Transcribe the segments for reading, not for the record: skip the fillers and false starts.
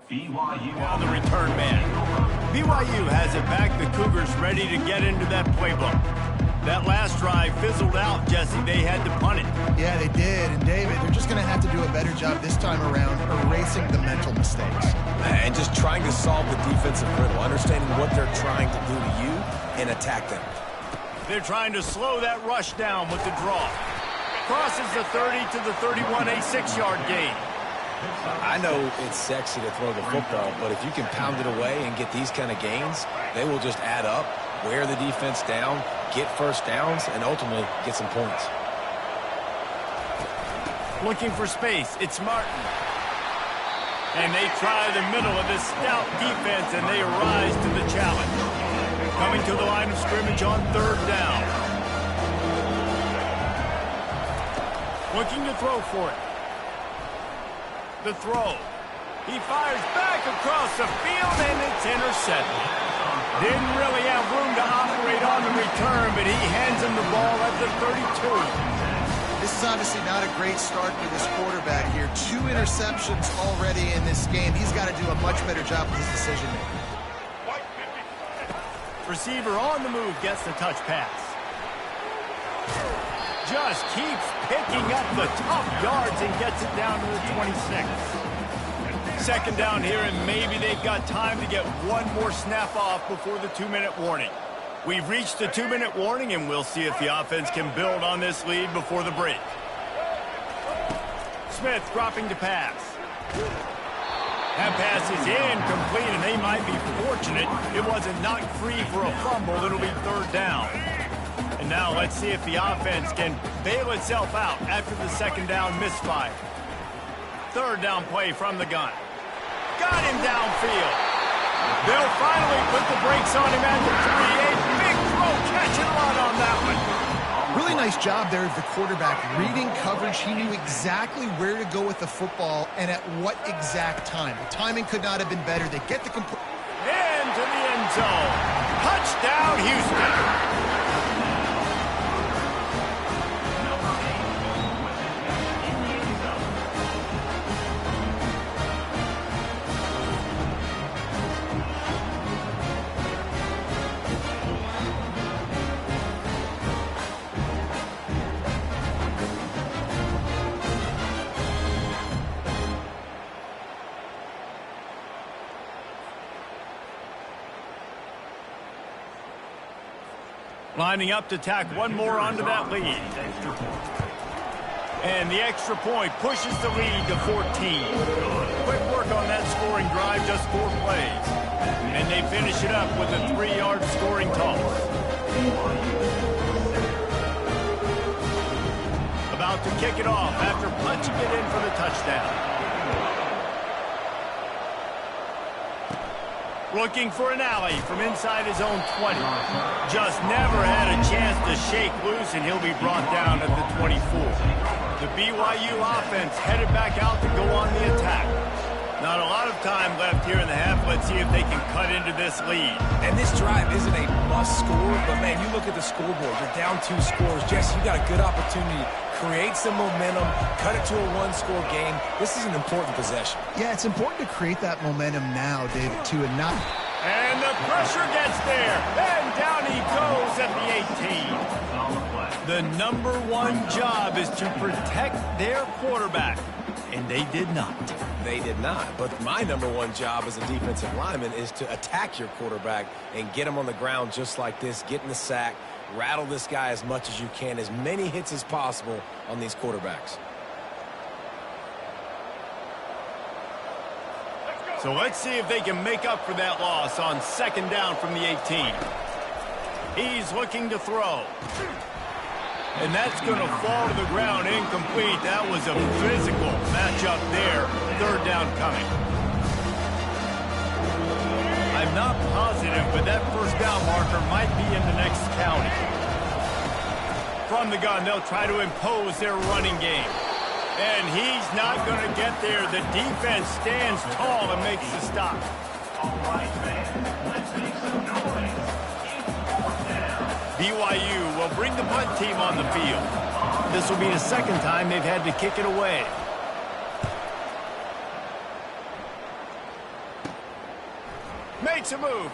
On the return man. BYU has it back. The Cougars ready to get into that playbook. That last drive fizzled out, Jesse. They had to punt it. Yeah, they did. And, David, they're just going to have to do a better job this time around erasing the mental mistakes. And just trying to solve the defensive riddle, understanding what they're trying to do to you and attack them. They're trying to slow that rush down with the draw. Crosses the 30 to the 31, a 6-yard gain. I know it's sexy to throw the football, but if you can pound it away and get these kind of gains, they will just add up, wear the defense down, get first downs, and ultimately get some points. Looking for space. It's Martin. And they try the middle of this stout defense, and they rise to the challenge. Coming to the line of scrimmage on 3rd down. Looking to throw for it. The throw. He fires back across the field, and it's intercepted. Didn't really have room to operate on the return, but he hands him the ball at the 32. This is obviously not a great start for this quarterback here. 2 interceptions already in this game. He's got to do a much better job with his decision-making. Receiver on the move gets the touch pass. Just keeps picking up the tough yards and gets it down to the 26. 2nd down here, and maybe they've got time to get one more snap off before the 2-minute warning. We've reached the 2-minute warning, and we'll see if the offense can build on this lead before the break. Smith dropping to pass. That pass is incomplete, and they might be fortunate it wasn't knocked free for a fumble. It'll be 3rd down. And now let's see if the offense can bail itself out after the 2nd down misfire. 3rd down play from the gun. Got him downfield. They'll finally put the brakes on him at the 3-8. Big throw, catch and run on that one. Really nice job there of the quarterback. Reading coverage, he knew exactly where to go with the football and at what exact time. The timing could not have been better. They get the into the end zone. Touchdown, Houston. Lining up to tack one more onto that lead. And the extra point pushes the lead to 14. Quick work on that scoring drive, just 4 plays. And they finish it up with a 3-yard scoring toss. About to kick it off after punching it in for the touchdown. Looking for an alley from inside his own 20. Just never had a chance to shake loose, and he'll be brought down at the 24. The BYU offense headed back out to go on the attack. Not a lot of time left here in the half. Let's see if they can cut into this lead. And this drive isn't a must score, but, man, you look at the scoreboard. You're down 2 scores. Jesse, you got a good opportunity. Create some momentum, cut it to a 1-score game. This is an important possession. Yeah, it's important to create that momentum now, David, too, and not... And the pressure gets there, and down he goes at the 18. The #1 job is to protect their quarterback, and they did not. They did not, but my #1 job as a defensive lineman is to attack your quarterback and get him on the ground just like this, get in the sack, rattle this guy as much as you can, as many hits as possible on these quarterbacks. So let's see if they can make up for that loss on 2nd down from the 18. He's looking to throw. And that's going to fall to the ground incomplete. That was a physical matchup there. 3rd down coming. I'm not positive, but that 1st down marker might be in the next county. From the gun, they'll try to impose their running game. And he's not going to get there. The defense stands tall and makes the stop. BYU will bring the punt team on the field. This will be the 2nd time they've had to kick it away. Makes a move.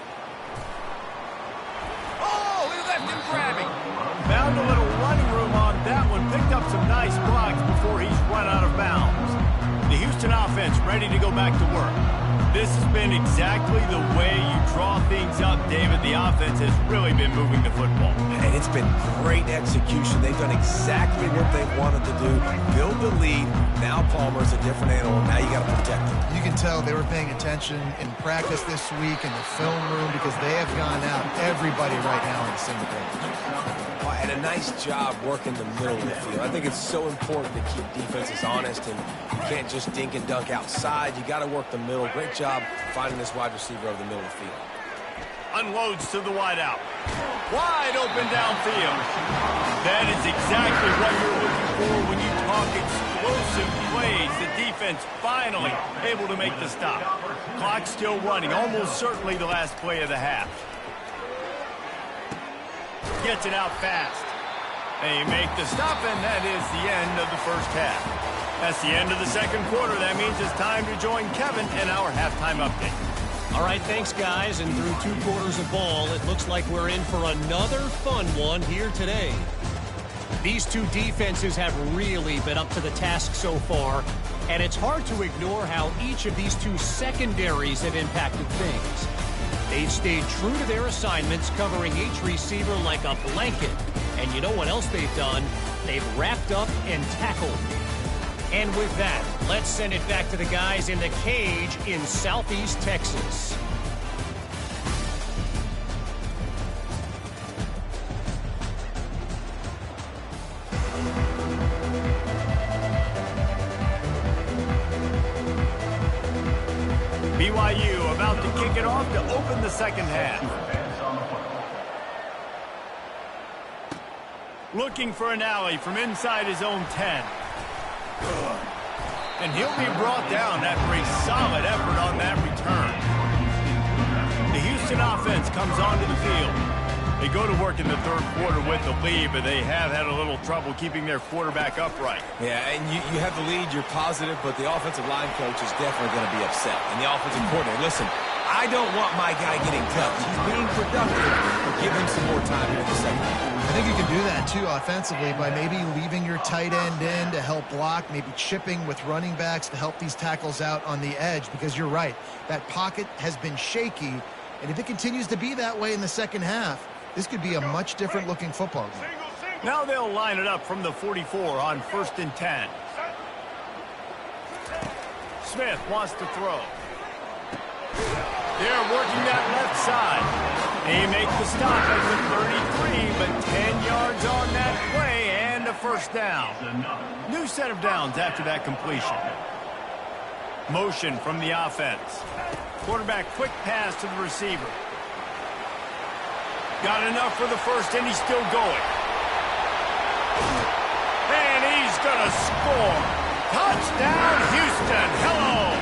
Oh, he left him grabbing. Found a little running room on that one. Picked up some nice blocks before he's run out of bounds. The Houston offense ready to go back to work. This has been exactly the way you draw things up, David. The offense has really been moving the football. And it's been great execution. They've done exactly what they wanted to do. Build the lead. Now Palmer's a different animal. Now you got to protect him. You can tell they were paying attention in practice this week in the film room because they have gone out everybody right now in the single page. And a nice job working the middle of the field. I think it's so important to keep defenses honest, and you can't just dink and dunk outside. You got to work the middle. Great job finding this wide receiver over the middle of the field. Unloads to the wide out. Wide open downfield. That is exactly what you're looking for when you talk explosive plays. The defense finally able to make the stop. Clock still running. Almost certainly the last play of the half. Gets it out fast. They make the stop, and that is the end of the first half. That's the end of the second quarter. That means it's time to join Kevin in our halftime update. All right, thanks, guys. And through 2 quarters of ball, it looks like we're in for another fun one here today. These two defenses have really been up to the task so far, and it's hard to ignore how each of these two secondaries have impacted things. They've stayed true to their assignments, covering each receiver like a blanket. And you know what else they've done? They've wrapped up and tackled. And with that, let's send it back to the guys in the cage in Southeast Texas. BYU about to kick it off to open the second half. Looking for an alley from inside his own 10. And he'll be brought down after a solid effort on that return. The Houston offense comes onto the field. They go to work in the third quarter with the lead, but they have had a little trouble keeping their quarterback upright. Yeah, and you have the lead, you're positive, but the offensive line coach is definitely going to be upset. And the offensive coordinator, listen, I don't want my guy getting touched. He's being productive, but give him some more time here in the second half. I think you can do that, too, offensively, by maybe leaving your tight end in to help block, maybe chipping with running backs to help these tackles out on the edge, because you're right. That pocket has been shaky, and if it continues to be that way in the second half, this could be a much different looking football game. Now they'll line it up from the 44 on 1st and 10. Smith wants to throw. They're working that left side. They make the stop at the 33, but 10 yards on that play and a first down. New set of downs after that completion. Motion from the offense. Quarterback quick pass to the receiver. Got enough for the first, and he's still going. And he's going to score. Touchdown, Houston. Hello.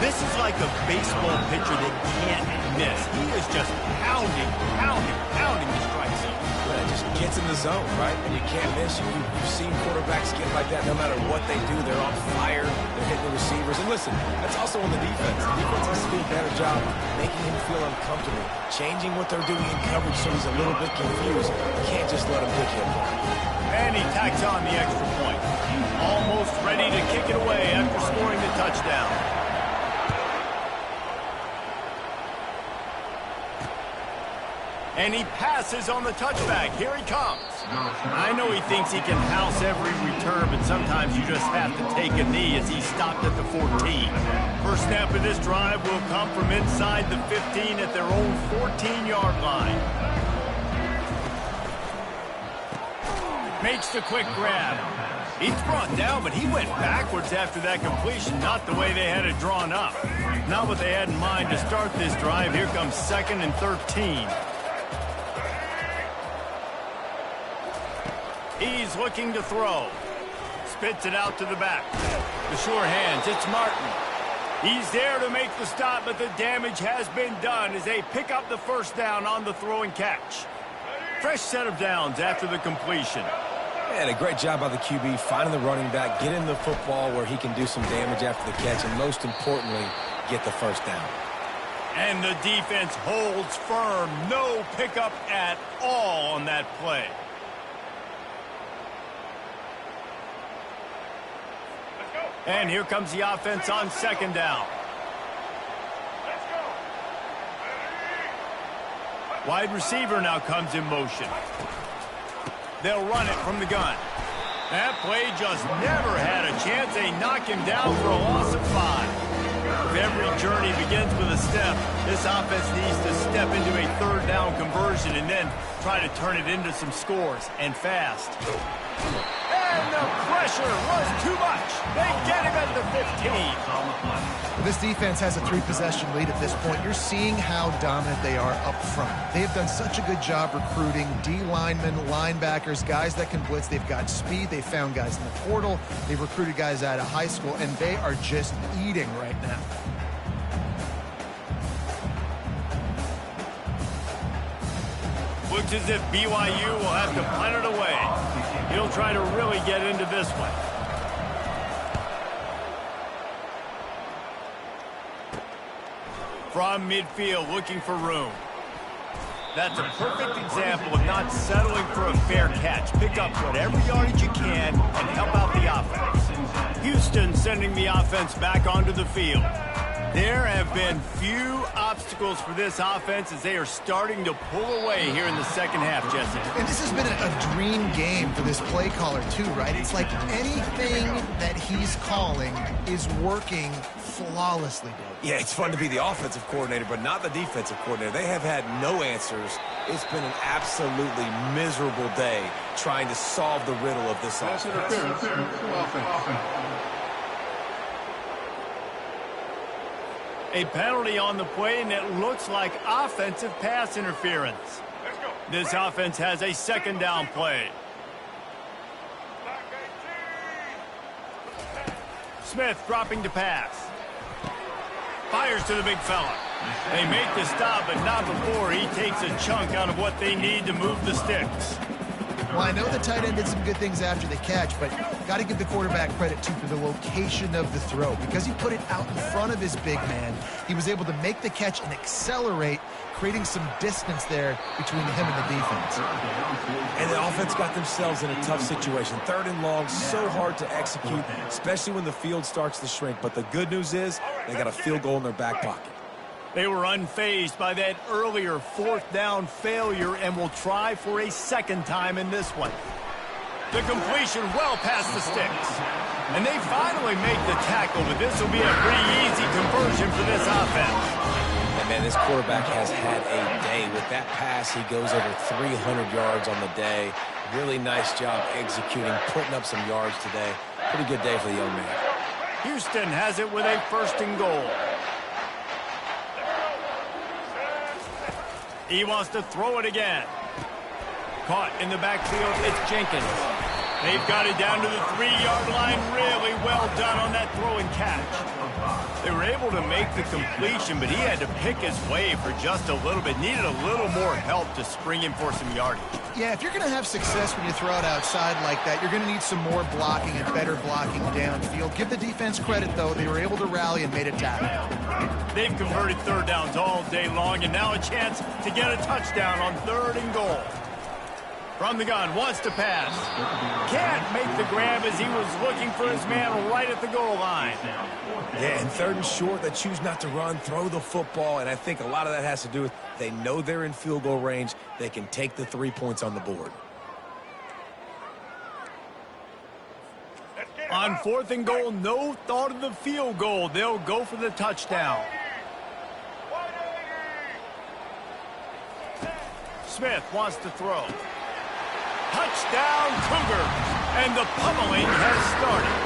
This is like a baseball pitcher that can't miss. He is just pounding the strike zone. Yeah, just gets in the zone, right? And you can't miss. You've seen quarterbacks get like that no matter what they do. They're on fire. They're hitting the receivers. And listen, that's also on the defense. The defense has to do a better job making him feel uncomfortable, changing what they're doing in coverage so he's a little bit confused. You can't just let him pick him. And he tacks on the extra point. Almost ready to kick it away after scoring the touchdown. And he passes on the touchback. Here he comes. I know he thinks he can house every return, but sometimes you just have to take a knee as he stopped at the 14. First snap of this drive will come from inside the 15 at their own 14-yard line. Makes the quick grab. He's brought down, but he went backwards after that completion, not the way they had it drawn up. Not what they had in mind to start this drive. Here comes 2nd and 13. He's looking to throw. Spits it out to the back. The sure hands, it's Martin. He's there to make the stop, but the damage has been done as they pick up the first down on the throw and catch. Fresh set of downs after the completion. And a great job by the QB finding the running back, getting the football where he can do some damage after the catch, and most importantly, get the first down. And the defense holds firm. No pickup at all on that play. And here comes the offense on second down. Wide receiver now comes in motion. They'll run it from the gun. That play just never had a chance. They knock him down for a loss of 5. If every journey begins with a step, this offense needs to step into a third down conversion and then try to turn it into some scores, and fast. And the pressure was too much. They get him at the 15. This defense has a 3-possession lead at this point. You're seeing how dominant they are up front. They have done such a good job recruiting D-linemen, linebackers, guys that can blitz. They've got speed. They've found guys in the portal. They've recruited guys out of high school, and they are just eating right now. Looks as if BYU will have to punt it away. He'll try to really get into this one. From midfield, looking for room. That's a perfect example of not settling for a fair catch. Pick up whatever yardage you can and help out the offense. Houston sending the offense back onto the field. There have been few obstacles for this offense as they are starting to pull away here in the second half, Jesse. And this has been a dream game for this play caller too, right? It's like anything that he's calling is working flawlessly, Dave. Yeah, it's fun to be the offensive coordinator, but not the defensive coordinator. They have had no answers. It's been an absolutely miserable day trying to solve the riddle of this offense. A penalty on the play, and it looks like offensive pass interference. This offense has a second down play. Smith dropping to pass. Fires to the big fella. They make the stop, but not before he takes a chunk out of what they need to move the sticks. Well, I know the tight end did some good things after the catch, but got to give the quarterback credit, too, for the location of the throw. Because he put it out in front of his big man, he was able to make the catch and accelerate, creating some distance there between him and the defense. And the offense got themselves in a tough situation. Third and long, so hard to execute, especially when the field starts to shrink. But the good news is they got a field goal in their back pocket. They were unfazed by that earlier fourth down failure and will try for a second time in this one. The completion well past the sticks. And they finally make the tackle, but this will be a pretty easy conversion for this offense. And man, this quarterback has had a day. With that pass, he goes over 300 yards on the day. Really nice job executing, putting up some yards today. Pretty good day for the young man. Houston has it with a first and goal. He wants to throw it again. Caught in the backfield, it's Jenkins. They've got it down to the 3-yard line. Really well done on that throw and catch. They were able to make the completion, but he had to pick his way for just a little bit. Needed a little more help to spring him for some yardage. Yeah, if you're going to have success when you throw it outside like that, you're going to need some more blocking and better blocking downfield. Give the defense credit, though. They were able to rally and made a tackle. They've converted third downs all day long, and now a chance to get a touchdown on third and goal. From the gun, wants to pass. Can't make the grab as he was looking for his man right at the goal line. Yeah, and third and short, they choose not to run, throw the football, and I think a lot of that has to do with they know they're in field goal range. They can take the 3 points on the board. On fourth and goal, no thought of the field goal. They'll go for the touchdown. Smith wants to throw. Touchdown, Cougars. And the pummeling has started.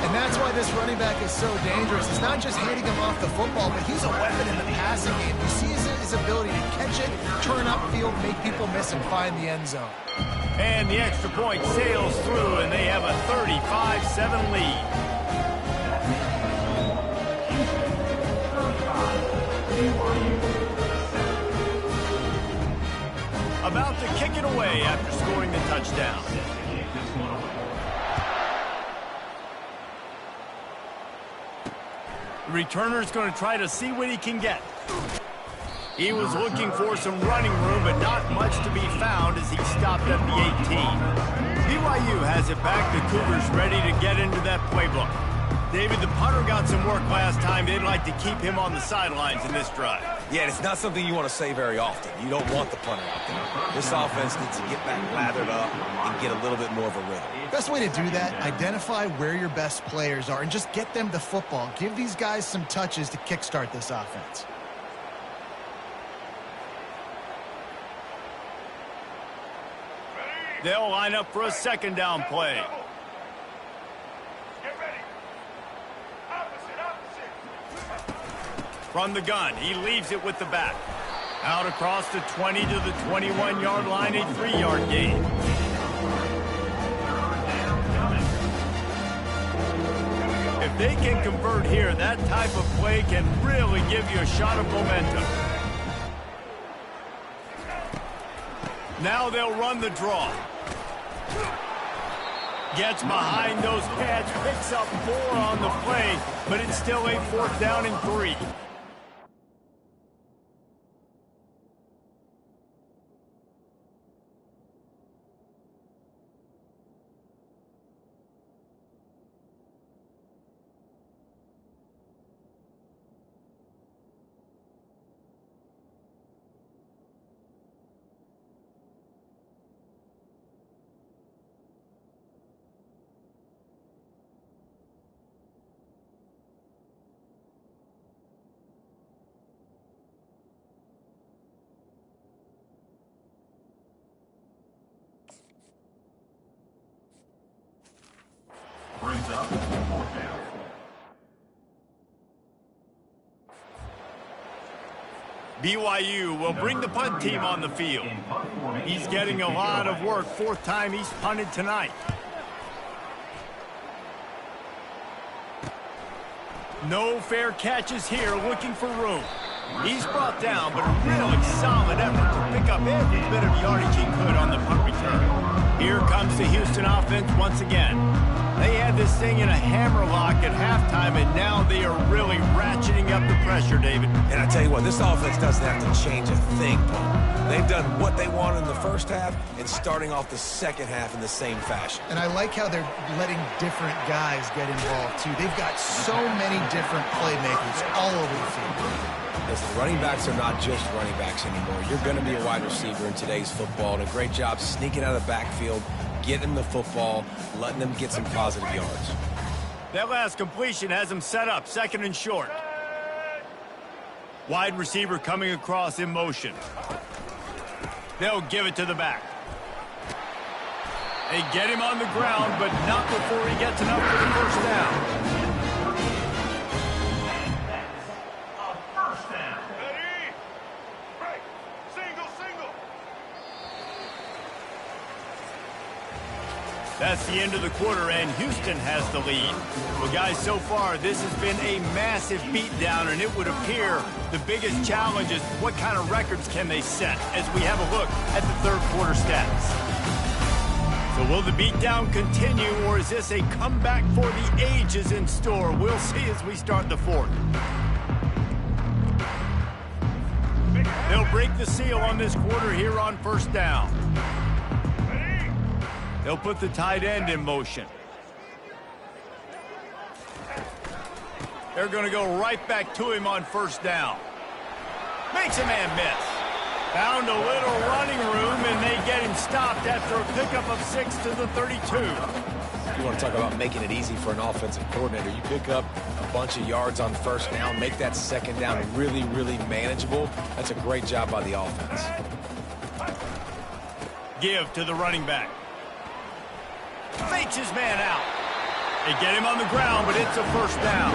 And that's why this running back is so dangerous. It's not just handing him off the football, but he's a weapon in the passing game. You see his ability to catch it, turn upfield, make people miss, and find the end zone. And the extra point sails through, and they have a 35-7 lead. About to kick it away after scoring the touchdown. The returner's going to try to see what he can get. He was looking for some running room, but not much to be found as he stopped at the 18. BYU has it back. The Cougars ready to get into that playbook. David, the punter got some work last time. They'd like to keep him on the sidelines in this drive. Yeah, it's not something you want to say very often. You don't want the punter out there. This offense needs to get back lathered up and get a little bit more of a rhythm. Best way to do that, identify where your best players are and just get them the football. Give these guys some touches to kickstart this offense. They'll line up for a second down play. From the gun, he leaves it with the back. Out across the 20 to the 21-yard line, a 3-yard gain. If they can convert here, that type of play can really give you a shot of momentum. Now they'll run the draw. Gets behind those pads, picks up 4 on the play, but it's still a 4th down and 3. Brings up 4th down. BYU will bring the punt team on the field. He's getting a lot of work. 4th time he's punted tonight. No fair catches here, looking for room. He's brought down, but a really solid effort to pick up every bit of yardage he could on the punt return. Here comes the Houston offense once again. They had this thing in a hammerlock at halftime, and now they are really ratcheting up the pressure, David. And I tell you what, this offense doesn't have to change a thing, Paul. They've done what they wanted in the first half and starting off the second half in the same fashion. And I like how they're letting different guys get involved, too. They've got so many different playmakers all over the field. Listen, running backs are not just running backs anymore. You're going to be a wide receiver in today's football, and a great job sneaking out of the backfield, getting them the football, letting them get some positive yards. That last completion has him set up, 2nd and short. Wide receiver coming across in motion. They'll give it to the back. They get him on the ground, but not before he gets enough for the 1st down. That's the end of the quarter, and Houston has the lead. Well, guys, so far, this has been a massive beatdown, and it would appear the biggest challenge is what kind of records can they set as we have a look at the 3rd quarter stats. So will the beatdown continue, or is this a comeback for the ages in store? We'll see as we start the 4th. They'll break the seal on this quarter here on 1st down. They'll put the tight end in motion. They're going to go right back to him on 1st down. Makes a man miss. Found a little running room, and they get him stopped after a pickup of 6 to the 32. You want to talk about making it easy for an offensive coordinator. You pick up a bunch of yards on 1st down, make that 2nd down really, really manageable. That's a great job by the offense. Give to the running back. Fakes his man out. They get him on the ground, but it's a 1st down.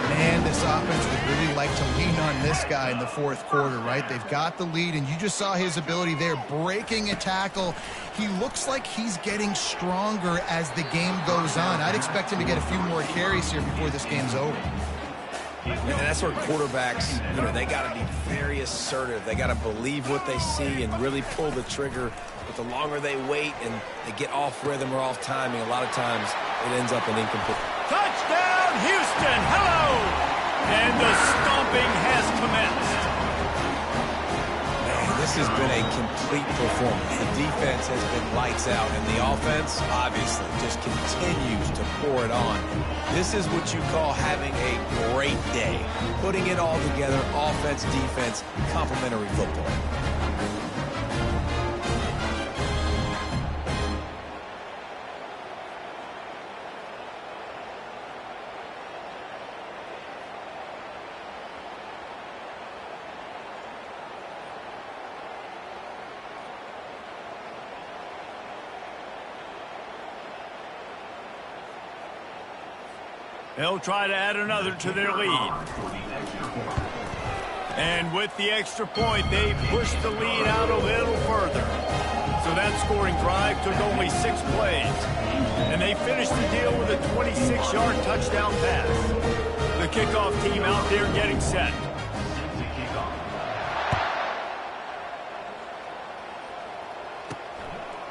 Man, this offense would really like to lean on this guy in the 4th quarter, right? They've got the lead, and you just saw his ability there, breaking a tackle. He looks like he's getting stronger as the game goes on. I'd expect him to get a few more carries here before this game's over. And that's where quarterbacks, they got to be very assertive. They got to believe what they see and really pull the trigger. But the longer they wait and they get off rhythm or off timing, a lot of times it ends up an incomplete. Touchdown, Houston! Hello! And the stomping has commenced. Man, this has been a complete performance. The defense has been lights out, and the offense, obviously, just continues to pour it on. This is what you call having a great day. Putting it all together, offense, defense, complementary football. They'll try to add another to their lead. And with the extra point, they push the lead out a little further. So that scoring drive took only 6 plays. And they finished the deal with a 26-yard touchdown pass. The kickoff team out there getting set.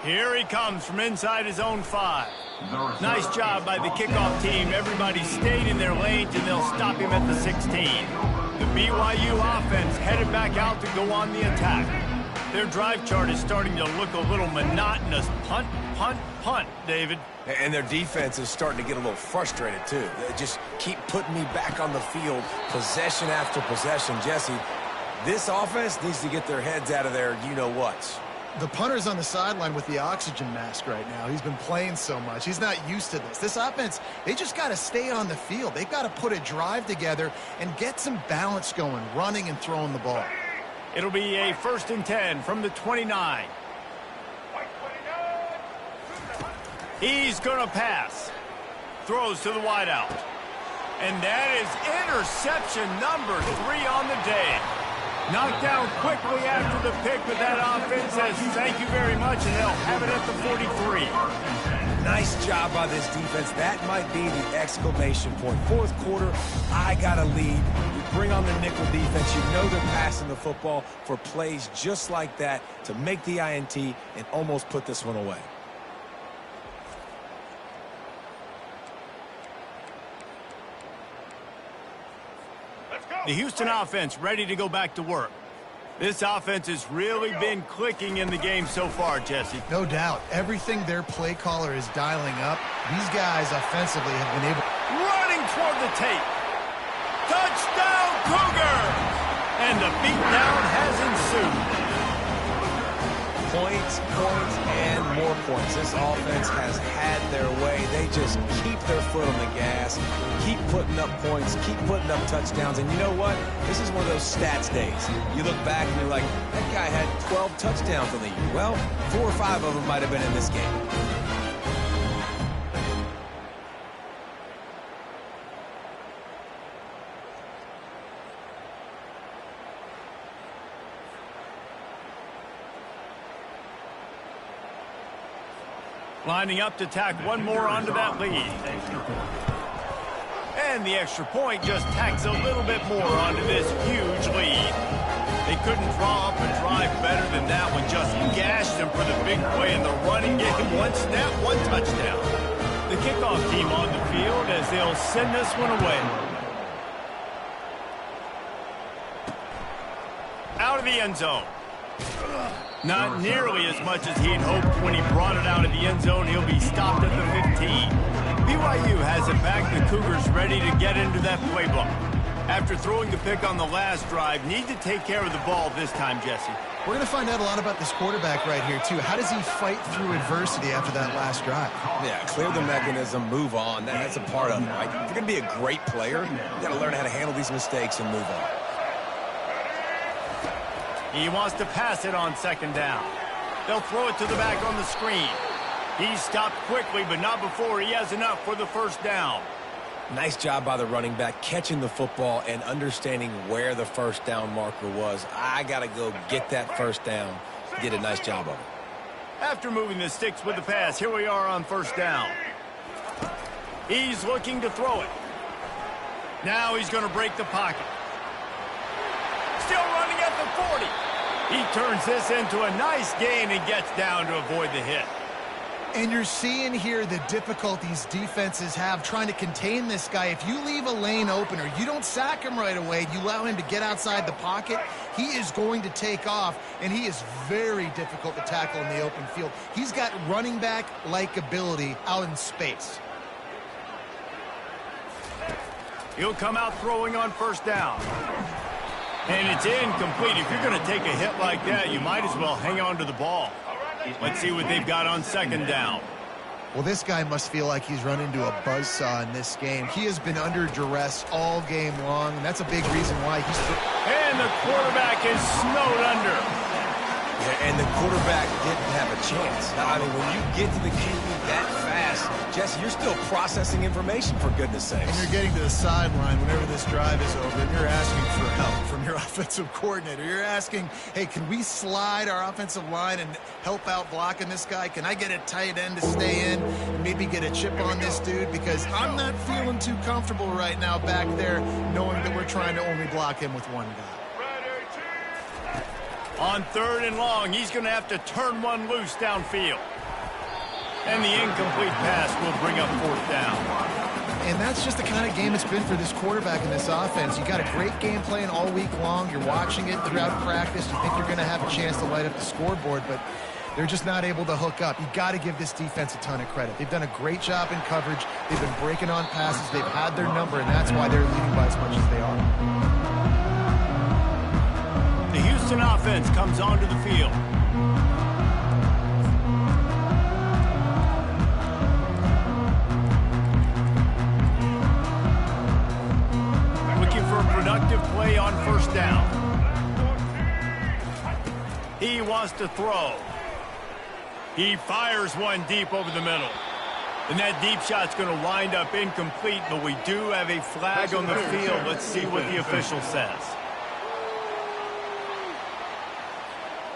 Here he comes from inside his own 5. Nice job by the kickoff team. Everybody stayed in their lanes, and they'll stop him at the 16. The BYU offense headed back out to go on the attack. Their drive chart is starting to look a little monotonous. Punt, punt, punt, David. And their defense is starting to get a little frustrated, too. They just keep putting me back on the field, possession after possession. Jesse, this offense needs to get their heads out of their you-know-whats. The punter's on the sideline with the oxygen mask right now. He's been playing so much. He's not used to this. This offense, they just got to stay on the field. They've got to put a drive together and get some balance going, running and throwing the ball. It'll be a 1st and 10 from the 29. He's going to pass. Throws to the wideout. And that is interception number 3 on the day. Knocked down quickly after the pick, but that offense says thank you very much, and they'll have it at the 43. Nice job by this defense. That might be the exclamation point. 4th quarter, I got a lead. You bring on the nickel defense. You know they're passing the football for plays just like that to make the INT and almost put this one away. The Houston offense ready to go back to work. This offense has really been clicking in the game so far, Jesse. No doubt. Everything their play caller is dialing up, these guys offensively have been able... Running toward the tape. Touchdown, Cougars! And the beatdown has ensued. Points, points, and more points. This offense has had their way. They just keep their foot on the gas, keep putting up points, keep putting up touchdowns. And you know what? This is one of those stats days. You look back and you're like, that guy had 12 touchdowns on the year. Well, 4 or 5 of them might have been in this game. Lining up to tack one more onto that lead. And the extra point just tacks a little bit more onto this huge lead. They couldn't draw up a drive better than that one. Just gashed them for the big play in the running game. 1 snap, 1 touchdown. The kickoff team on the field as they'll send this one away. Out of the end zone. Not nearly as much as he'd hoped when he brought it out of the end zone. He'll be stopped at the 15. BYU has it back. The Cougars ready to get into that playbook. After throwing the pick on the last drive, need to take care of the ball this time, Jesse. We're going to find out a lot about this quarterback right here, too. How does he fight through adversity after that last drive? Yeah, clear the mechanism, move on. That's a part of it, right? If you're going to be a great player, you got to learn how to handle these mistakes and move on. He wants to pass it on 2nd down. They'll throw it to the back on the screen. He's stopped quickly, but not before he has enough for the 1st down. Nice job by the running back, catching the football and understanding where the 1st down marker was. I got to go get that 1st down. Did a nice job of it. After moving the sticks with the pass, here we are on 1st down. He's looking to throw it. Now he's going to break the pocket. Still running at the 40. He turns this into a nice gain and gets down to avoid the hit. And you're seeing here the difficulties defenses have trying to contain this guy. If you leave a lane open or you don't sack him right away, you allow him to get outside the pocket, he is going to take off, and he is very difficult to tackle in the open field. He's got running back-like ability out in space. He'll come out throwing on first down. And it's incomplete. If you're going to take a hit like that, you might as well hang on to the ball. Let's see what they've got on second down. Well, this guy must feel like he's run into a buzzsaw in this game. He has been under duress all game long, and that's a big reason why he's... And the quarterback is snowed under. Yeah, and the quarterback didn't have a chance. I mean, when you get to the QB that fast, Jesse, you're still processing information, for goodness sakes. And you're getting to the sideline whenever this drive is over, and you're asking for help from your offensive coordinator. You're asking, hey, can we slide our offensive line and help out blocking this guy? Can I get a tight end to stay in and maybe get a chip on this dude? Because I'm not feeling too comfortable right now back there knowing that we're trying to only block him with one guy. On third and long, he's going to have to turn one loose downfield. And the incomplete pass will bring up fourth down. And that's just the kind of game it's been for this quarterback in this offense. You got a great game plan all week long. You're watching it throughout practice. You think you're going to have a chance to light up the scoreboard, but they're just not able to hook up. You got to give this defense a ton of credit. They've done a great job in coverage. They've been breaking on passes. They've had their number, and that's why they're leading by as much as they are. The Houston offense comes onto the field. Looking for a productive play on first down. He wants to throw. He fires one deep over the middle. And that deep shot's going to wind up incomplete, but we do have a flag on the field. Let's see what the official says.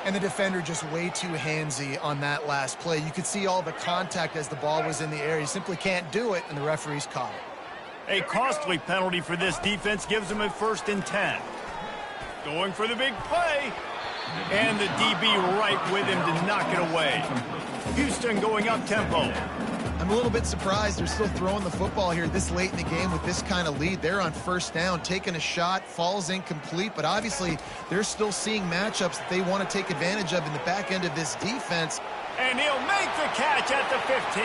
And the defender just way too handsy on that last play. You could see all the contact as the ball was in the air. He simply can't do it, and the referee's caught it. A costly penalty for this defense gives them a 1st and 10. Going for the big play. And the DB right with him to knock it away. Houston going up tempo. I'm a little bit surprised they're still throwing the football here this late in the game with this kind of lead. They're on first down, taking a shot, falls incomplete, but obviously they're still seeing matchups that they want to take advantage of in the back end of this defense. And he'll make the catch at the 15.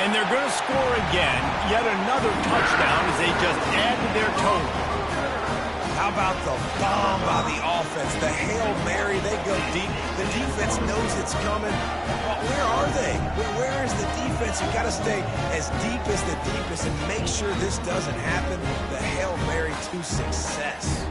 And they're going to score again. Yet another touchdown as they just add to their total. How about the bomb by the offense? The Hail Mary, they go deep. The defense knows it's coming. Well, where are they? Where is the defense? You got to stay as deep as the deepest and make sure this doesn't happen. The Hail Mary to success.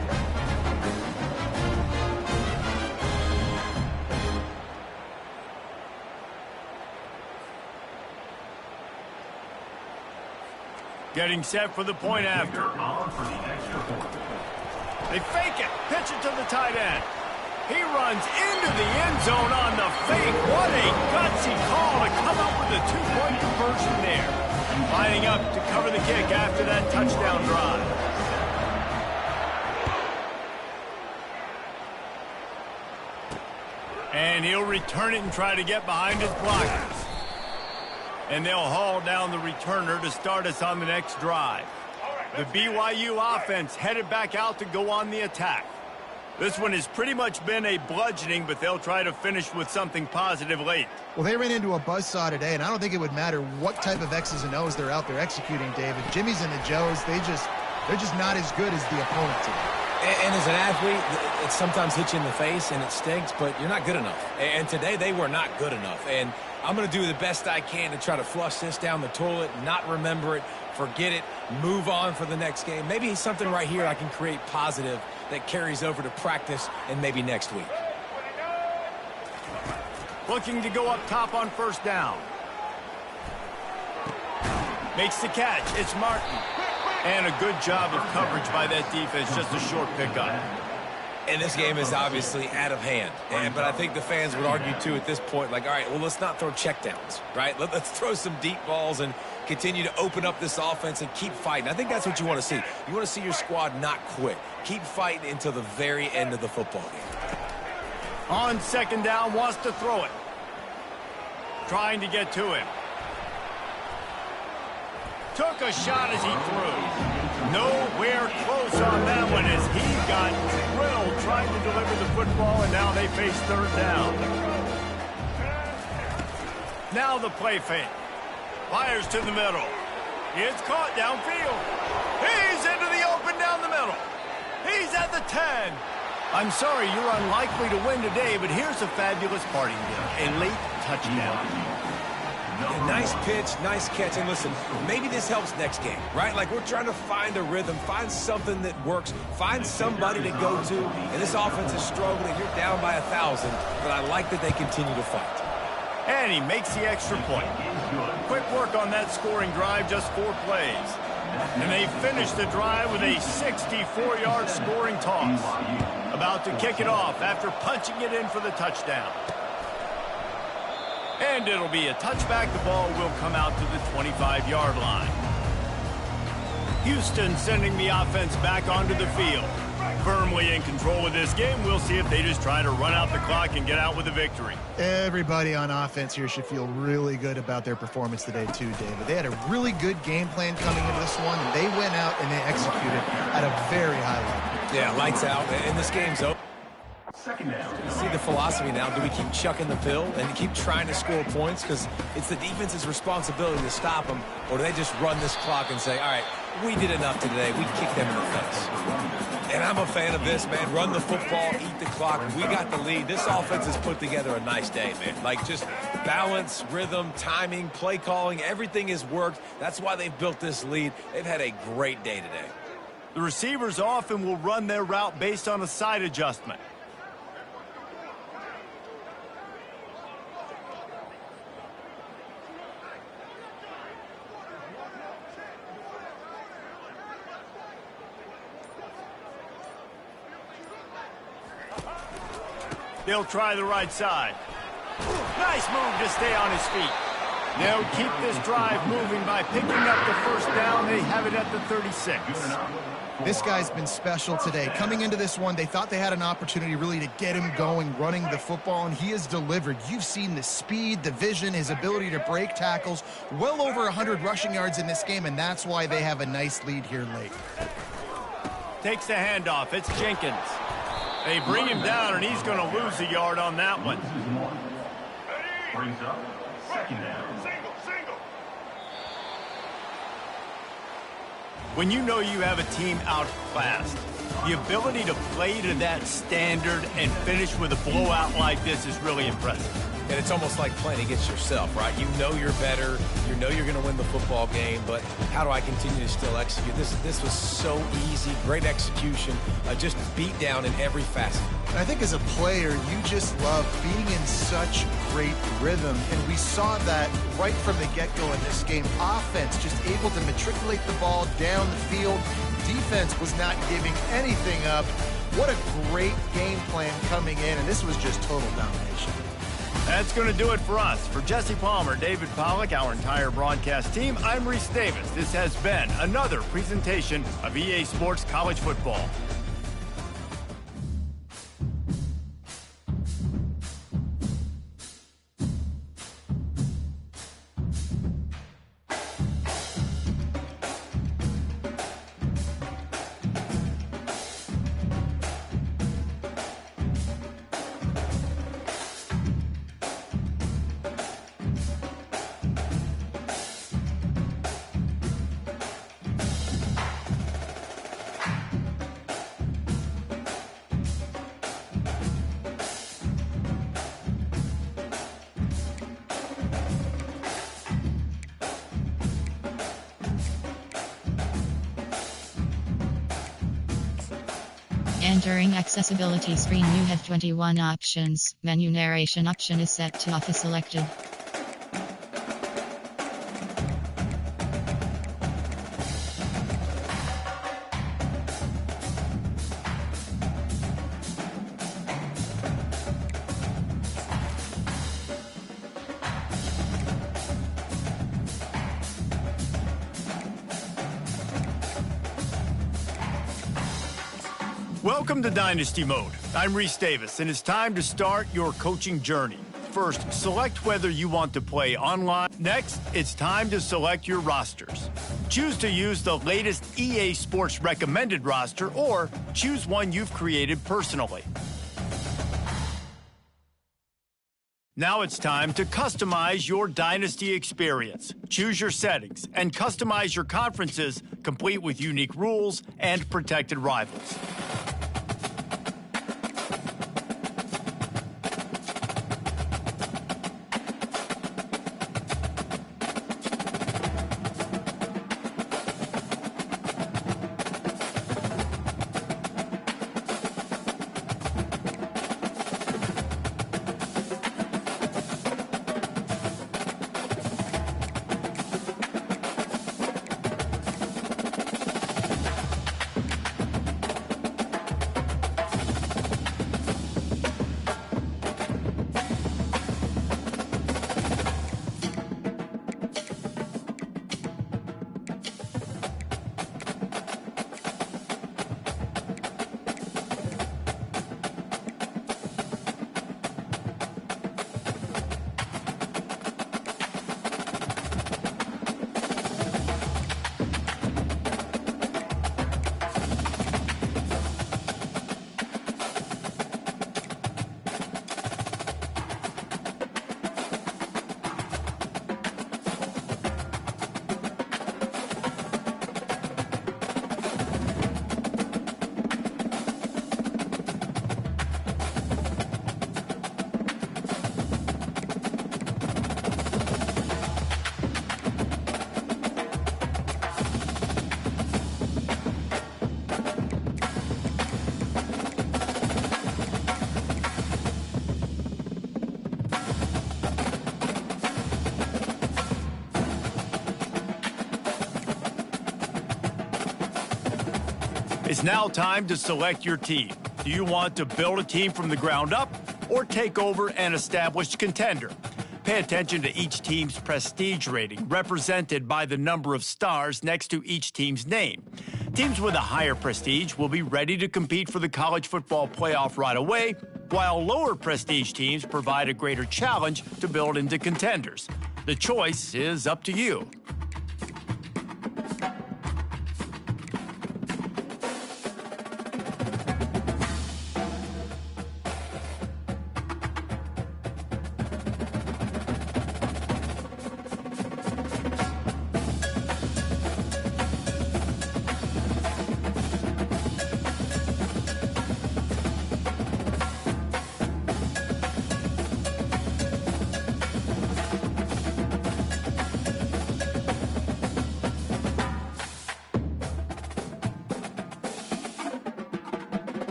Getting set for the point after. They fake it, pitch it to the tight end. He runs into the end zone on the fake. What a gutsy call to come up with a 2-point conversion there. Lining up to cover the kick after that touchdown drive. And he'll return it and try to get behind his blockers. And they'll haul down the returner to start us on the next drive. The BYU offense headed back out to go on the attack. This one has pretty much been a bludgeoning, but they'll try to finish with something positive late. Well, they ran into a buzzsaw today, and I don't think it would matter what type of X's and O's they're out there executing, David. Jimmy's and the Joes, they're just not as good as the opponent today. And as an athlete, it sometimes hits you in the face and it stinks, but you're not good enough. And today they were not good enough. And I'm going to do the best I can to try to flush this down the toilet, not remember it, forget it, move on for the next game. Maybe something right here I can create positive that carries over to practice and maybe next week. Looking to go up top on first down. Makes the catch. It's Martin. And a good job of coverage by that defense. Just a short pickup. And this game is obviously out of hand. But I think the fans would argue, too, at this point, like, all right, well, let's not throw checkdowns, right? Let's throw some deep balls and continue to open up this offense and keep fighting. I think that's what you want to see. You want to see your squad not quit. Keep fighting until the very end of the football game. On second down, wants to throw it. trying to get to him. Took a shot as he threw. Nowhere close on that one as he got drilled trying to deliver the football, and now they face third down. Now the play fake. Fires to the middle. It's caught downfield. He's into the open down the middle. He's at the 10. I'm sorry, you're unlikely to win today, but here's a fabulous parting gift. A late touchdown. Yeah, nice pitch, nice catch. And listen, maybe this helps next game, right? Like we're trying to find a rhythm, find something that works, find somebody to go to. And this offense is struggling. You're down by 1,000, but I like that they continue to fight. And he makes the extra point. Quick work on that scoring drive, just 4 plays. And they finish the drive with a 64-yard scoring toss. About to kick it off after punching it in for the touchdown. And it'll be a touchback. The ball will come out to the 25-yard line. Houston sending the offense back onto the field. Firmly in control of this game. We'll see if they just try to run out the clock and get out with a victory. Everybody on offense here should feel really good about their performance today too, David. They had a really good game plan coming into this one, and they went out and they executed at a very high level. Yeah, lights out, and this game's over. Second down. You see the philosophy now. Do we keep chucking the pill and keep trying to score points because it's the defense's responsibility to stop them, or do they just run this clock and say, all right, we did enough today. We kicked them in the face. And I'm a fan of this, man. Run the football, eat the clock. We got the lead. This offense has put together a nice day, man. Like just balance, rhythm, timing, play calling, everything has worked. That's why they've built this lead. They've had a great day today. The receivers often will run their route based on a side adjustment. They'll try the right side. Nice move to stay on his feet. They'll keep this drive moving by picking up the first down. They have it at the 36. This guy's been special today. Coming into this one, they thought they had an opportunity really to get him going, running the football, and he has delivered. You've seen the speed, the vision, his ability to break tackles. Well over 100 rushing yards in this game, and that's why they have a nice lead here late. Takes the handoff. It's Jenkins. They bring him down, and he's going to lose a yard on that one. Brings up second down. When you know you have a team outclassed, the ability to play to that standard and finish with a blowout like this is really impressive. And it's almost like playing against yourself, right? You know you're better. You know you're going to win the football game, but how do I continue to still execute? This was so easy, great execution, just beat down in every facet. And I think as a player, you just love being in such great rhythm, and we saw that right from the get-go in this game. Offense just able to matriculate the ball down the field. Defense was not giving anything up. What a great game plan coming in, and this was just total domination. That's going to do it for us. For Jesse Palmer, David Pollack, our entire broadcast team, I'm Reese Davis. This has been another presentation of EA Sports College Football. Entering accessibility screen, you have 21 options. Menu narration option is set to off is selected. Welcome to Dynasty Mode. I'm Reese Davis, and it's time to start your coaching journey. First, select whether you want to play online. Next, it's time to select your rosters. Choose to use the latest EA Sports recommended roster or choose one you've created personally. Now it's time to customize your Dynasty experience. Choose your settings and customize your conferences, complete with unique rules and protected rivals. It's now time to select your team. Do you want to build a team from the ground up or take over an established contender? Pay attention to each team's prestige rating, represented by the number of stars next to each team's name. Teams with a higher prestige will be ready to compete for the college football playoff right away, while lower prestige teams provide a greater challenge to build into contenders. The choice is up to you.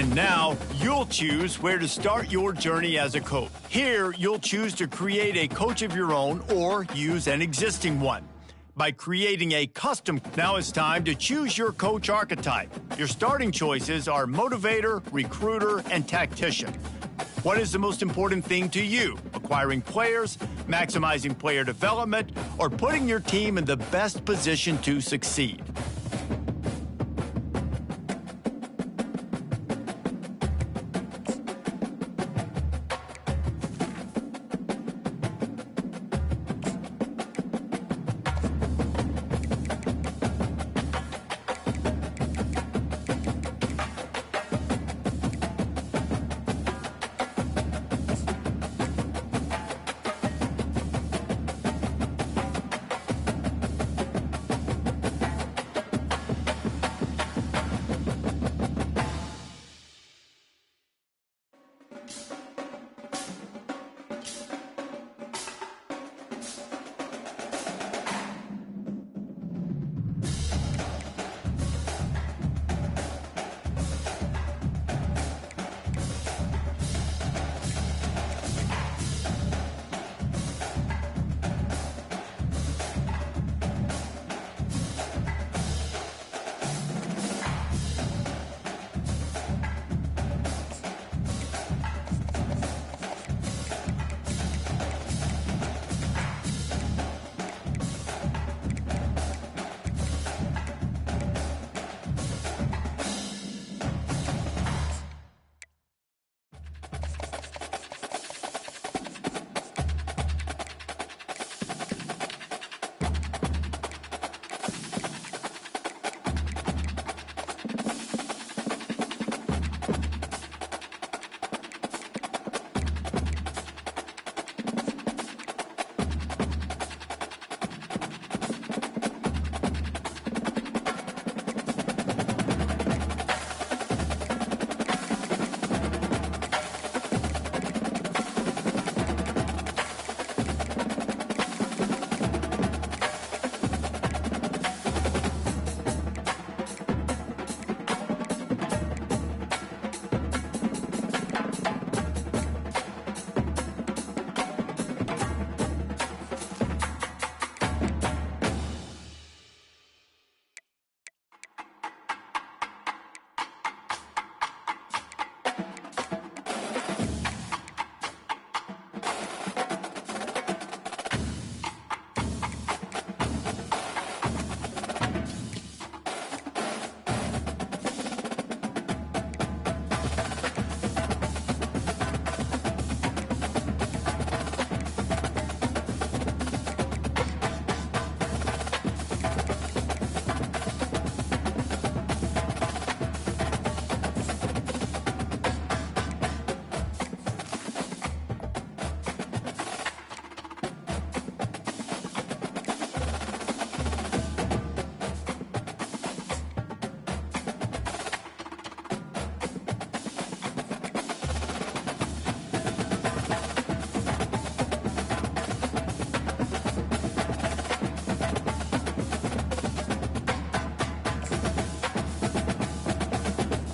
And now, you'll choose where to start your journey as a coach. Here, you'll choose to create a coach of your own or use an existing one. By creating a custom, now it's time to choose your coach archetype. Your starting choices are motivator, recruiter, and tactician. What is the most important thing to you? Acquiring players, maximizing player development, or putting your team in the best position to succeed?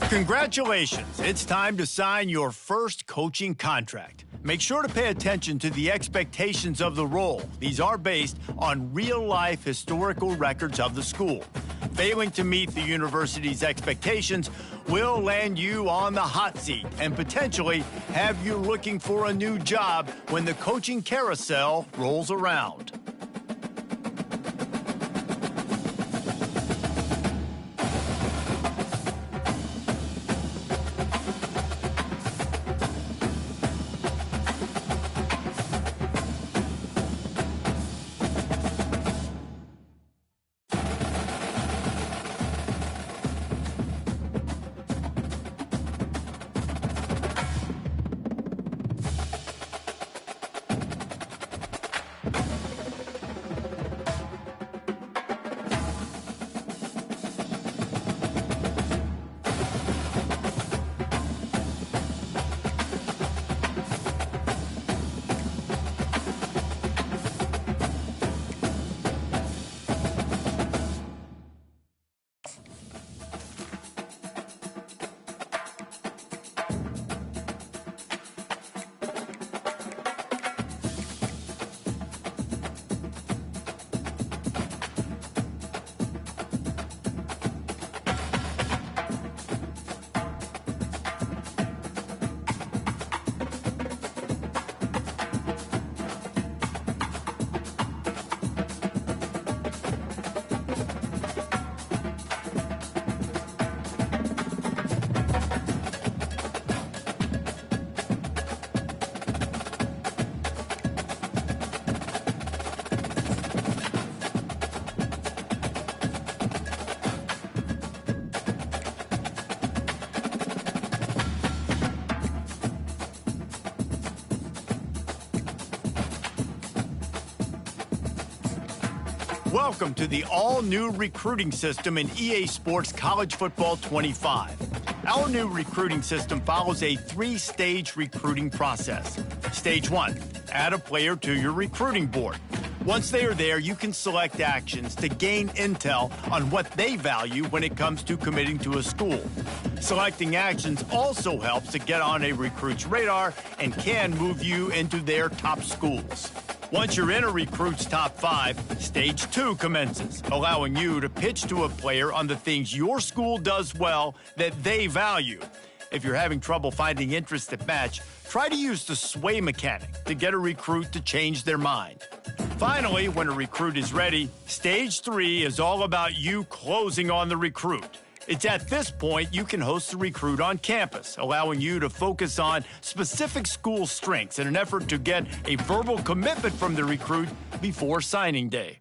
Congratulations, it's time to sign your first coaching contract. Make sure to pay attention to the expectations of the role. These are based on real-life historical records of the school. Failing to meet the university's expectations will land you on the hot seat and potentially have you looking for a new job when the coaching carousel rolls around. Welcome to the all-new recruiting system in EA Sports College Football 25. Our new recruiting system follows a three-stage recruiting process. Stage 1, add a player to your recruiting board. Once they are there, you can select actions to gain intel on what they value when it comes to committing to a school. Selecting actions also helps to get on a recruit's radar and can move you into their top schools. Once you're in a recruit's top 5, Stage 2 commences, allowing you to pitch to a player on the things your school does well that they value. If you're having trouble finding interests that match, try to use the sway mechanic to get a recruit to change their mind. Finally, when a recruit is ready, Stage 3 is all about you closing on the recruit. It's at this point you can host the recruit on campus, allowing you to focus on specific school strengths in an effort to get a verbal commitment from the recruit before signing day.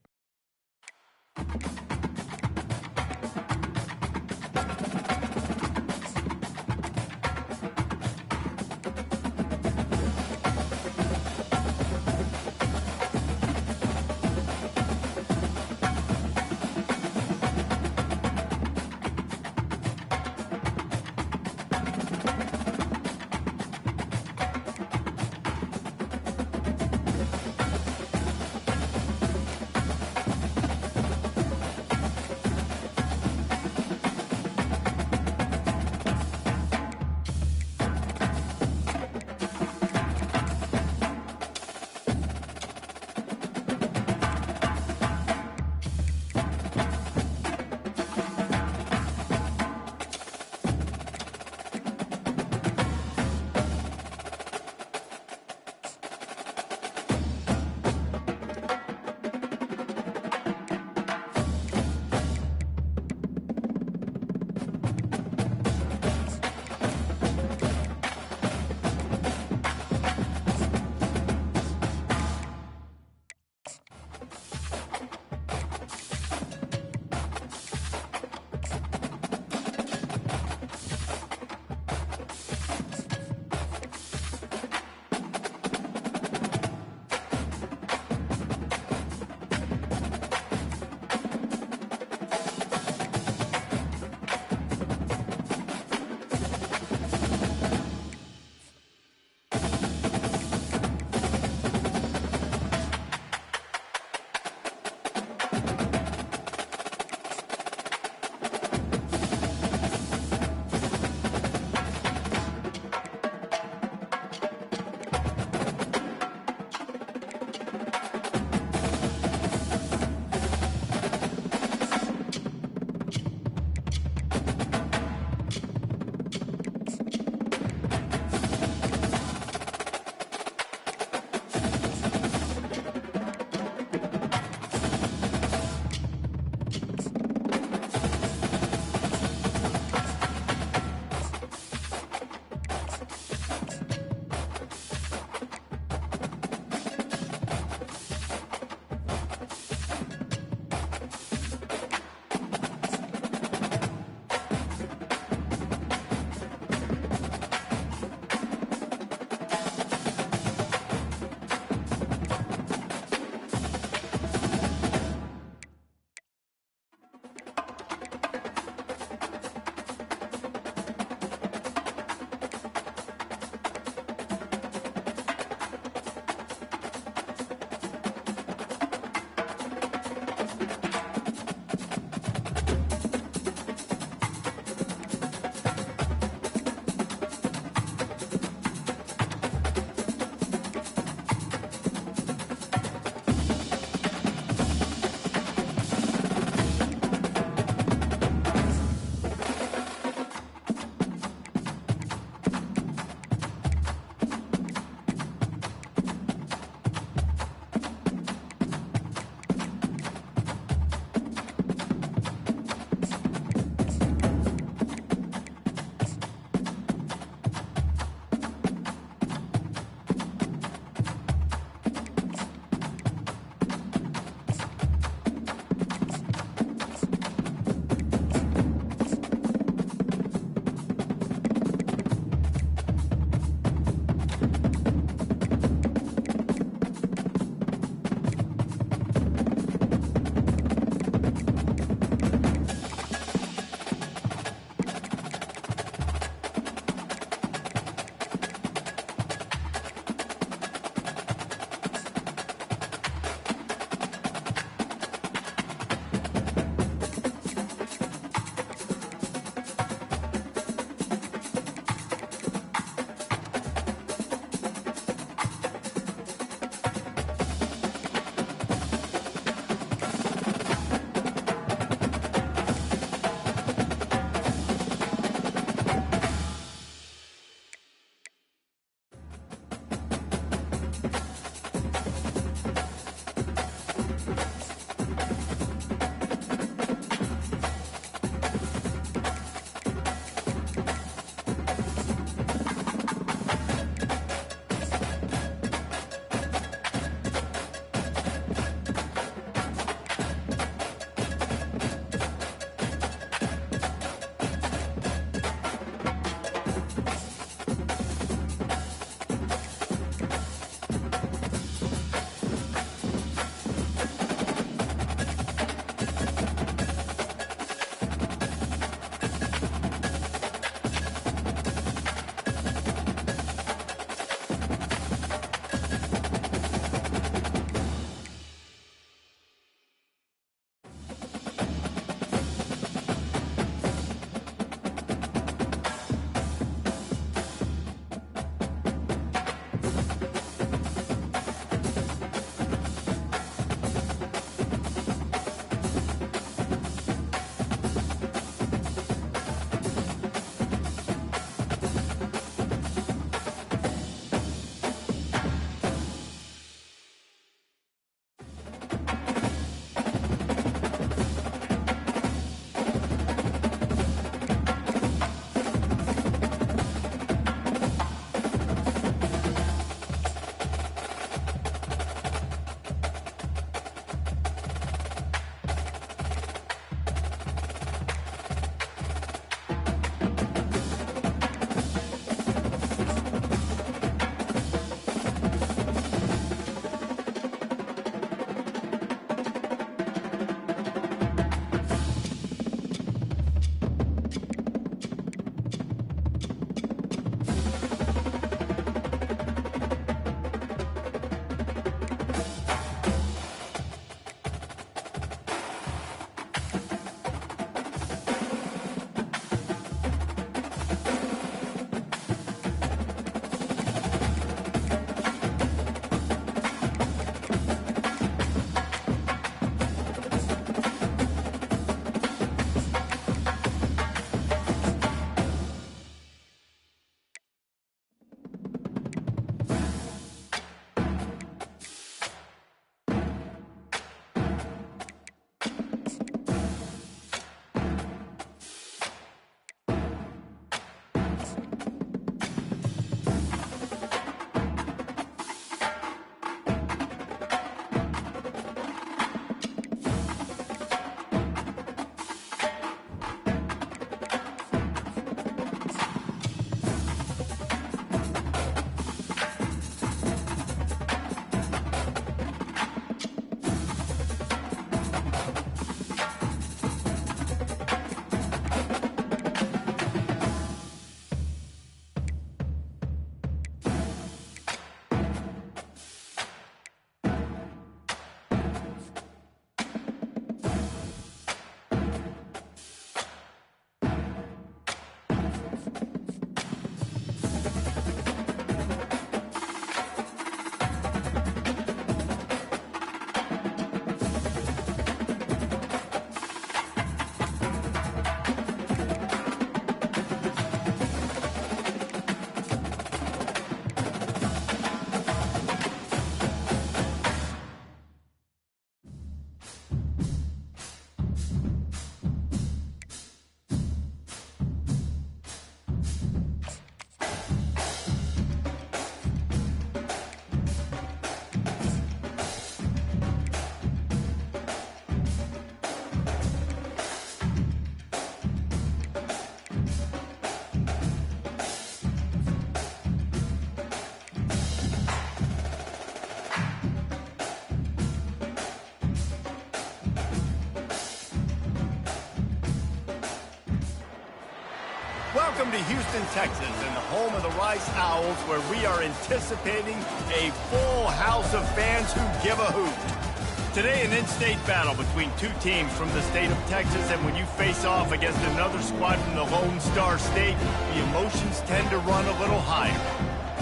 Welcome to Houston, Texas, and the home of the Rice Owls, where we are anticipating a full house of fans who give a hoot. Today, an in-state battle between two teams from the state of Texas, and when you face off against another squad from the Lone Star State, the emotions tend to run a little higher.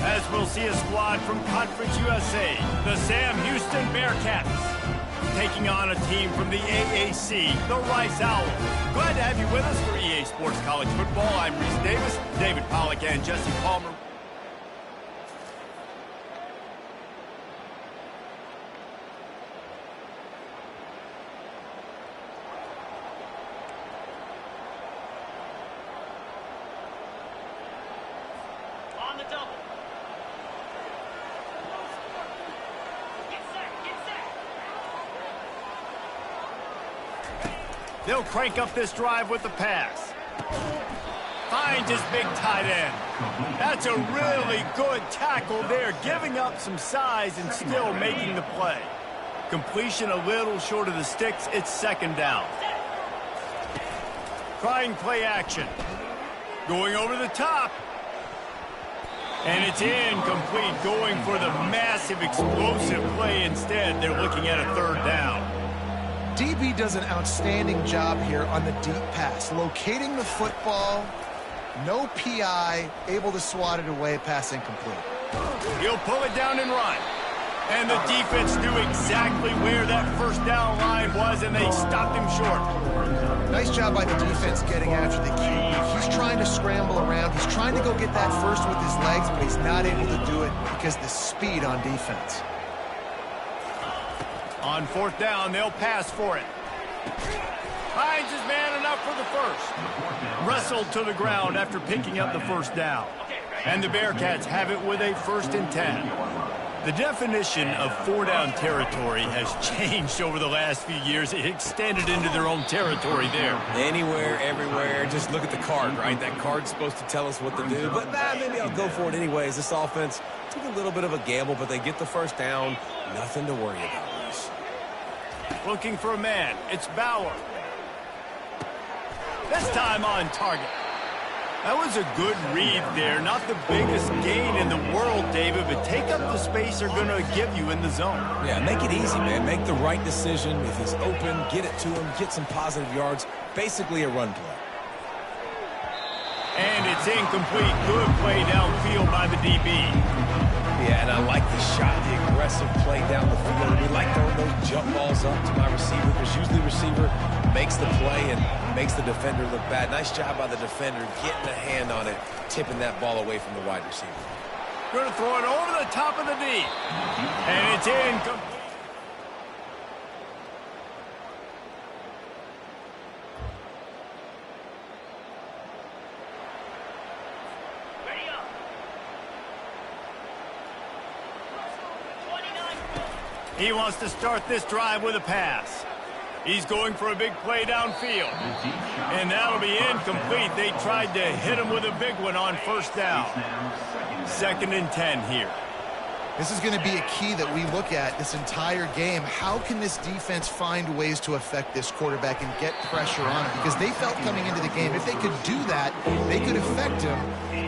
As we'll see a squad from Conference USA, the Sam Houston Bearcats, taking on a team from the AAC, the Rice Owls. Glad to have you with us for EA Sports College Football. I'm Reese Davis, David Pollack, and Jesse Palmer. On the double. They'll crank up this drive with the pass. Finds his big tight end. That's a really good tackle there, giving up some size and still making the play. Completion a little short of the sticks. It's second down. Trying play action. Going over the top. And it's incomplete, going for the massive explosive play instead. They're looking at a third down. DB does an outstanding job here on the deep pass, locating the football, no PI, able to swat it away, pass incomplete. He'll pull it down and run. And the defense knew exactly where that first down line was, and they stopped him short. Nice job by the defense getting after the QB. He's trying to scramble around. He's trying to go get that first with his legs, but he's not able to do it because of the speed on defense. On fourth down, they'll pass for it. Finds his man enough for the first. Wrestled to the ground after picking up the first down. And the Bearcats have it with a 1st and 10. The definition of 4-down territory has changed over the last few years. It extended into their own territory there. Anywhere, everywhere, just look at the card, right? That card's supposed to tell us what to do, but maybe I'll go for it anyways. This offense took a little bit of a gamble, but they get the first down. Nothing to worry about. Looking for a man. It's Bauer. This time on target. That was a good read there. Not the biggest gain in the world, David, but take up the space they're going to give you in the zone. Yeah, make it easy, man. Make the right decision. If he's open, get it to him. Get some positive yards. Basically a run play. And it's incomplete. Good play downfield by the DB. Yeah, and I like the shot, the aggressive play down the field. We like throwing those jump balls up to my receiver, because usually the receiver makes the play and makes the defender look bad. Nice job by the defender getting a hand on it, tipping that ball away from the wide receiver. Going to throw it over the top of the D. And it's incomplete. He wants to start this drive with a pass. He's going for a big play downfield. And that'll be incomplete. They tried to hit him with a big one on first down. 2nd and 10 here. This is going to be a key that we look at this entire game. How can this defense find ways to affect this quarterback and get pressure on him? Because they felt coming into the game, if they could do that, they could affect him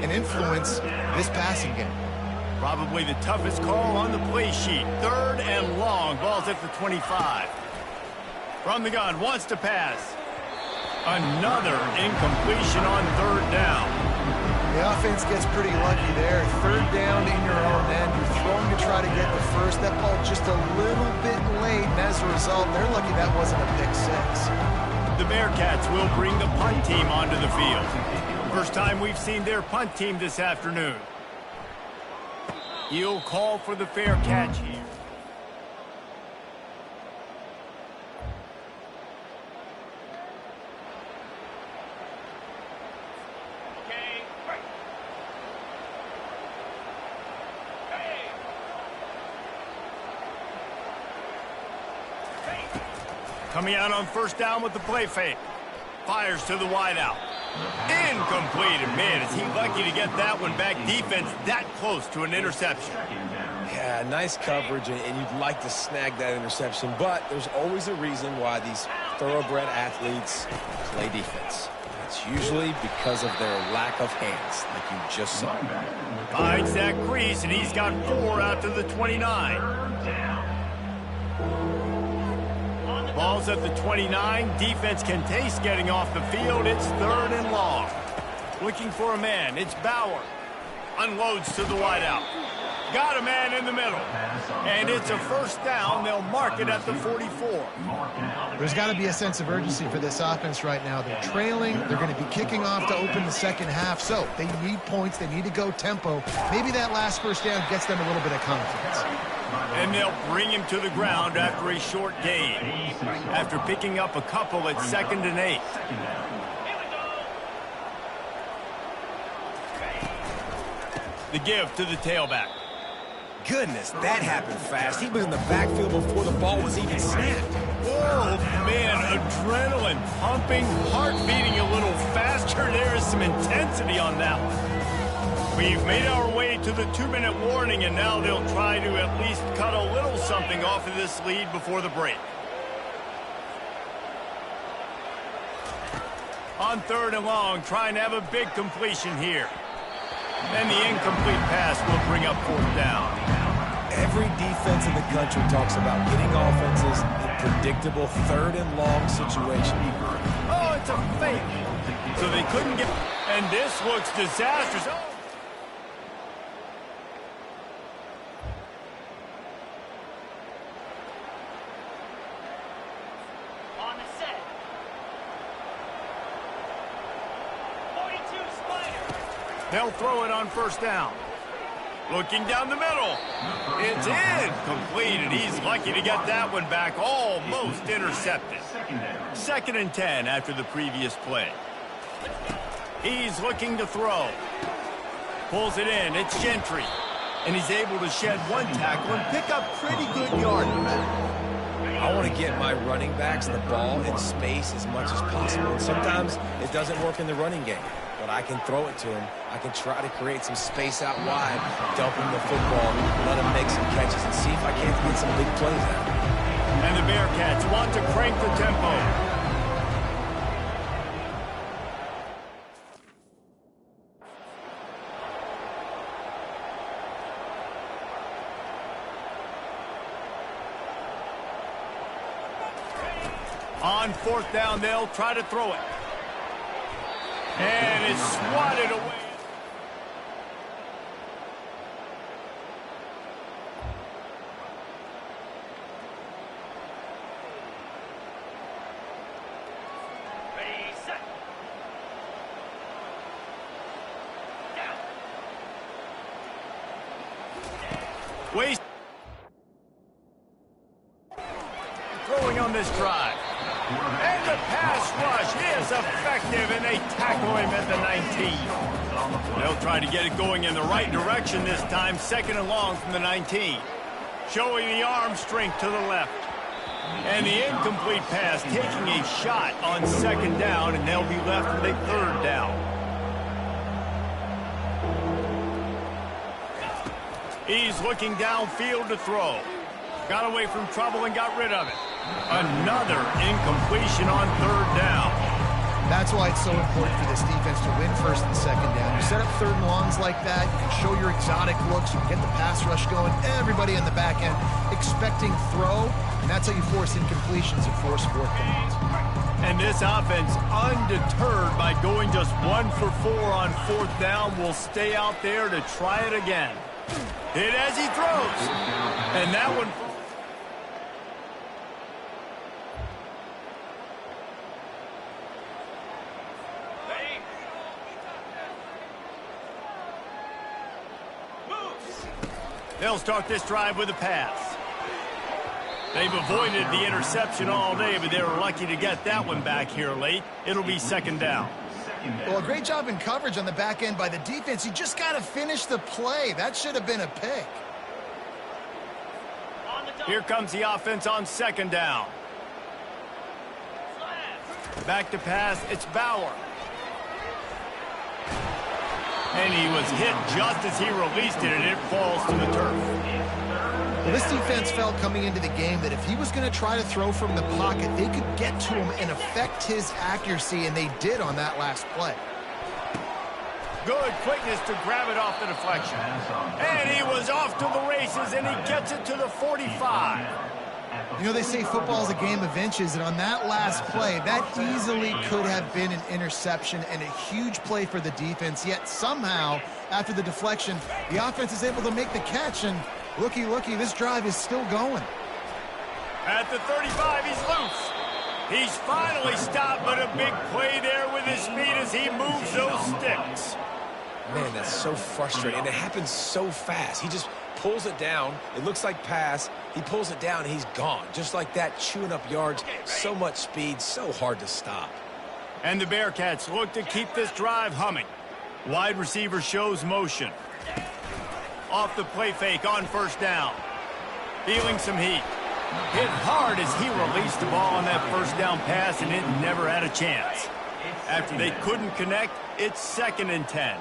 and influence this passing game. Probably the toughest call on the play sheet. 3rd and long. Ball's at the 25. From the gun, wants to pass. Another incompletion on 3rd down. The offense gets pretty lucky there. 3rd down in your own end. You're throwing to try to get the first. That ball just a little bit late, and as a result, they're lucky that wasn't a pick 6. The Bearcats will bring the punt team onto the field. First time we've seen their punt team this afternoon. He'll call for the fair catch here. Coming out on first down with the play fake. Fires to the wideout. Incomplete. And man, is he lucky to get that one back. Defense that close to an interception. Yeah, nice coverage, and you'd like to snag that interception, but there's always a reason why these thoroughbred athletes play defense. It's usually because of their lack of hands, like you just saw. Finds that crease, and he's got 4 out to the 29. Ball's at the 29. Defense can taste getting off the field. It's 3rd and long. Looking for a man. It's Bauer. Unloads to the wideout. Got a man in the middle. And it's a 1st down. They'll mark it at the 44. There's got to be a sense of urgency for this offense right now. They're trailing. They're going to be kicking off to open the second half. So they need points. They need to go tempo. Maybe that last 1st down gets them a little bit of confidence. And they'll bring him to the ground after a short gain. After picking up a couple at 2nd and 8. The give to the tailback. Goodness, that happened fast. He was in the backfield before the ball was even snapped. Oh, man, adrenaline pumping, heart beating a little faster. There is some intensity on that one. We've made our way to the 2-minute warning, and now they'll try to at least cut a little something off of this lead before the break. On 3rd and long, trying to have a big completion here. And the incomplete pass will bring up 4th down. Every defense in the country talks about getting offenses in predictable 3rd and long situations. Oh, it's a fake. So they couldn't get... And this looks disastrous. Oh. On the set. 42 Spider. They'll throw it on 1st down. Looking down the middle. It's incomplete, and he's lucky to get that one back. Almost intercepted. 2nd and 10 after the previous play. He's looking to throw. Pulls it in. It's Gentry. And he's able to shed 1 tackle and pick up pretty good yardage. I want to get my running backs the ball in space as much as possible. And sometimes it doesn't work in the running game. But I can throw it to him. I can try to create some space out wide, dump him the football, let him make some catches, and see if I can't get some big plays out of him. And the Bearcats want to crank the tempo. On 4th down, they'll try to throw it. And it's swatted away. Ready, set. Down. Waste. Throwing on this drive. And the pass rush is effective, and they tackle him at the 19. They'll try to get it going in the right direction this time. 2nd and long from the 19. Showing the arm strength to the left. And the incomplete pass taking a shot on 2nd down, and they'll be left with a 3rd down. He's looking downfield to throw. Got away from trouble and got rid of it. Another incompletion on 3rd down. That's why it's so important for this defense to win 1st and 2nd down. You set up 3rd and longs like that, you can show your exotic looks, you can get the pass rush going, everybody on the back end expecting throw, and that's how you force incompletions and force 4th downs. And this offense, undeterred by going just 1 for 4 on 4th down, will stay out there to try it again. Hit as he throws. And that one... They'll start this drive with a pass. They've avoided the interception all day, but they were lucky to get that one back here late. It'll be 2nd down. Well, a great job in coverage on the back end by the defense. You just got to finish the play. That should have been a pick. Here comes the offense on 2nd down. Back to pass, it's Bauer. And he was hit just as he released it, and it falls to the turf. Well, this defense felt coming into the game that if he was going to try to throw from the pocket, they could get to him and affect his accuracy, and they did on that last play. Good quickness to grab it off the deflection. And he was off to the races, and he gets it to the 45. You know, they say football is a game of inches, and on that last play, that easily could have been an interception and a huge play for the defense, yet somehow, after the deflection, the offense is able to make the catch, and looky, this drive is still going. At the 35, he's loose. He's finally stopped, but a big play there with his speed as he moves those sticks. Man, that's so frustrating, and it happens so fast. He just pulls it down. It looks like pass. He pulls it down, and he's gone. Just like that, chewing up yards. So much speed, so hard to stop. And the Bearcats look to keep this drive humming. Wide receiver shows motion. Off the play fake on first down. Feeling some heat. Hit hard as he released the ball on that first down pass, and it never had a chance. After they couldn't connect, it's 2nd and 10.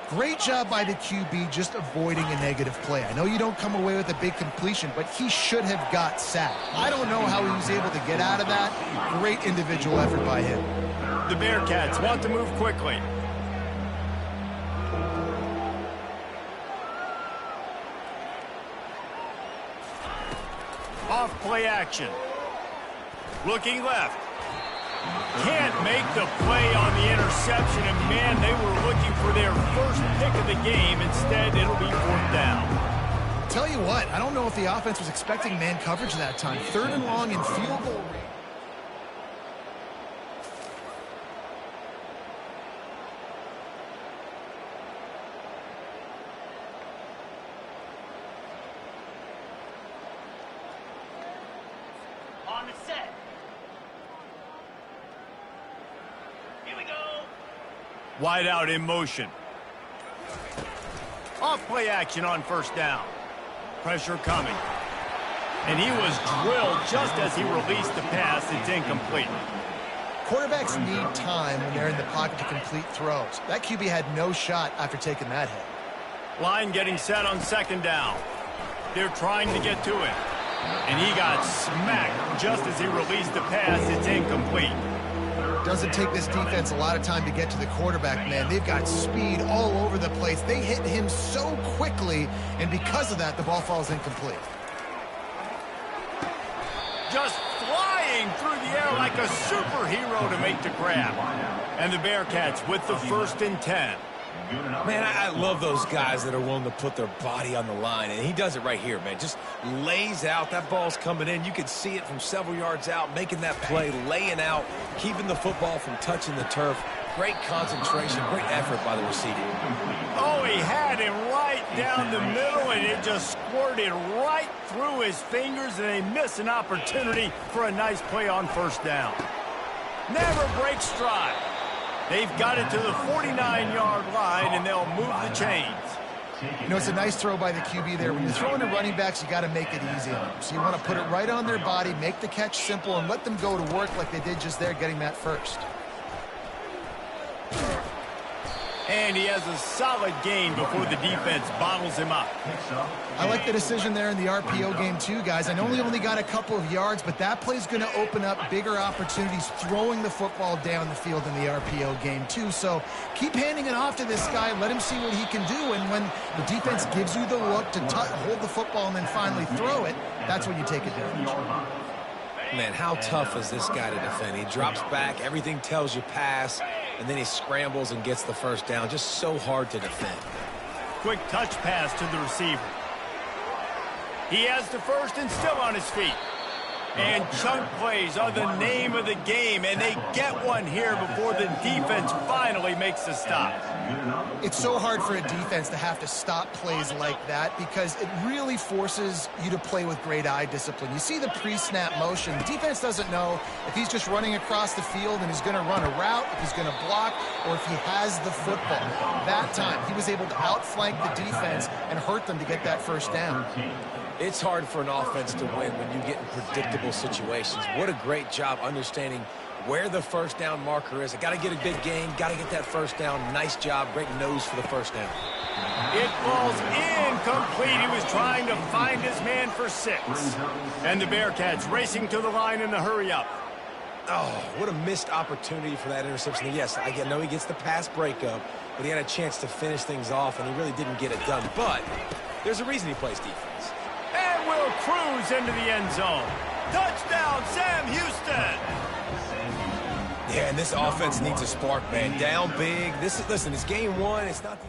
Great job by the QB just avoiding a negative play. I know you don't come away with a big completion, but he should have got sacked. I don't know how he was able to get out of that. Great individual effort by him. The Bearcats want to move quickly. Off play action. Looking left. Can't make the play on the interception, and man, they were looking for their first pick of the game. Instead, it'll be 4th down. Tell you what, I don't know if the offense was expecting man coverage that time. 3rd and long and field goal range. On the set. Here we go. Wide out in motion. Off play action on first down. Pressure coming. And he was drilled just as he released the pass. It's incomplete. Quarterbacks need time when they're in the pocket to complete throws. That QB had no shot after taking that hit. Line getting set on 2nd down. They're trying to get to him. And he got smacked just as he released the pass. It's incomplete. Doesn't take this defense a lot of time to get to the quarterback, man. They've got speed all over the place. They hit him so quickly, and because of that, the ball falls incomplete. Just flying through the air like a superhero to make the grab. And the Bearcats with the 1st and 10. Man, I love those guys that are willing to put their body on the line, and he does it right here, man. Just lays out. That ball's coming in. You can see it from several yards out, making that play, laying out, keeping the football from touching the turf. Great concentration, great effort by the receiver. Oh, he had him right down the middle, and it just squirted right through his fingers, and they miss an opportunity for a nice play on first down. Never break stride. They've got it to the 49-yard line, and they'll move the chains. You know, it's a nice throw by the QB there. When you're throwing to running backs, you got to make it easy on them. So you want to put it right on their body, make the catch simple, and let them go to work like they did just there, getting that first. And he has a solid gain before the defense bottles him up. I like the decision there in the RPO game too, guys. I know he only got a couple of yards, but that play's going to open up bigger opportunities throwing the football down the field in the RPO game too. So keep handing it off to this guy. Let him see what he can do. And when the defense gives you the look to hold the football and then finally throw it, that's when you take advantage. Man, how tough is this guy to defend? He drops back, everything tells you pass, and then he scrambles and gets the first down. Just so hard to defend. Quick touch pass to the receiver. He has the first and still on his feet. And chunk plays are the name of the game, and they get one here before the defense finally makes the stop. It's so hard for a defense to have to stop plays like that because it really forces you to play with great eye discipline. You see the pre-snap motion. The defense doesn't know if he's just running across the field and he's going to run a route, if he's going to block, or if he has the football. That time, he was able to outflank the defense and hurt them to get that first down. It's hard for an offense to win when you get in predictable situations. What a great job understanding where the first down marker is. I got to get a big gain, got to get that first down. Nice job, great nose for the first down. It falls incomplete. He was trying to find his man for 6. And the Bearcats racing to the line in the hurry-up. Oh, what a missed opportunity for that interception. Yes, I know he gets the pass breakup, but he had a chance to finish things off, and he really didn't get it done. But there's a reason he plays defense. And will cruise into the end zone. Touchdown, Sam Houston. Yeah, and this offense needs a spark, man. Down big. Listen, it's game 1. It's not the...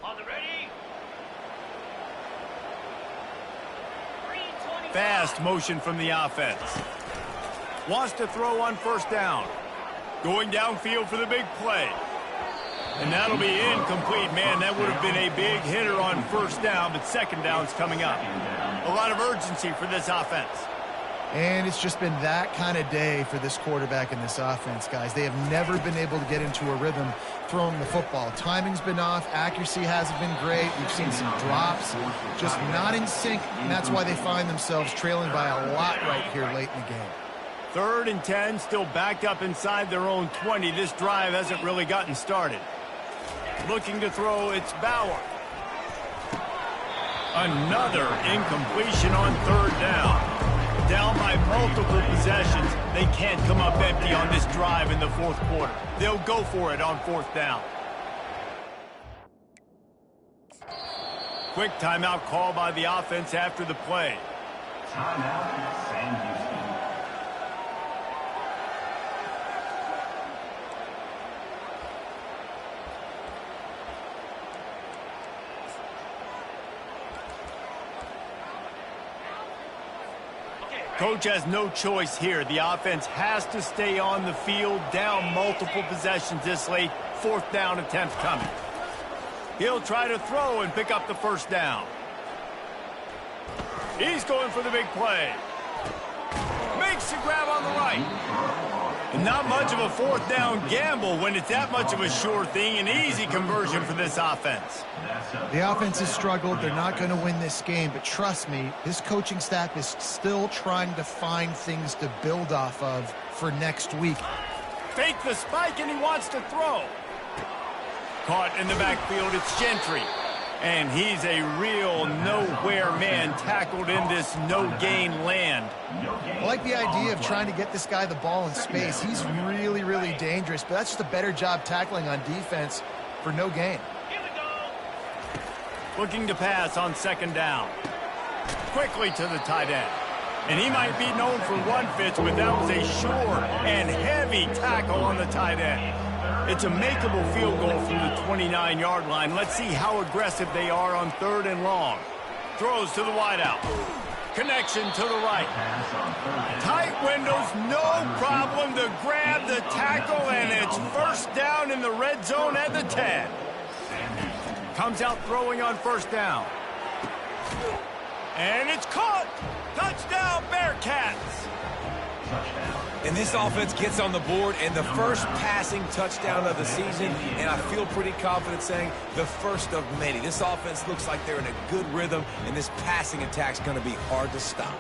On the ready. Fast motion from the offense. Wants to throw on first down. Going downfield for the big play. And that'll be incomplete. Man, that would have been a big hitter on first down, but second down's coming up. A lot of urgency for this offense. And it's just been that kind of day for this quarterback and this offense, guys. They have never been able to get into a rhythm throwing the football. Timing's been off. Accuracy hasn't been great. We've seen some drops, just not in sync, and that's why they find themselves trailing by a lot right here late in the game. 3rd and 10, still backed up inside their own 20. This drive hasn't really gotten started. Looking to throw, it's Bauer. Another incompletion on 3rd down. Down by multiple possessions, they can't come up empty on this drive in the 4th quarter. They'll go for it on 4th down. Quick timeout call by the offense after the play. Timeout, Sam Houston. Coach has no choice here. The offense has to stay on the field, down multiple possessions this late. 4th down attempt coming. He'll try to throw and pick up the first down. He's going for the big play. Makes the grab on the right. And not much of a 4th down gamble when it's that much of a sure thing. An easy conversion for this offense. The offense has struggled. They're not going to win this game, but trust me, this coaching staff is still trying to find things to build off of for next week. Fake the spike, and he wants to throw. Caught in the backfield, it's Gentry. And he's a real nowhere man, tackled in this no-gain land. I like the idea of trying to get this guy the ball in space. He's really, really dangerous, but that's just a better job tackling on defense for no gain. Here we go. Looking to pass on 2nd down. Quickly to the tight end. And he might be known for one pitch, but that was a sure and heavy tackle on the tight end. It's a makeable field goal from the 29-yard line. Let's see how aggressive they are on 3rd and long. Throws to the wideout. Connection to the right. Tight windows, no problem to grab the tackle, and it's first down in the red zone at the 10. Comes out throwing on first down. And it's caught. Touchdown, Bearcats. And this offense gets on the board, and the first passing touchdown of the season, and I feel pretty confident saying the first of many. This offense looks like they're in a good rhythm, and this passing attack's going to be hard to stop.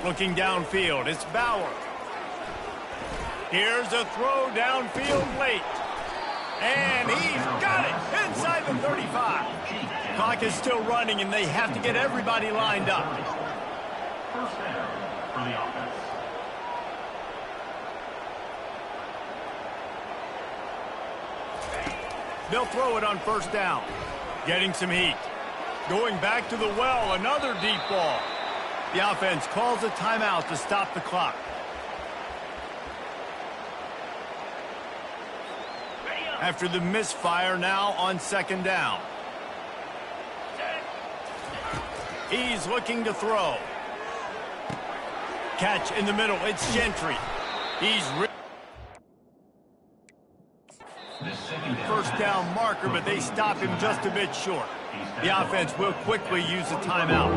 Looking downfield, it's Bauer. Here's a throw downfield late. And he's got it inside the 35. Clock is still running, and they have to get everybody lined up. First down for the offense. They'll throw it on first down. Getting some heat. Going back to the well, another deep ball. The offense calls a timeout to stop the clock. After the misfire, now on 2nd down. He's looking to throw. Catch in the middle. It's Gentry. He's first down marker, but they stop him just a bit short. The offense will quickly use a timeout.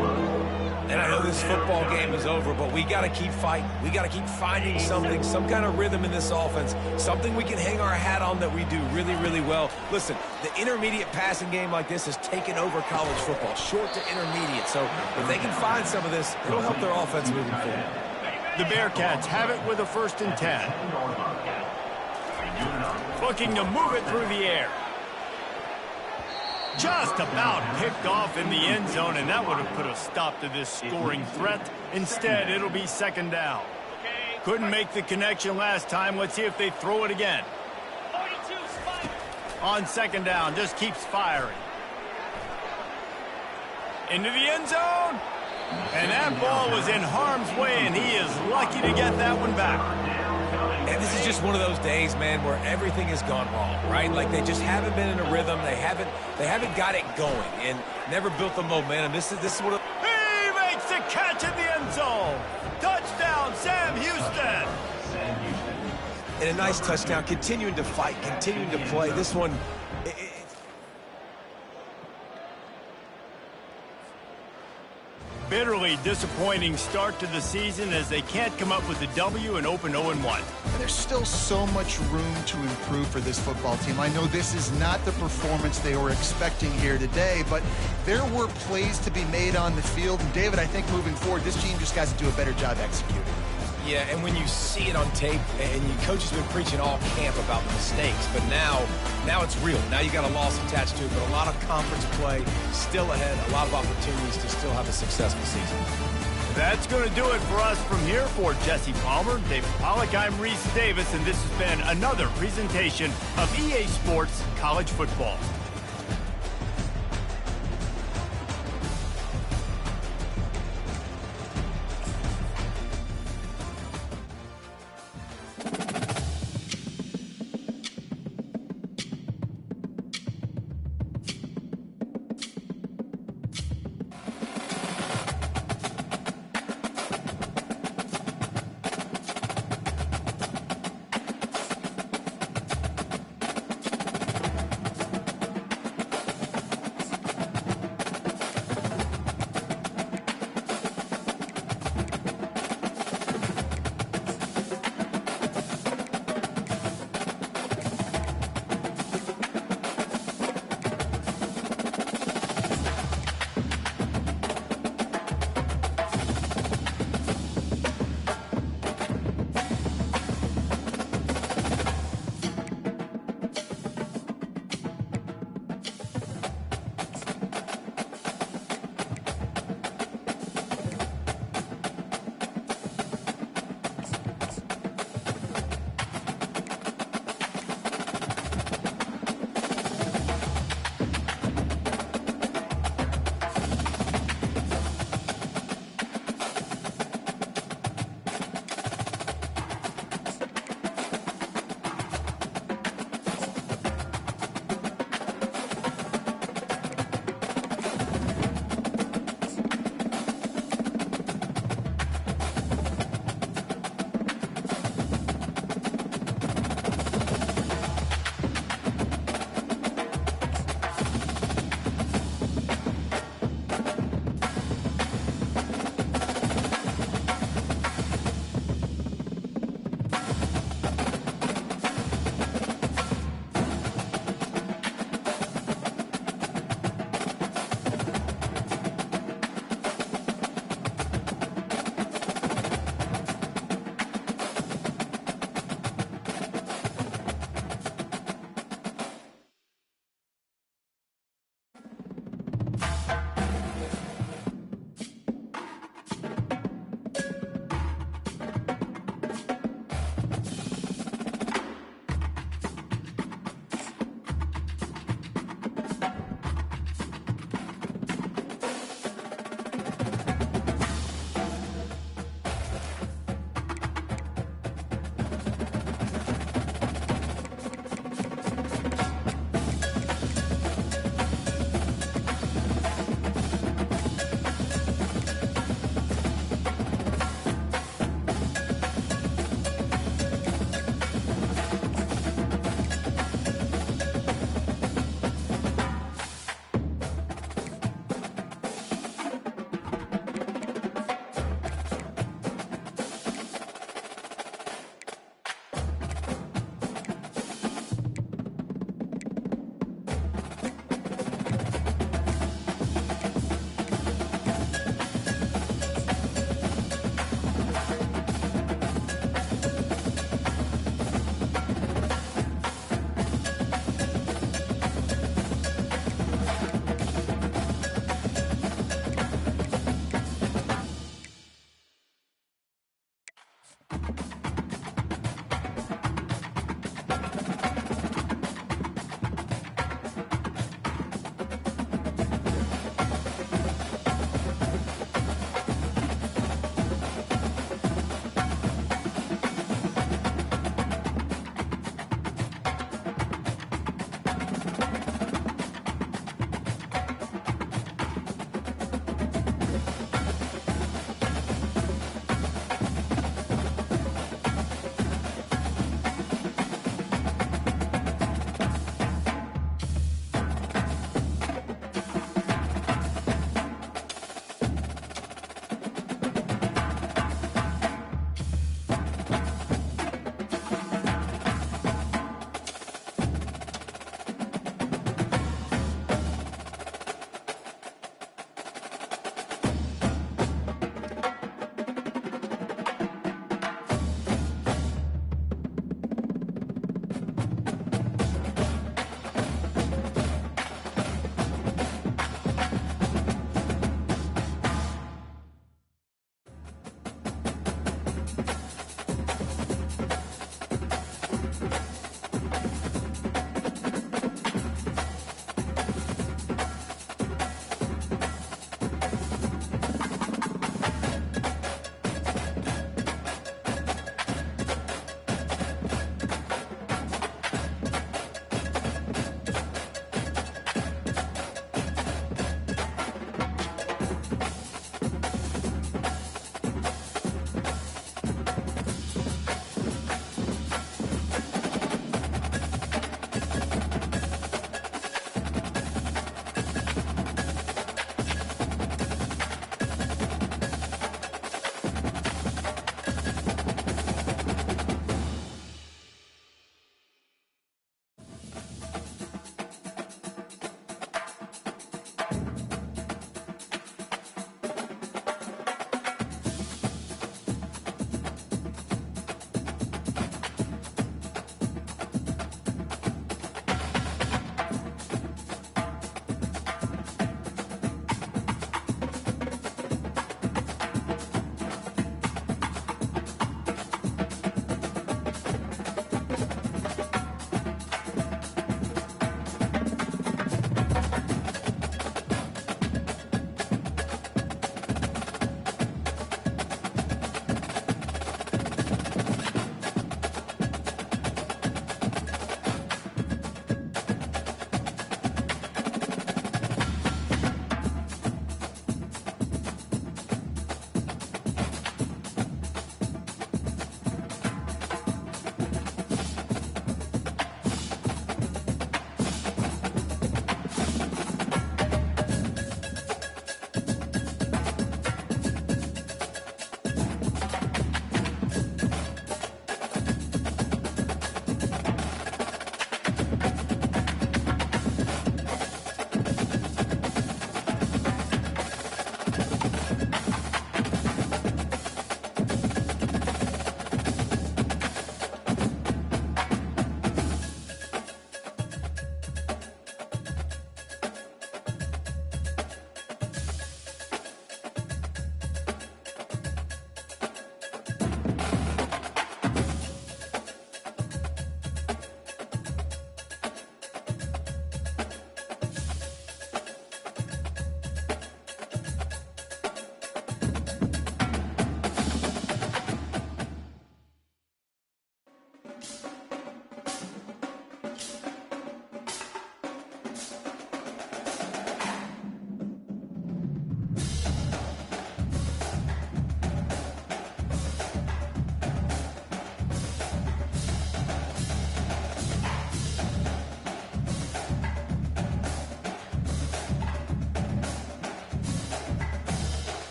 And I know this football game is over, but we got to keep fighting. We got to keep finding something, some kind of rhythm in this offense, something we can hang our hat on that we do really, really well. Listen, the intermediate passing game like this has taken over college football, short to intermediate. So if they can find some of this, it'll help their offense moving forward. The Bearcats have it with a 1st and 10. Looking to move it through the air. Just about picked off in the end zone, and that would have put a stop to this scoring threat. Instead, it'll be 2nd down. Couldn't make the connection last time. Let's see if they throw it again. On 2nd down, just keeps firing. Into the end zone. And that ball was in harm's way, and he is lucky to get that one back. And this is just one of those days, man, where everything has gone wrong, right? Like they just haven't been in a rhythm. They haven't got it going and never built the momentum. This is what he makes the catch in the end zone. Touchdown, Sam Houston. And a nice touchdown, continuing to fight, continuing to play. This one, bitterly disappointing start to the season as they can't come up with a W and open 0-1. There's still so much room to improve for this football team. I know this is not the performance they were expecting here today, but there were plays to be made on the field. And David, I think moving forward, this team just got to do a better job executing. Yeah, and when you see it on tape, and your coach has been preaching all camp about the mistakes, but now it's real. Now you got a loss attached to it, but a lot of conference play still ahead, a lot of opportunities to still have a successful season. That's going to do it for us from here. For Jesse Palmer, David Pollack, I'm Reese Davis, and this has been another presentation of EA Sports College Football.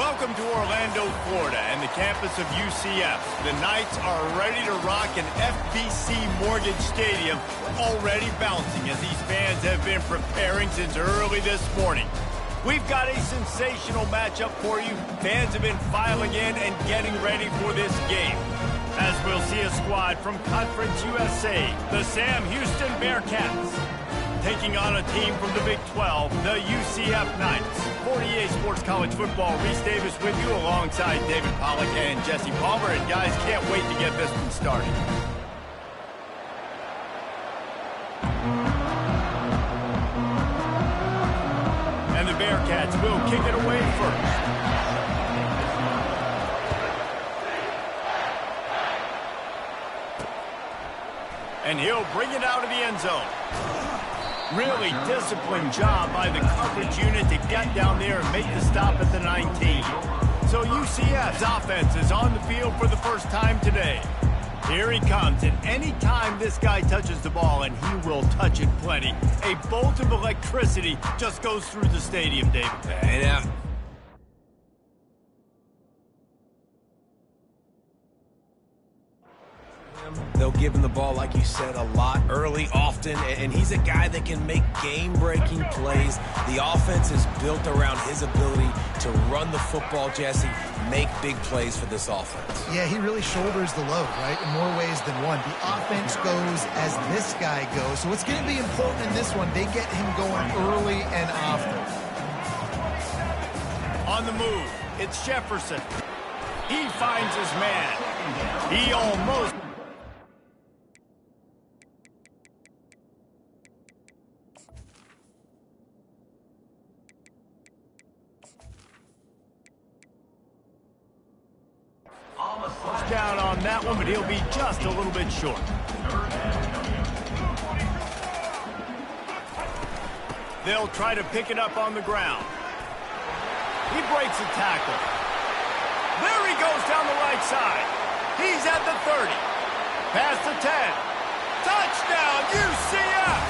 Welcome to Orlando, Florida, and the campus of UCF. The Knights are ready to rock an FBC Mortgage Stadium, already bouncing as these fans have been preparing since early this morning. We've got a sensational matchup for you. Fans have been filing in and getting ready for this game. As we'll see a squad from Conference USA, the Sam Houston Bearcats, taking on a team from the Big 12, the UCF Knights. 48 Sports College Football, Reese Davis with you alongside David Pollack and Jesse Palmer. And guys, can't wait to get this one started. And the Bearcats will kick it away first. And he'll bring it out of the end zone. Really disciplined job by the coverage unit to get down there and make the stop at the 19. So UCF's offense is on the field for the first time today. Here he comes, and any time this guy touches the ball, and he will touch it plenty, a bolt of electricity just goes through the stadium, David. And they'll give him the ball, like you said, a lot, early, often, and he's a guy that can make game-breaking plays. The offense is built around his ability to run the football, Jesse, make big plays for this offense. Yeah, he really shoulders the load, right, in more ways than one. The offense goes as this guy goes, so it's going to be important in this one. They get him going early and often. On the move, it's Jefferson. He finds his man. He almost... down on that one, but he'll be just a little bit short. They'll try to pick it up on the ground. He breaks a tackle. There he goes down the right side. He's at the 30. Past the 10. Touchdown, UCF!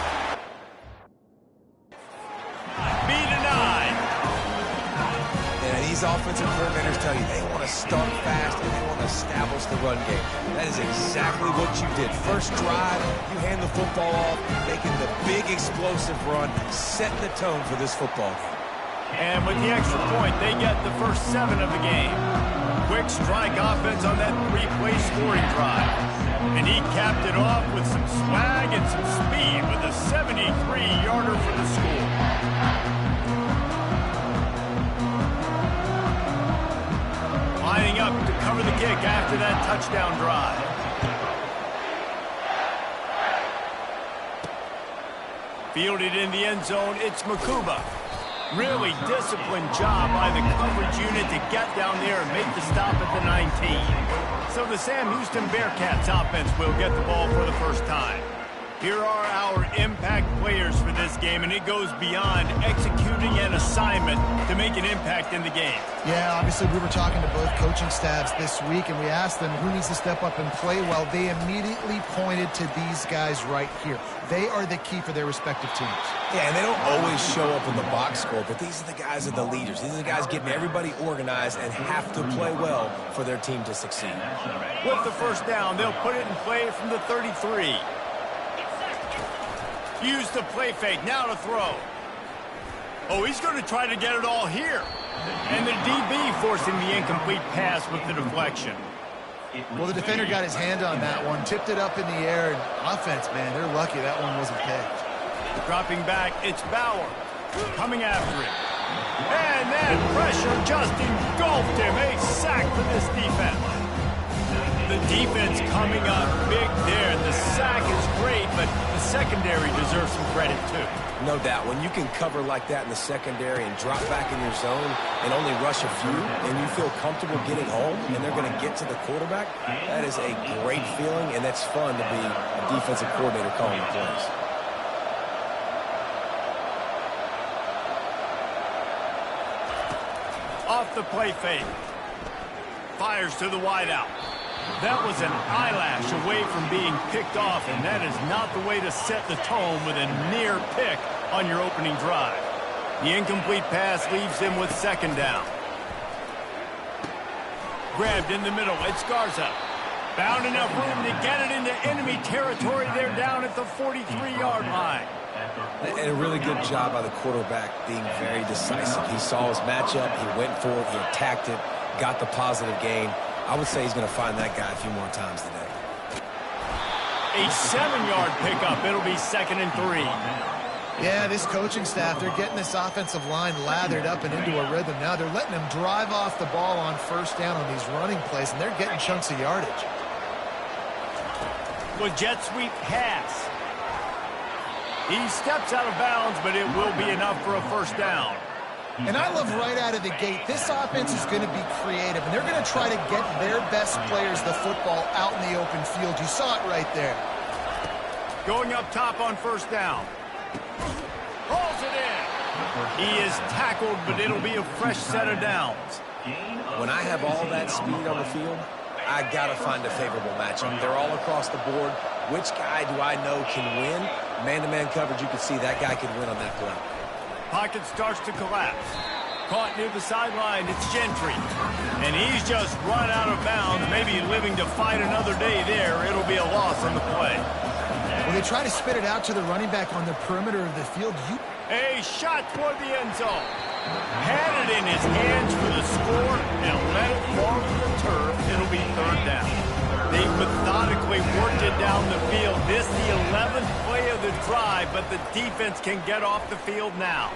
Beat a 9. And these offensive coordinators tell you they want to start fast and they want to establish the run game. That is exactly what you did. First drive, you hand the football off, making the big explosive run, setting the tone for this football game. And with the extra point, they get the first 7 of the game. Quick strike offense on that 3-play scoring drive. And he capped it off with some swag and some speed with a 73-yarder for the score. Lining up to cover the kick after that touchdown drive. Fielded in the end zone, it's Makuba. Really disciplined job by the coverage unit to get down there and make the stop at the 19. So the Sam Houston Bearcats offense will get the ball for the first time. Here are our impact players for this game, and it goes beyond executing an assignment to make an impact in the game. Yeah, obviously we were talking to both coaching staffs this week, and we asked them who needs to step up and play well. They immediately pointed to these guys right here. They are the key for their respective teams. Yeah, and they don't always show up in the box score, but these are the guys that are the leaders. These are the guys getting everybody organized and have to play well for their team to succeed. With the first down, they'll put it in play from the 33. Use the play fake, now to throw. Oh, he's going to try to get it all here. And the DB forcing the incomplete pass with the deflection. Well, the defender got his hand on that one, tipped it up in the air, and offense, man, they're lucky that one wasn't picked. Dropping back, it's Bauer. Coming after him. And that pressure just engulfed him. A sack for this defense. The defense coming up big there. The sack is great, but the secondary deserves some credit too. No doubt. When you can cover like that in the secondary and drop back in your zone and only rush a few, and you feel comfortable getting home, and they're going to get to the quarterback, that is a great feeling, and that's fun to be a defensive coordinator calling the plays. Off the play fake. Fires to the wideout. That was an eyelash away from being picked off, and that is not the way to set the tone with a near pick on your opening drive. The incomplete pass leaves him with second down. Grabbed in the middle. It's Garza. Found enough room to get it into enemy territory. They're down at the 43-yard line. And a really good job by the quarterback being very decisive. He saw his matchup. He went for it. He attacked it. Got the positive gain. I would say he's going to find that guy a few more times today. A 7-yard pickup. It'll be 2nd and 3. Yeah, this coaching staff, they're getting this offensive line lathered up and into a rhythm. Now they're letting them drive off the ball on first down on these running plays, and they're getting chunks of yardage. With jet sweep pass. He steps out of bounds, but it will be enough for a first down. And I love right out of the gate, this offense is going to be creative, and they're going to try to get their best players the football out in the open field. You saw it right there. Going up top on first down. Hauls it in. He is tackled, but it'll be a fresh set of downs. When I have all that speed on the field, I got to find a favorable matchup. They're all across the board. Which guy do I know can win? Man-to-man coverage, you can see that guy could win on that play. Pocket starts to collapse. Caught near the sideline, it's Gentry. And he's just run out of bounds, maybe living to fight another day there. It'll be a loss on the play. When they try to spit it out to the running back on the perimeter of the field, A shot toward the end zone. Had it in his hands for the score and let it fall to the turf. It'll be 3rd down. They methodically worked it down the field. This the 11th play of the drive, but the defense can get off the field now.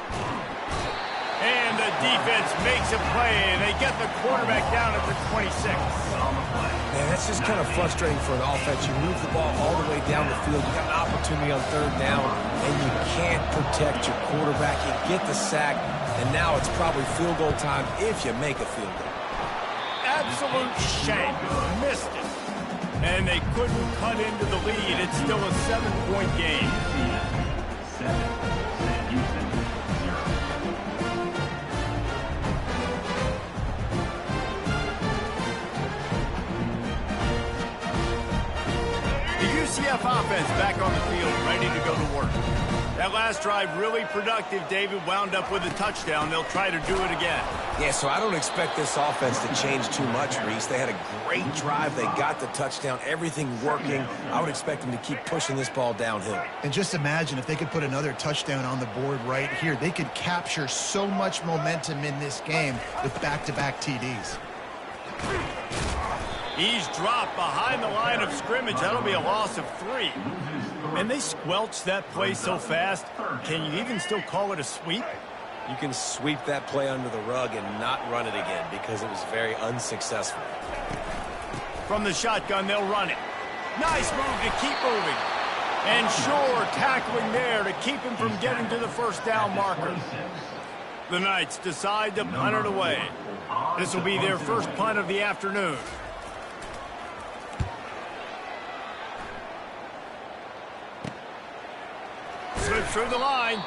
And the defense makes a play, and they get the quarterback down at the 26. Man, that's just kind of frustrating for an offense. You move the ball all the way down the field. You got an opportunity on 3rd down, and you can't protect your quarterback. You get the sack, and now it's probably field goal time if you make a field goal. Absolute shame. Missed it. And they couldn't cut into the lead. It's still a 7-point game. UCF offense back on the field, ready to go to work. That last drive really productive. David wound up with a touchdown. They'll try to do it again. Yeah, so I don't expect this offense to change too much, Reese. They had a great drive. They got the touchdown. Everything working. I would expect them to keep pushing this ball downhill. and just imagine if they could put another touchdown on the board right here. They could capture so much momentum in this game with back-to-back TDs. He's dropped behind the line of scrimmage. That'll be a loss of 3. And they squelched that play so fast. Can you even still call it a sweep? You can sweep that play under the rug and not run it again because it was very unsuccessful. From the shotgun, they'll run it. Nice move to keep moving. And sure, tackling there to keep him from getting to the first down marker. The Knights decide to punt it away. This will be their first punt of the afternoon. Slips through the line.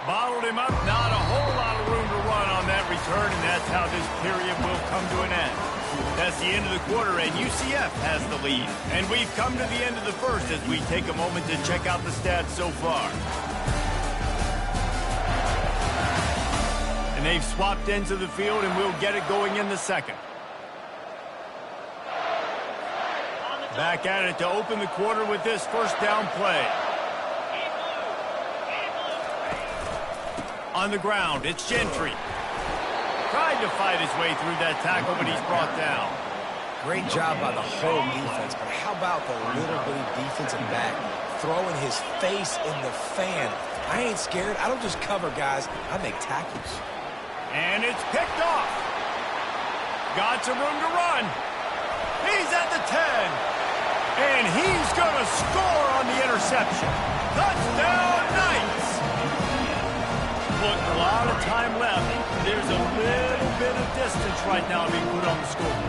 Bottled him up. Not a whole lot of room to run on that return, and that's how this period will come to an end. That's the end of the quarter, and UCF has the lead. And we've come to the end of the first as we take a moment to check out the stats so far. And they've swapped ends of the field, and we'll get it going in the second. Back at it to open the quarter with this first down play. On the ground, it's Gentry. Tried to fight his way through that tackle, but he's brought down. Great job by the whole defense, but how about the little bitty defensive back throwing his face in the fan? I ain't scared. I don't just cover guys. I make tackles. And it's picked off. Got some room to run. He's at the 10. And he's going to score on the interception. Touchdown, Knights! Look, a lot of time left. There's a little bit of distance right now being put on the score.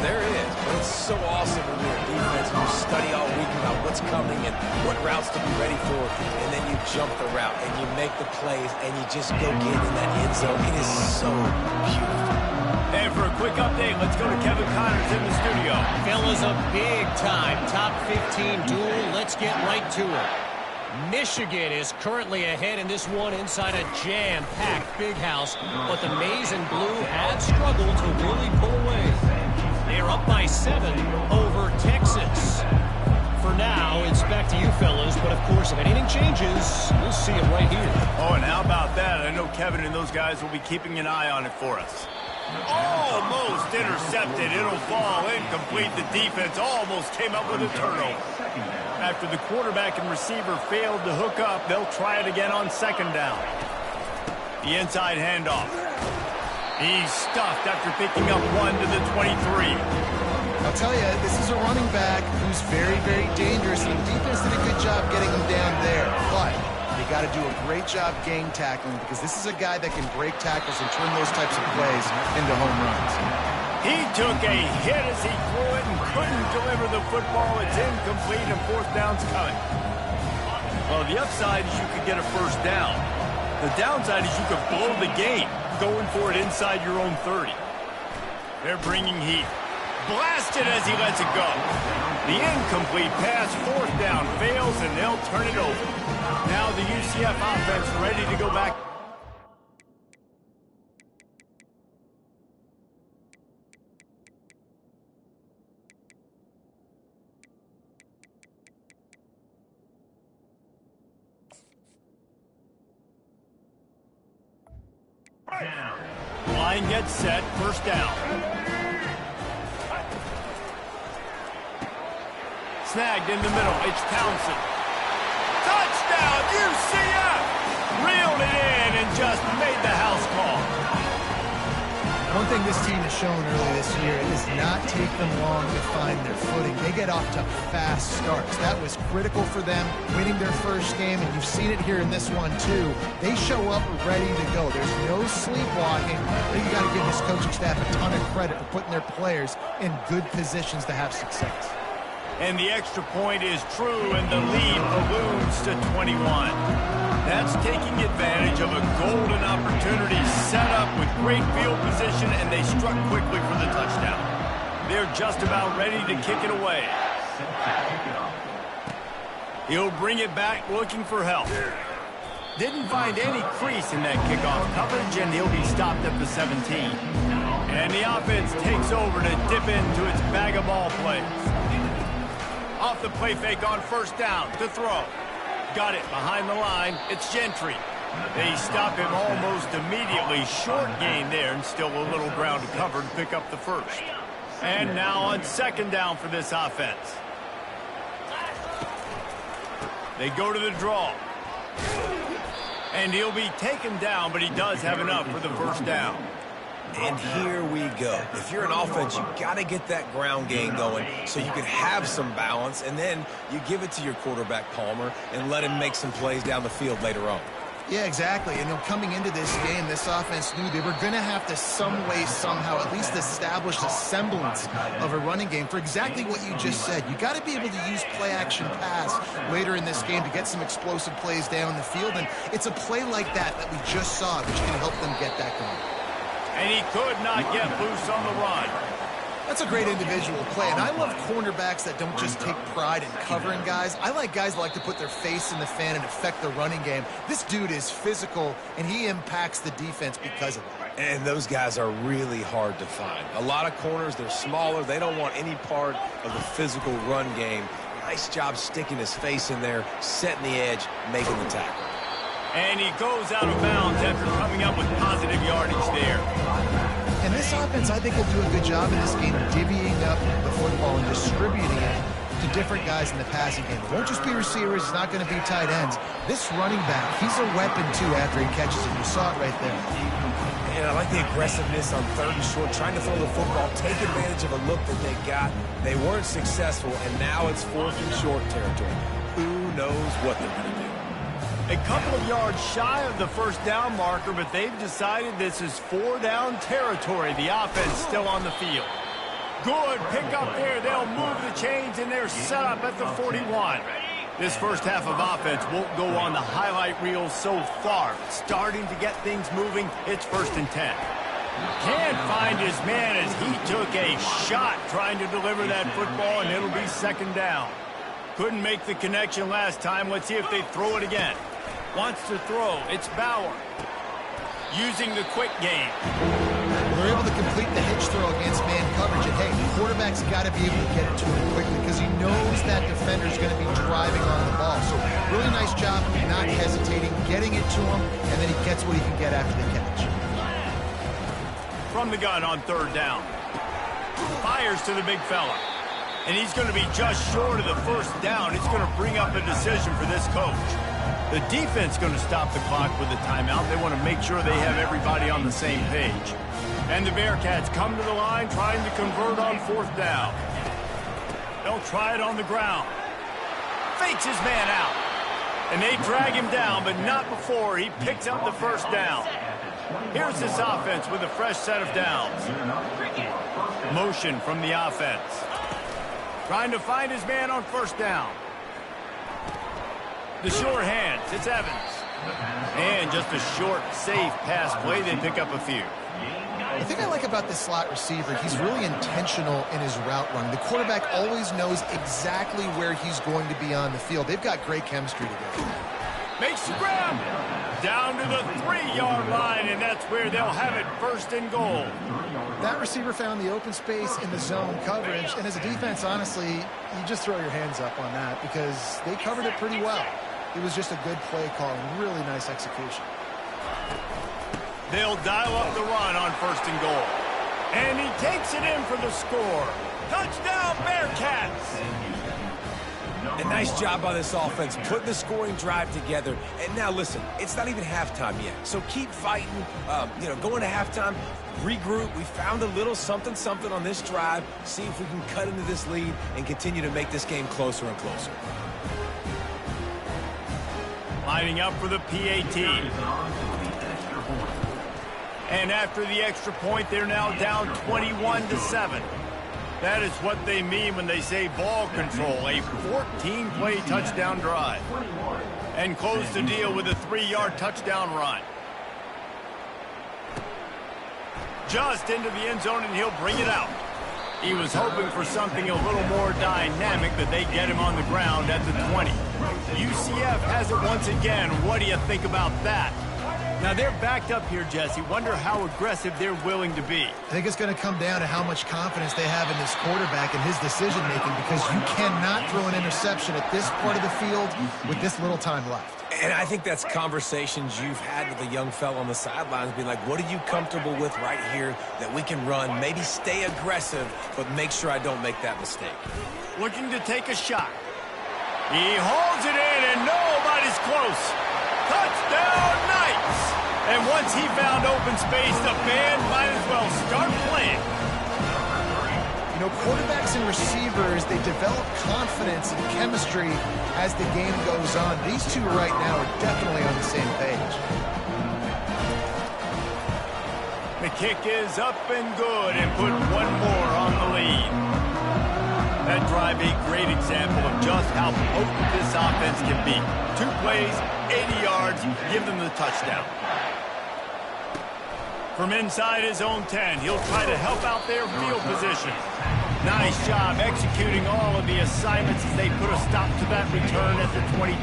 There is, but it's so awesome when you're a defense and you study all week about what's coming and what routes to be ready for, and then you jump the route and you make the plays and you just go get in that end zone. It is so beautiful. And for a quick update, let's go to Kevin Connors in the studio. Fellas, a big-time top 15 duel. Let's get right to it. Michigan is currently ahead in this one inside a jam-packed big house, but the Maize and Blue have struggled to really pull away. They they're up by 7 over Texas. For now, it's back to you fellas, but of course, if anything changes, we'll see it right here. Oh, and how about that? I know Kevin and those guys will be keeping an eye on it for us. Almost intercepted. It'll fall incomplete. The defense almost came up with a turnover. After the quarterback and receiver failed to hook up, they'll try it again on second down. The inside handoff. He's stuffed after picking up 1 to the 23. I'll tell you, this is a running back who's very, very dangerous, and the defense did a good job getting him down there. But they got to do a great job game tackling, because this is a guy that can break tackles and turn those types of plays into home runs. He took a hit as he threw it and couldn't deliver the football. It's incomplete, and fourth down's coming. Well, the upside is you could get a first down. The downside is you could blow the game going for it inside your own 30. They're bringing heat. Blasted as he lets it go. The incomplete pass, fourth down, fails, and they'll turn it over. Now the UCF offense ready to go back. Line gets set, first down. Snagged in the middle, it's Townsend. Touchdown, UCF! Reeled it in and just made the house call. One thing this team has shown early this year, it does not take them long to find their footing. They get off to fast starts. That was critical for them, winning their first game, and you've seen it here in this one too. They show up ready to go. There's no sleepwalking. But you got to give this coaching staff a ton of credit for putting their players in good positions to have success. And the extra point is true, and the lead balloons to 21. That's taking advantage of a golden opportunity set up with great field position, and they struck quickly for the touchdown. They're just about ready to kick it away. He'll bring it back looking for help. Didn't find any crease in that kickoff coverage, and he'll be stopped at the 17. And the offense takes over to dip into its bag of ball plays. Off the play fake on first down to throw. Got it behind the line. It's Gentry. They stop him almost immediately. Short gain there, and still a little ground to cover to pick up the first. And now on second down for this offense. They go to the draw. And he'll be taken down, but he does have enough for the first down. And here we go. If you're an offense, you got to get that ground game going so you can have some balance, and then you give it to your quarterback, Palmer, and let him make some plays down the field later on. Yeah, exactly. And coming into this game, this offense knew they were going to have to some way, somehow, at least establish a semblance of a running game for exactly what you just said. You got to be able to use play-action pass later in this game to get some explosive plays down the field, and it's a play like that we just saw, which can help them get that going. And he could not get loose on the run. That's a great individual play, and I love cornerbacks that don't just take pride in covering guys. I like guys that like to put their face in the fan and affect the running game. This dude is physical, and he impacts the defense because of it. And those guys are really hard to find. A lot of corners, they're smaller. They don't want any part of the physical run game. Nice job sticking his face in there, setting the edge, making the tackle. And he goes out of bounds after coming up with positive yardage there. And this offense, I think, will do a good job in this game divvying up the football and distributing it to different guys in the passing game. It won't just be receivers. It's not going to be tight ends. This running back, he's a weapon, too, after he catches it. You saw it right there. And I like the aggressiveness on third and short, trying to throw the football, take advantage of a look that they got. They weren't successful, and now it's fourth and short territory. Who knows what they're going to do? A couple of yards shy of the first down marker, but they've decided this is four-down territory. The offense still on the field. Good pick up there. They'll move the chains, and they're set up at the 41. This first half of offense won't go on the highlight reel so far. Starting to get things moving. It's 1st and 10. Can't find his man as he took a shot trying to deliver that football, and it'll be second down. Couldn't make the connection last time. Let's see if they throw it again. Wants to throw. It's Bauer. Using the quick game. They're able to complete the hitch throw against man coverage. And, hey, the quarterback's got to be able to get it to him quickly because he knows that defender's going to be driving on the ball. So really nice job not hesitating, getting it to him, and then he gets what he can get after the catch. From the gun on third down. Fires to the big fella. And he's going to be just short of the first down. It's going to bring up a decision for this coach. The defense going to stop the clock with a timeout. They want to make sure they have everybody on the same page. And the Bearcats come to the line trying to convert on fourth down. They'll try it on the ground. Fakes his man out. And they drag him down, but not before he picks up the first down. Here's this offense with a fresh set of downs. Motion from the offense. Trying to find his man on first down. The short hands, it's Evans. And just a short, safe pass play, they pick up a few. The thing I like about this slot receiver, he's really intentional in his route run. The quarterback always knows exactly where he's going to be on the field. They've got great chemistry together. Makes the grab. Down to the 3-yard line, and that's where they'll have it first and goal. That receiver found the open space in the zone coverage, and as a defense, honestly, you just throw your hands up on that because they covered it pretty well. It was just a good play call and really nice execution. They'll dial up the run on first and goal. And he takes it in for the score. Touchdown, Bearcats! A nice job by this offense, putting the scoring drive together. And now, listen, it's not even halftime yet. So keep fighting, going to halftime, regroup. We found a little something on this drive. See if we can cut into this lead and continue to make this game closer and closer. Lining up for the PAT. And after the extra point, they're now down 21-7. That is what they mean when they say ball control, a 14-play touchdown drive. And close the deal with a 3-yard touchdown run. Just into the end zone, and he'll bring it out. He was hoping for something a little more dynamic, but they get him on the ground at the 20. UCF has it once again. What do you think about that? Now, they're backed up here, Jesse. Wonder how aggressive they're willing to be. I think it's going to come down to how much confidence they have in this quarterback and his decision-making because you cannot throw an interception at this part of the field with this little time left. And I think that's conversations you've had with the young fella on the sidelines, being like, what are you comfortable with right here that we can run? Maybe stay aggressive, but make sure I don't make that mistake. Looking to take a shot. He hauls it in, and nobody's close. Touchdown, Knights! And once he found open space, the band might as well start playing. You know, quarterbacks and receivers, they develop confidence and chemistry as the game goes on. These two right now are definitely on the same page. The kick is up and good and put one more on the lead. That drive a great example of just how potent this offense can be. 2 plays, 80 yards, give them the touchdown. From inside his own 10, he'll try to help out their field position. Nice job executing all of the assignments as they put a stop to that return at the 22.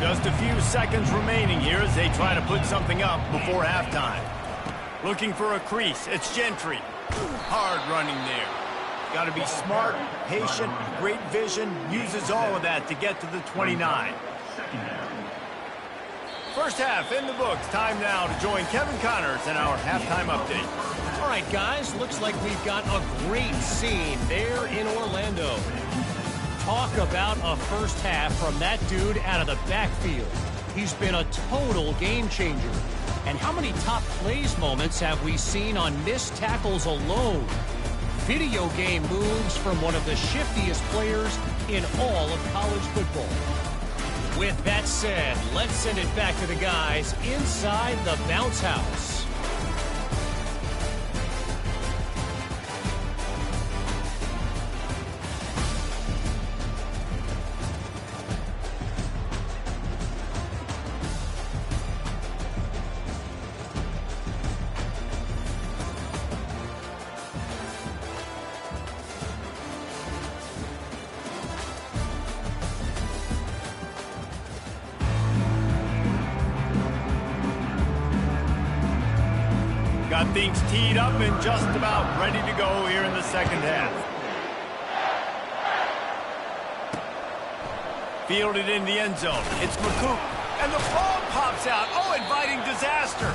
Just a few seconds remaining here as they try to put something up before halftime. Looking for a crease, it's Gentry. Hard running there. Got to be smart, patient, great vision, uses all of that to get to the 29. First half in the books. Time now to join Kevin Connors in our halftime update. All right, guys, looks like we've got a great scene there in Orlando. Talk about a first half from that dude out of the backfield. He's been a total game changer. And how many top plays moments have we seen on missed tackles alone? Video game moves from one of the shiftiest players in all of college football. With that said, let's send it back to the guys inside the bounce house. Everything's teed up and just about ready to go here in the second half. Fielded in the end zone. It's McCook. And the ball pops out. Oh, inviting disaster.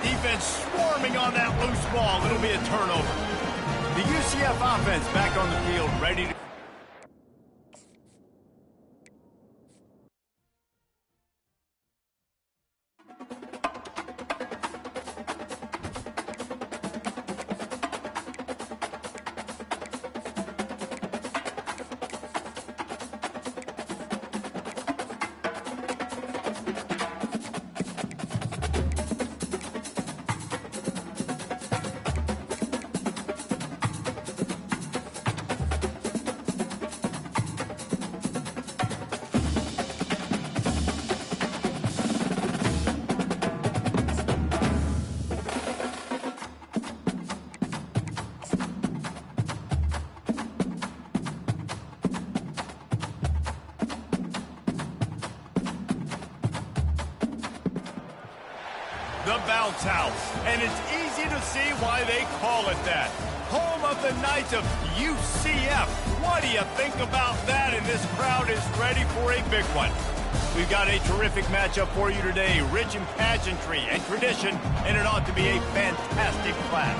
Defense swarming on that loose ball. It'll be a turnover. The UCF offense back on the field, ready to... The bounce house, and it's easy to see why they call it that. Home of the Knights of UCF. What do you think about that? And this crowd is ready for a big one. We've got a terrific matchup for you today, rich in pageantry and tradition, and it ought to be a fantastic clash.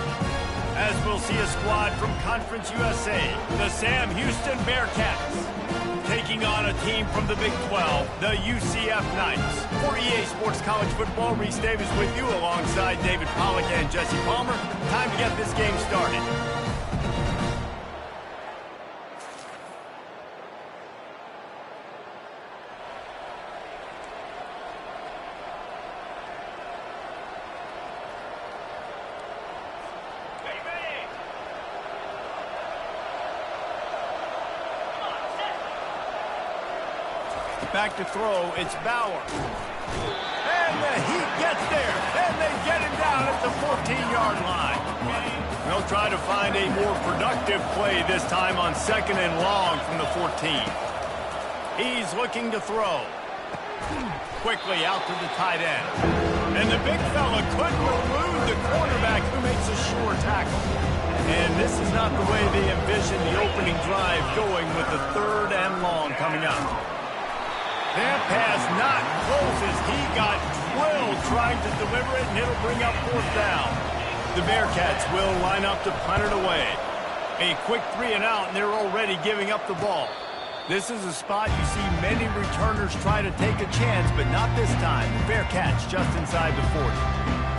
As we'll see a squad from Conference USA, the Sam Houston Bearcats, taking on a team from the Big 12, the UCF Knights. For EA Sports College Football, Reese Davis with you alongside David Pollack and Jesse Palmer. Time to get this game started. Back to throw, it's Bauer. And the Heat gets there, and they get him down at the 14-yard line. They'll try to find a more productive play this time on 2nd and long from the 14. He's looking to throw. Quickly out to the tight end. And the big fella couldn't elude the quarterback who makes a sure tackle. And this is not the way they envisioned the opening drive going with the 3rd and long coming up. That pass not close as he got drilled trying to deliver it, and it'll bring up 4th down. The Bearcats will line up to punt it away. A quick 3 and out, and they're already giving up the ball. This is a spot you see many returners try to take a chance, but not this time. The Bearcats just inside the 40.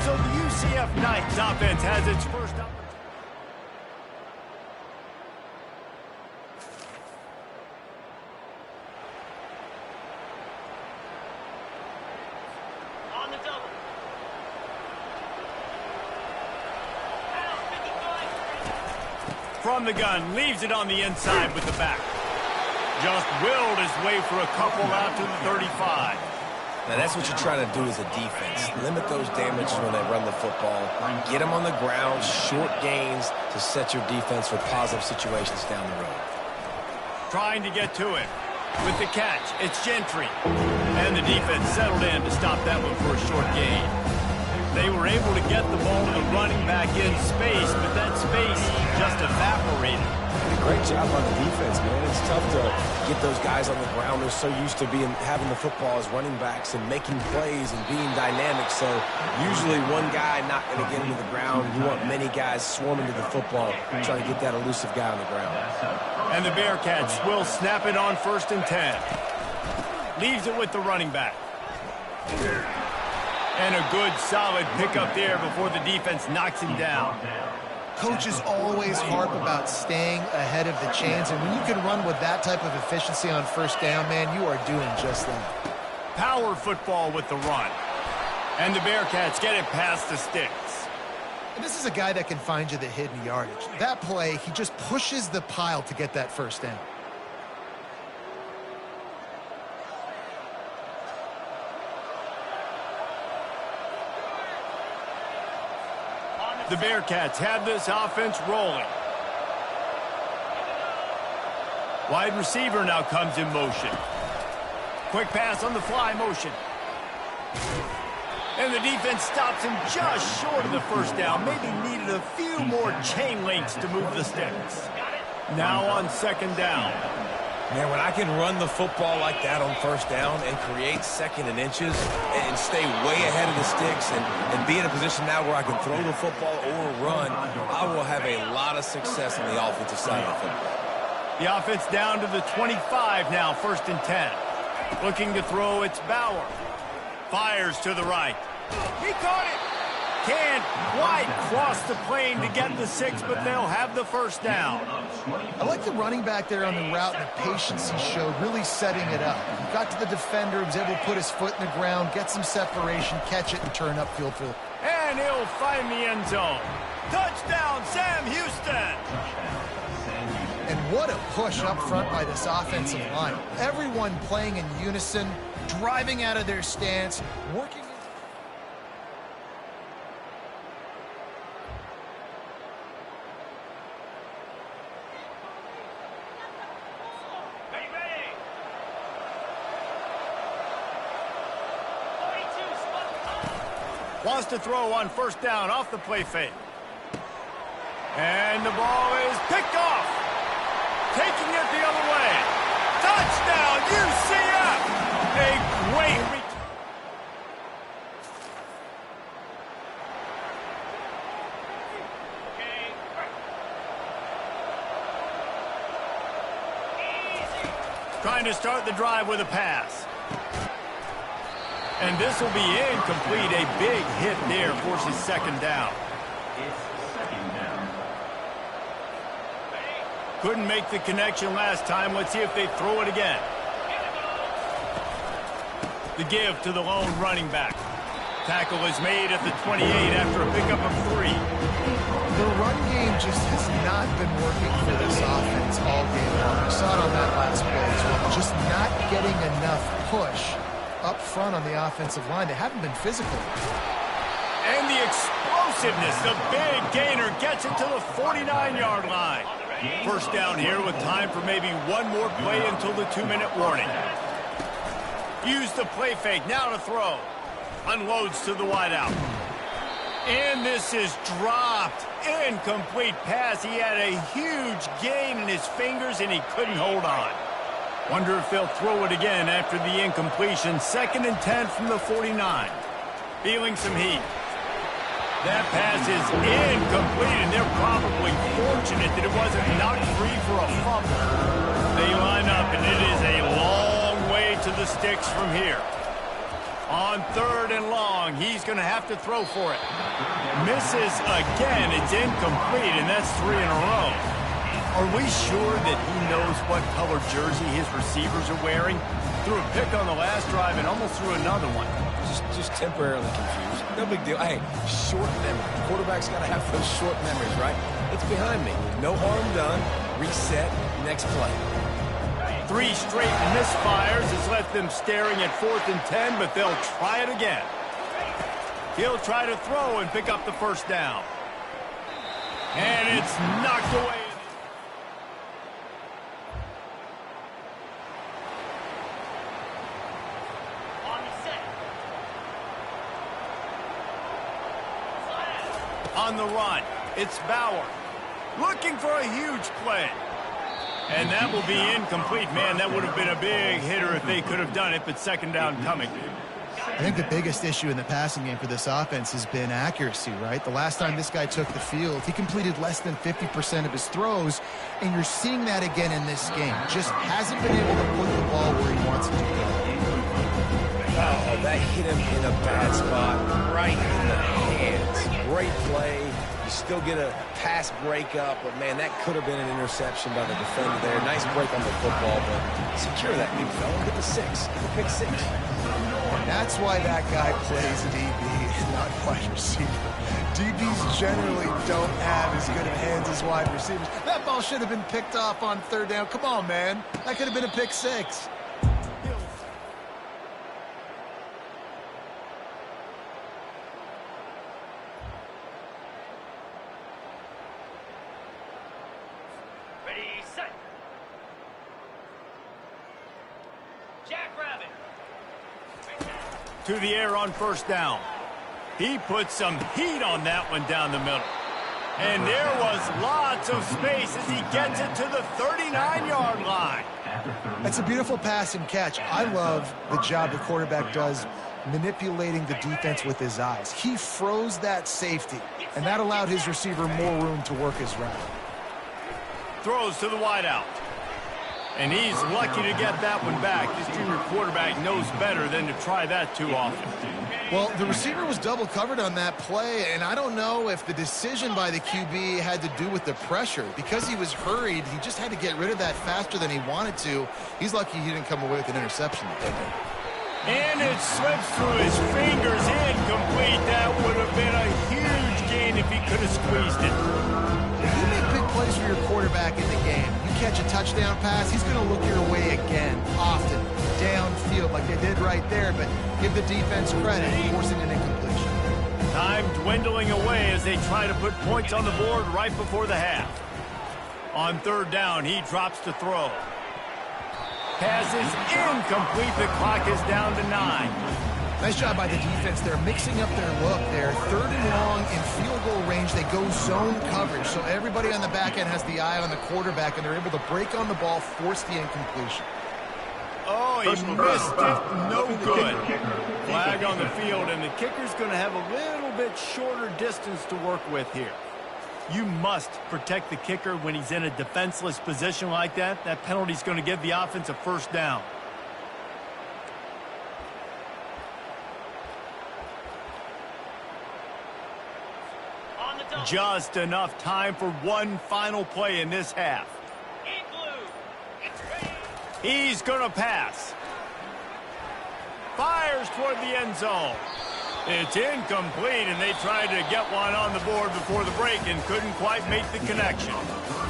So the UCF Knights offense has its first opportunity. From the gun, leaves it on the inside with the back. Just willed his way for a couple out to the 35. Now that's what you're trying to do as a defense. Limit those damages when they run the football. Get them on the ground, short gains to set your defense for positive situations down the road. Trying to get to it. With the catch, it's Gentry. And the defense settled in to stop that one for a short gain. They were able to get the ball to the running back in space, but that space just evaporated. Great job on the defense, man. It's tough to get those guys on the ground. They're so used to having the football as running backs and making plays and being dynamic. So usually one guy not going to get into the ground. You want many guys swarming to the football, trying to get that elusive guy on the ground. And the Bearcats will snap it on 1st and 10. Leaves it with the running back. And a good, solid pickup there before the defense knocks him down. Coaches always harp about staying ahead of the chains, and when you can run with that type of efficiency on 1st down, man, you are doing just that. Power football with the run. And the Bearcats get it past the sticks. And this is a guy that can find you the hidden yardage. That play, he just pushes the pile to get that 1st down. The Bearcats have this offense rolling. Wide receiver now comes in motion. Quick pass on the fly motion. And the defense stops him just short of the first down. Maybe needed a few more chain links to move the sticks. Now on second down. Man, when I can run the football like that on first down and create second and inches and stay way ahead of the sticks and be in a position now where I can throw the football or run, I will have a lot of success on the offensive side of the football. The offense down to the 25 now, 1st and 10. Looking to throw, it's Bauer. Fires to the right. He caught it. Can't quite cross the plane to get the 6, but they'll have the first down. I like the running back there on the route and the patience he showed, really setting it up. He got to the defender, was able to put his foot in the ground, get some separation, catch it, and turn upfield for the... And he'll find the end zone. Touchdown, Sam Houston. And what a push up front by this offensive line. Everyone playing in unison, driving out of their stance, working... Ready, ready. 42, Wants to throw on first down off the play fake. And the ball is picked off. Taking it the other way. Touchdown, UCF! A great return. Trying to start the drive with a pass. And this will be incomplete. A big hit there forces second down. It's second down. Couldn't make the connection last time. Let's see if they throw it again. The give to the lone running back. Tackle is made at the 28 after a pickup of 3. The run game just has not been working for this offense all game long. We saw it on that last play as well. Just not getting enough push up front on the offensive line. They haven't been physical. And the explosiveness, the big gainer gets it to the 49-yard line. First down here with time for maybe one more play until the 2-minute warning. Use the play fake, now to throw. Unloads to the wideout. And this is dropped. Incomplete pass. He had a huge gain in his fingers and he couldn't hold on. Wonder if they'll throw it again after the incompletion. 2nd and 10 from the 49. Feeling some heat. That pass is incomplete, and they're probably fortunate that it wasn't knocked free for a fumble. They line up, and it is a long way to the sticks from here. On 3rd and long, he's going to have to throw for it. Misses again. It's incomplete, and that's 3 in a row. Are we sure that he knows what color jersey his receivers are wearing? Threw a pick on the last drive and almost threw another one. Just temporarily confused. No big deal. Hey, short memory. Quarterback's got to have those short memories, right? It's behind me. No harm done. Reset. Next play. 3 straight misfires has left them staring at 4th and 10, but they'll try it again. He'll try to throw and pick up the first down. And it's knocked away. On the run, it's Bauer. Looking for a huge play. And that will be incomplete. Man, that would have been a big hitter if they could have done it, but second down coming. I think the biggest issue in the passing game for this offense has been accuracy, right? The last time this guy took the field, he completed less than 50% of his throws, and you're seeing that again in this game. Just hasn't been able to put the ball where he wants it to go. Oh, that hit him in a bad spot, right in the hands. Great play. You still get a pass breakup, but, man, that could have been an interception by the defender there. Nice break on the football, but secure that big fella. Get the 6. The pick 6. And that's why that guy plays DB, not wide receiver. DBs generally don't have as good of hands as wide receivers. That ball should have been picked off on 3rd down. Come on, man. That could have been a pick 6. Ready, set. Jackrabbit. To the air on first down. He put some heat on that one down the middle. And there was lots of space as he gets it to the 39-yard line. That's a beautiful pass and catch. I love the job the quarterback does manipulating the defense with his eyes. He froze that safety, and that allowed his receiver more room to work his route. Throws to the wideout. And he's lucky to get that one back. This junior quarterback knows better than to try that too often. Well, the receiver was double covered on that play, and I don't know if the decision by the QB had to do with the pressure. Because he was hurried, he just had to get rid of that faster than he wanted to. He's lucky he didn't come away with an interception. And it slips through his fingers, incomplete. That would have been a huge gain if he could have squeezed it. You make big plays for your quarterback in the game. You catch a touchdown pass, he's going to look your way again, often, downfield like they did right there, but give the defense credit, forcing an incompletion. Time dwindling away as they try to put points on the board right before the half. On third down, he drops to throw. Pass is incomplete. The clock is down to 9. Nice job by the defense. They're mixing up their look. They're third and long in field goal range. They go zone coverage. So everybody on the back end has the eye on the quarterback, and they're able to break on the ball, force the incompletion. Oh, he missed it. No good. Flag on the field, and the kicker's going to have a little bit shorter distance to work with here. You must protect the kicker when he's in a defenseless position like that. That penalty's going to give the offense a first down. Just enough time for one final play in this half. He's going to pass. Fires toward the end zone. It's incomplete, and they tried to get one on the board before the break and couldn't quite make the connection.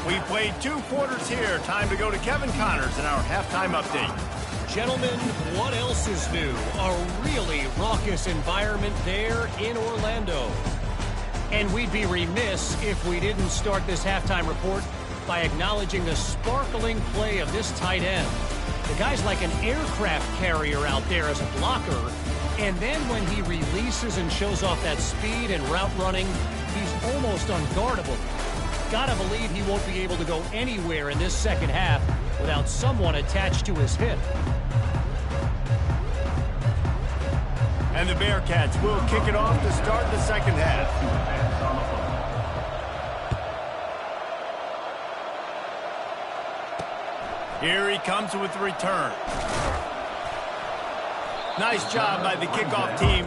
We played 2 quarters here. Time to go to Kevin Connors in our halftime update. Gentlemen, what else is new? A really raucous environment there in Orlando. And we'd be remiss if we didn't start this halftime report by acknowledging the sparkling play of this tight end. The guy's like an aircraft carrier out there as a blocker, and then when he releases and shows off that speed and route running, he's almost unguardable. Gotta believe he won't be able to go anywhere in this second half without someone attached to his hip. And the Bearcats will kick it off to start the second half. Here he comes with the return. Nice job by the kickoff team.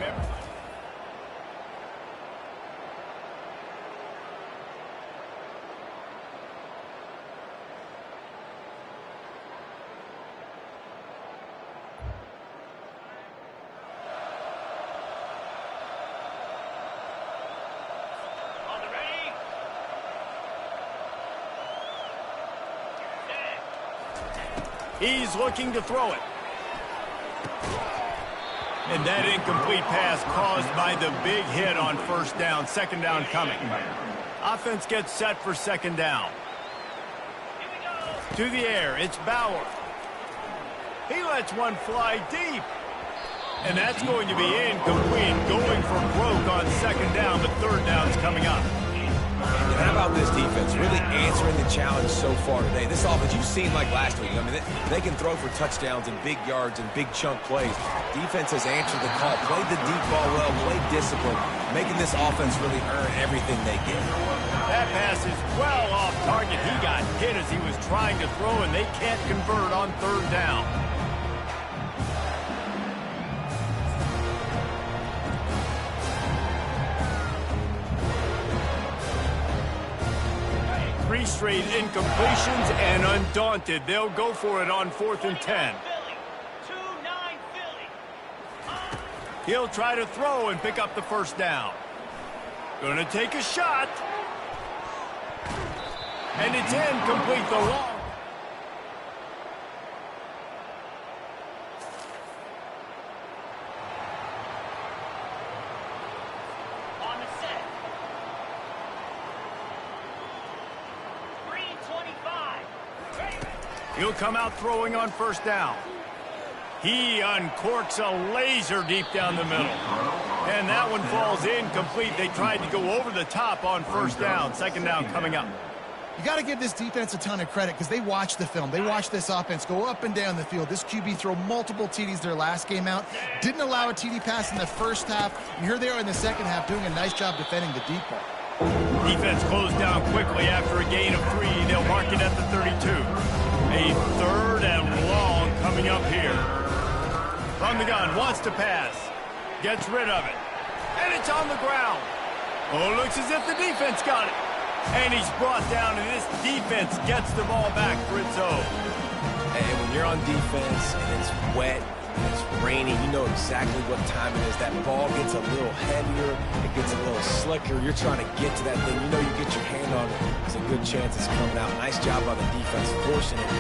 He's looking to throw it. And that incomplete pass caused by the big hit on first down. Second down coming. Offense gets set for second down. To the air, it's Bauer. He lets one fly deep. And that's going to be incomplete. Going for broke on second down, but third down's coming up. And how about this defense really answering the challenge so far today? This offense, you've seen like last week. I mean, they can throw for touchdowns and big yards and big chunk plays. Defense has answered the call, played the deep ball well, played discipline, making this offense really earn everything they get. That pass is well off target. He got hit as he was trying to throw, and they can't convert on third down. Three straight incompletions, and undaunted, they'll go for it on 4th and 10. He'll try to throw and pick up the first down. Gonna take a shot. And it's incomplete, the long. He'll come out throwing on first down. He uncorks a laser deep down the middle. And that one falls incomplete. They tried to go over the top on first down. Second down coming up. You got to give this defense a ton of credit because they watch the film. They watch this offense go up and down the field. This QB throw multiple TDs their last game out. Didn't allow a TD pass in the first half. And here they are in the second half doing a nice job defending the deep ball. Defense closed down quickly after a gain of 3. They'll mark it at the 32. A third and long coming up here. From the gun, wants to pass. Gets rid of it. And it's on the ground. Oh, looks as if the defense got it. And he's brought down, and this defense gets the ball back for its own. And when you're on defense and it's wet, and it's rainy, you know exactly what time it is. That ball gets a little heavier, it gets a little slicker. You're trying to get to that thing. You know you get your hand on it. There's a good chance it's coming out. Nice job by the defense forcing it.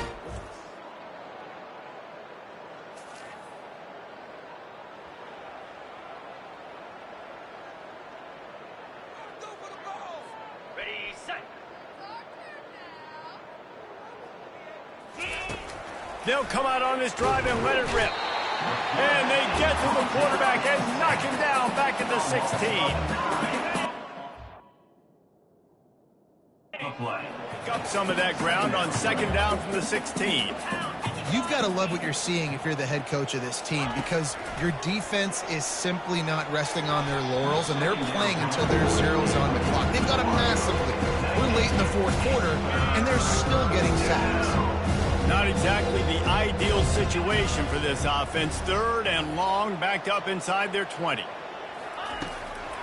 Ready, set. They'll come out on this drive and let it rip. And they get to the quarterback and knock him down back at the 16. Pick up some of that ground on second down from the 16. You've got to love what you're seeing if you're the head coach of this team because your defense is simply not resting on their laurels, and they're playing until there's zeros on the clock. They've got a massive lead. We're late in the fourth quarter, and they're still getting sacks. Not exactly the ideal situation for this offense. Third and long, backed up inside their 20.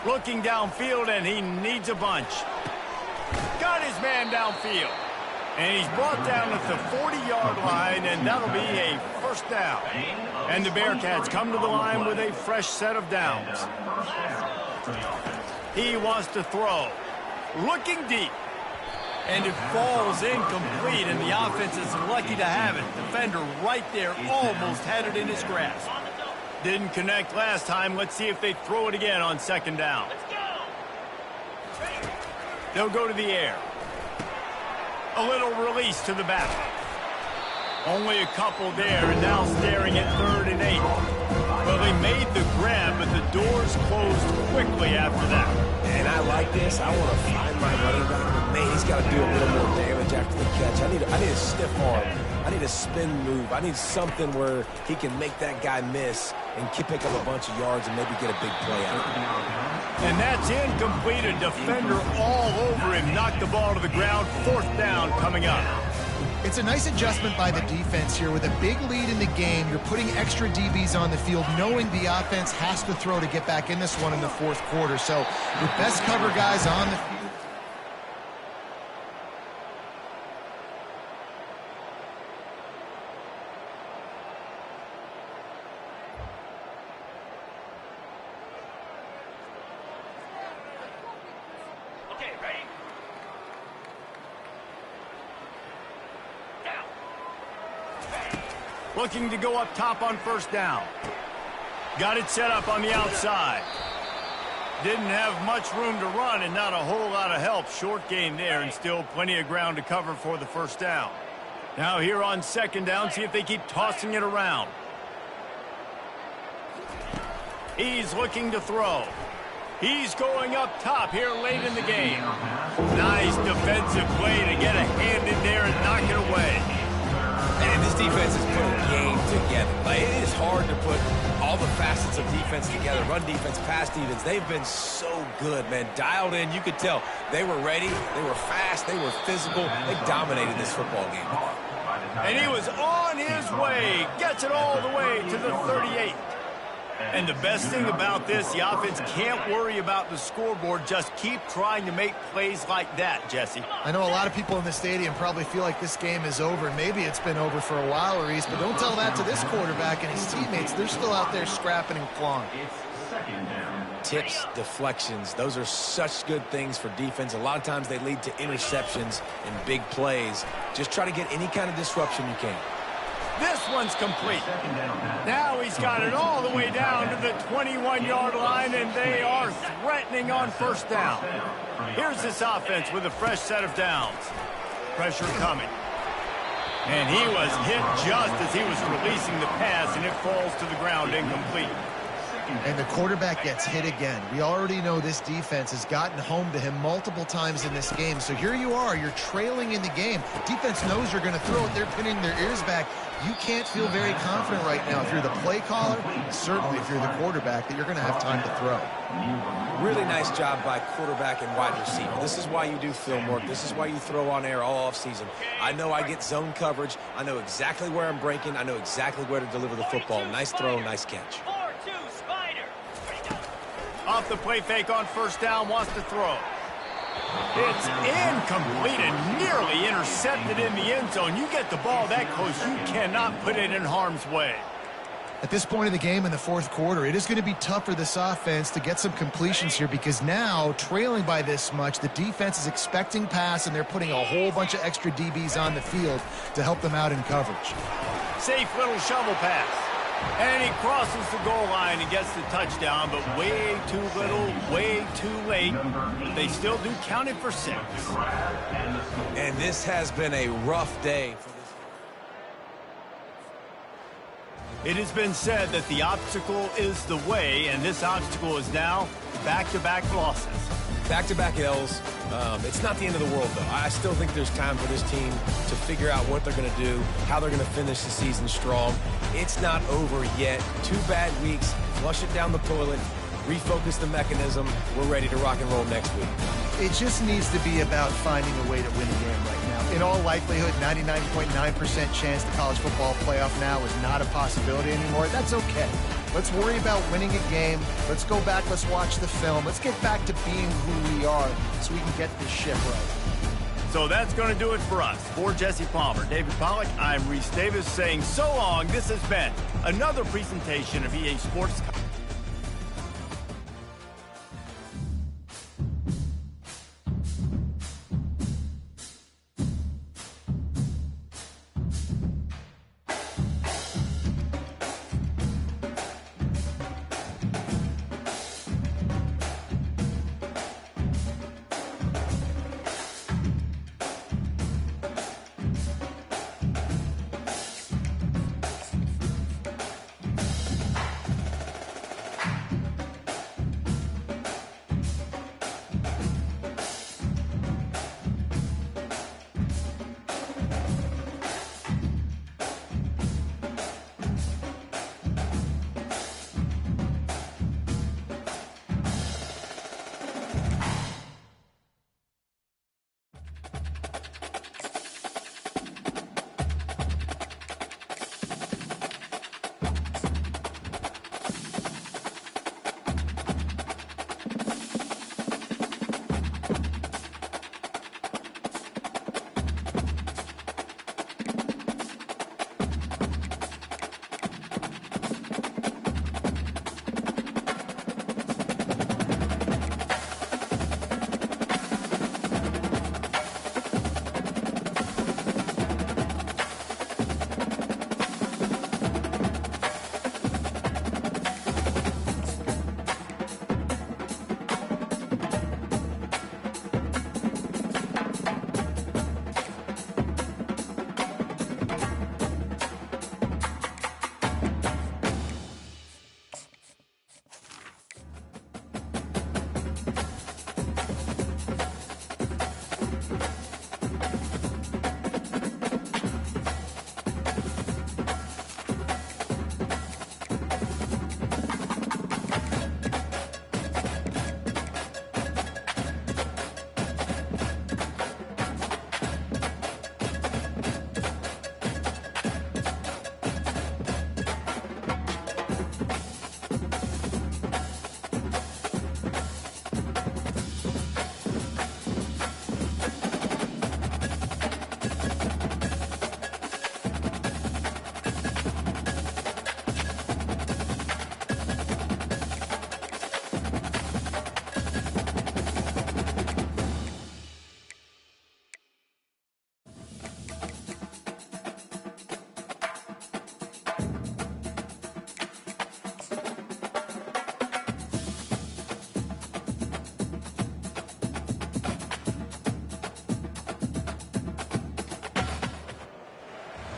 Looking downfield, and he needs a bunch. Got his man downfield. And he's brought down at the 40-yard line, and that'll be a first down. And the Bearcats come to the line with a fresh set of downs. He wants to throw. Looking deep. And it falls incomplete, and the offense is lucky to have it. Defender right there almost had it in his grasp. Didn't connect last time. Let's see if they throw it again on second down. They'll go to the air. A little release to the back. Only a couple there, and now staring at 3rd and 8. Well, they made the grab, but the doors closed quickly after that. And I like this. I want to find my running back. But man, he's got to do a little more damage after the catch. I need a stiff arm. I need a spin move. I need something where he can make that guy miss and pick up a bunch of yards and maybe get a big play out of it. And that's incomplete. A defender all over him. Knocked the ball to the ground. Fourth down coming up. It's a nice adjustment by the defense here. With a big lead in the game, you're putting extra DBs on the field, knowing the offense has to throw to get back in this one in the fourth quarter. So your best cover guys on the field. Okay, ready? Down. Looking to go up top on first down. Got it set up on the outside. Didn't have much room to run and not a whole lot of help. Short game there and still plenty of ground to cover for the first down. Now here on second down, see if they keep tossing it around. He's looking to throw. He's going up top here late in the game. Nice defensive play to get a hand in there and knock it away. And this defense has put a game together. Like, it is hard to put all the facets of defense together. Run defense, pass defense. They've been so good, man. Dialed in. You could tell they were ready. They were fast. They were physical. They dominated this football game. And he was on his way. Gets it all the way to the 38. And the best thing about this, the offense can't worry about the scoreboard. Just keep trying to make plays like that, Jesse. I know a lot of people in the stadium probably feel like this game is over. Maybe it's been over for a while, Reese, but don't tell that to this quarterback and his teammates. They're still out there scrapping and clawing. It's second down. Tips, deflections, those are such good things for defense. A lot of times they lead to interceptions and big plays. Just try to get any kind of disruption you can. This one's complete. Now he's got it all the way down to the 21-yard line, and they are threatening on first down. Here's this offense with a fresh set of downs. Pressure coming. And he was hit just as he was releasing the pass, and it falls to the ground incomplete. And the quarterback gets hit again. We already know this defense has gotten home to him multiple times in this game. So here you are, you're trailing in the game. Defense knows you're going to throw it. They're pinning their ears back. You can't feel very confident right now if you're the play caller, certainly if you're the quarterback, that you're going to have time to throw. Really nice job by quarterback and wide receiver. This is why you do film work. This is why you throw on air all offseason. I know I get zone coverage. I know exactly where I'm breaking. I know exactly where to deliver the football. Nice throw, nice catch. 4-2 Spider. Ready, go. Off the play fake on first down, wants to throw. It's incomplete and nearly intercepted in the end zone. You get the ball that close, you cannot put it in harm's way. At this point of the game in the fourth quarter, it is going to be tough for this offense to get some completions here because now, trailing by this much, the defense is expecting pass and they're putting a whole bunch of extra DBs on the field to help them out in coverage. Safe little shovel pass. And he crosses the goal line and gets the touchdown, but way too little, way too late. They still do count it for 6. And this has been a rough day for this. It has been said that the obstacle is the way, and this obstacle is now back-to-back losses. Back-to-back L's. It's not the end of the world, though. I still think there's time for this team to figure out what they're going to do, how they're going to finish the season strong. It's not over yet. 2 bad weeks. Flush it down the toilet. Refocus the mechanism. We're ready to rock and roll next week. It just needs to be about finding a way to win a game right now. In all likelihood, 99.9% chance the college football playoff now is not a possibility anymore. That's okay. Let's worry about winning a game. Let's go back. Let's watch the film. Let's get back to being who we are so we can get this ship right. So that's going to do it for us. For Jesse Palmer, David Pollack, I'm Reese Davis saying so long. This has been another presentation of EA Sports.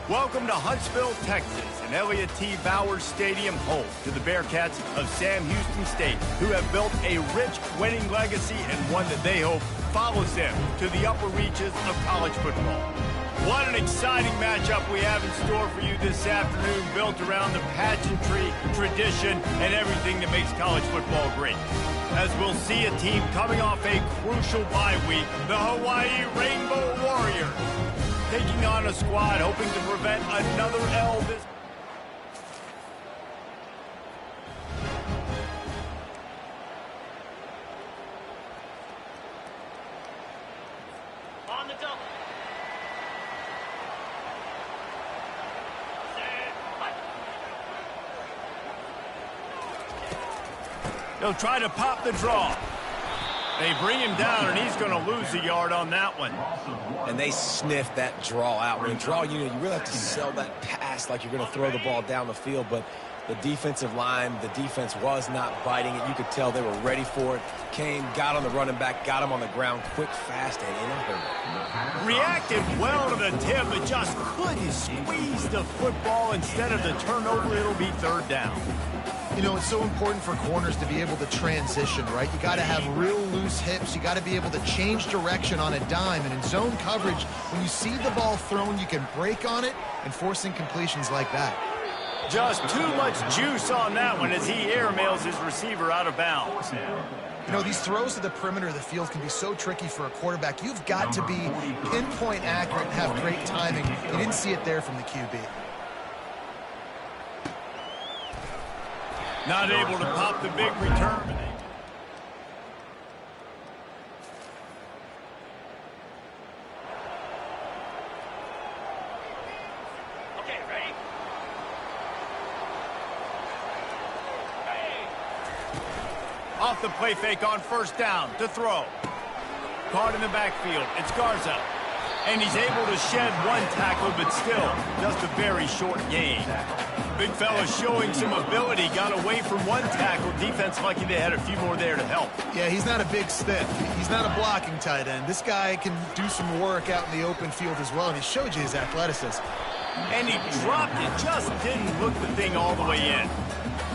Welcome to Huntsville, Texas, and Elliott T. Bowers Stadium, home to the Bearcats of Sam Houston State, who have built a rich winning legacy and one that they hope follows them to the upper reaches of college football. What an exciting matchup we have in store for you this afternoon, built around the pageantry, tradition, and everything that makes college football great. As we'll see a team coming off a crucial bye week, the Hawaii Rainbow Warriors, taking on a squad hoping to prevent another L this. On the double. They'll try to pop the draw. They bring him down, and he's going to lose a yard on that one. And they sniff that draw out. When you draw, you really have to sell that pass like you're going to throw the ball down the field. But the defensive line, the defense was not biting it. You could tell they were ready for it. Came, got on the running back, got him on the ground quick, fast, and in a hurry. Reacted well to the tip, but just couldn't squeeze the football. Instead of the turnover, it'll be third down. You know, it's so important for corners to be able to transition, right? You got to have real loose hips. You got to be able to change direction on a dime. And in zone coverage, when you see the ball thrown, you can break on it and force incompletions like that. Just too much juice on that one as he airmails his receiver out of bounds. You know, these throws to the perimeter of the field can be so tricky for a quarterback. You've got to be pinpoint accurate and have great timing. You didn't see it there from the QB. Not able to pop the big return. Okay, ready? Off the play fake on first down to throw. Caught in the backfield. It's Garza. And he's able to shed one tackle, but still just a very short gain. Big fella showing some ability. Got away from one tackle. Defense lucky they had a few more there to help. Yeah, he's not a big stiff. He's not a blocking tight end. This guy can do some work out in the open field as well, and he showed you his athleticism. And he dropped it. Just didn't look the thing all the way in.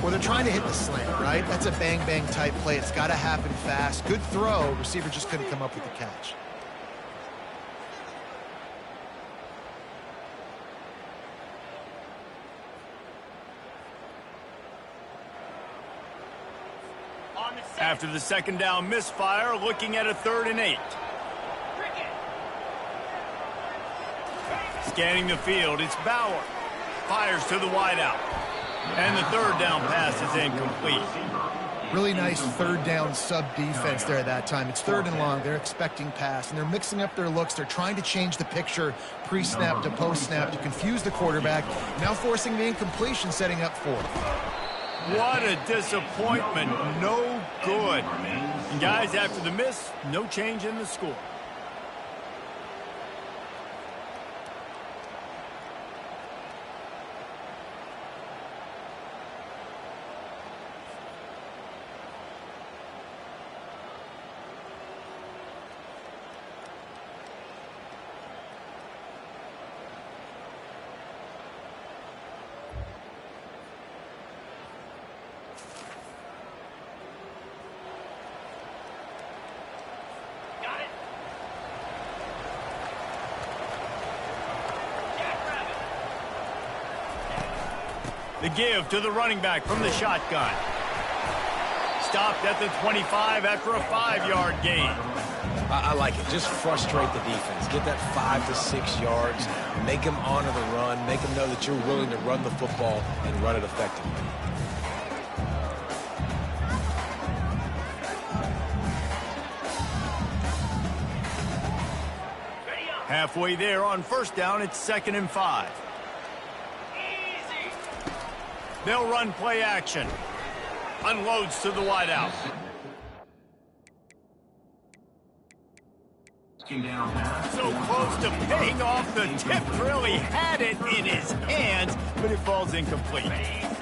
Well, they're trying to hit the slant, right? That's a bang-bang type play. It's got to happen fast. Good throw. Receiver just couldn't come up with the catch. After the second down misfire, looking at a 3rd and 8. Scanning the field, it's Bauer. Fires to the wideout. And the 3rd down pass is incomplete. Really nice 3rd down sub-defense there at that time. It's 3rd and long. They're expecting pass, and they're mixing up their looks. They're trying to change the picture pre-snap to post-snap to confuse the quarterback, now forcing the incompletion, setting up 4th. What a disappointment. No good. And guys, after the miss, no change in the score. The give to the running back from the shotgun. Stopped at the 25 after a 5-yard gain. I like it. Just frustrate the defense. Get that 5 to 6 yards. Make them honor the run. Make them know that you're willing to run the football and run it effectively. Halfway there on first down, it's 2nd and 5. They'll run play action. Unloads to the wideout. So close to paying off the tip drill. He had it in his hands, but it falls incomplete.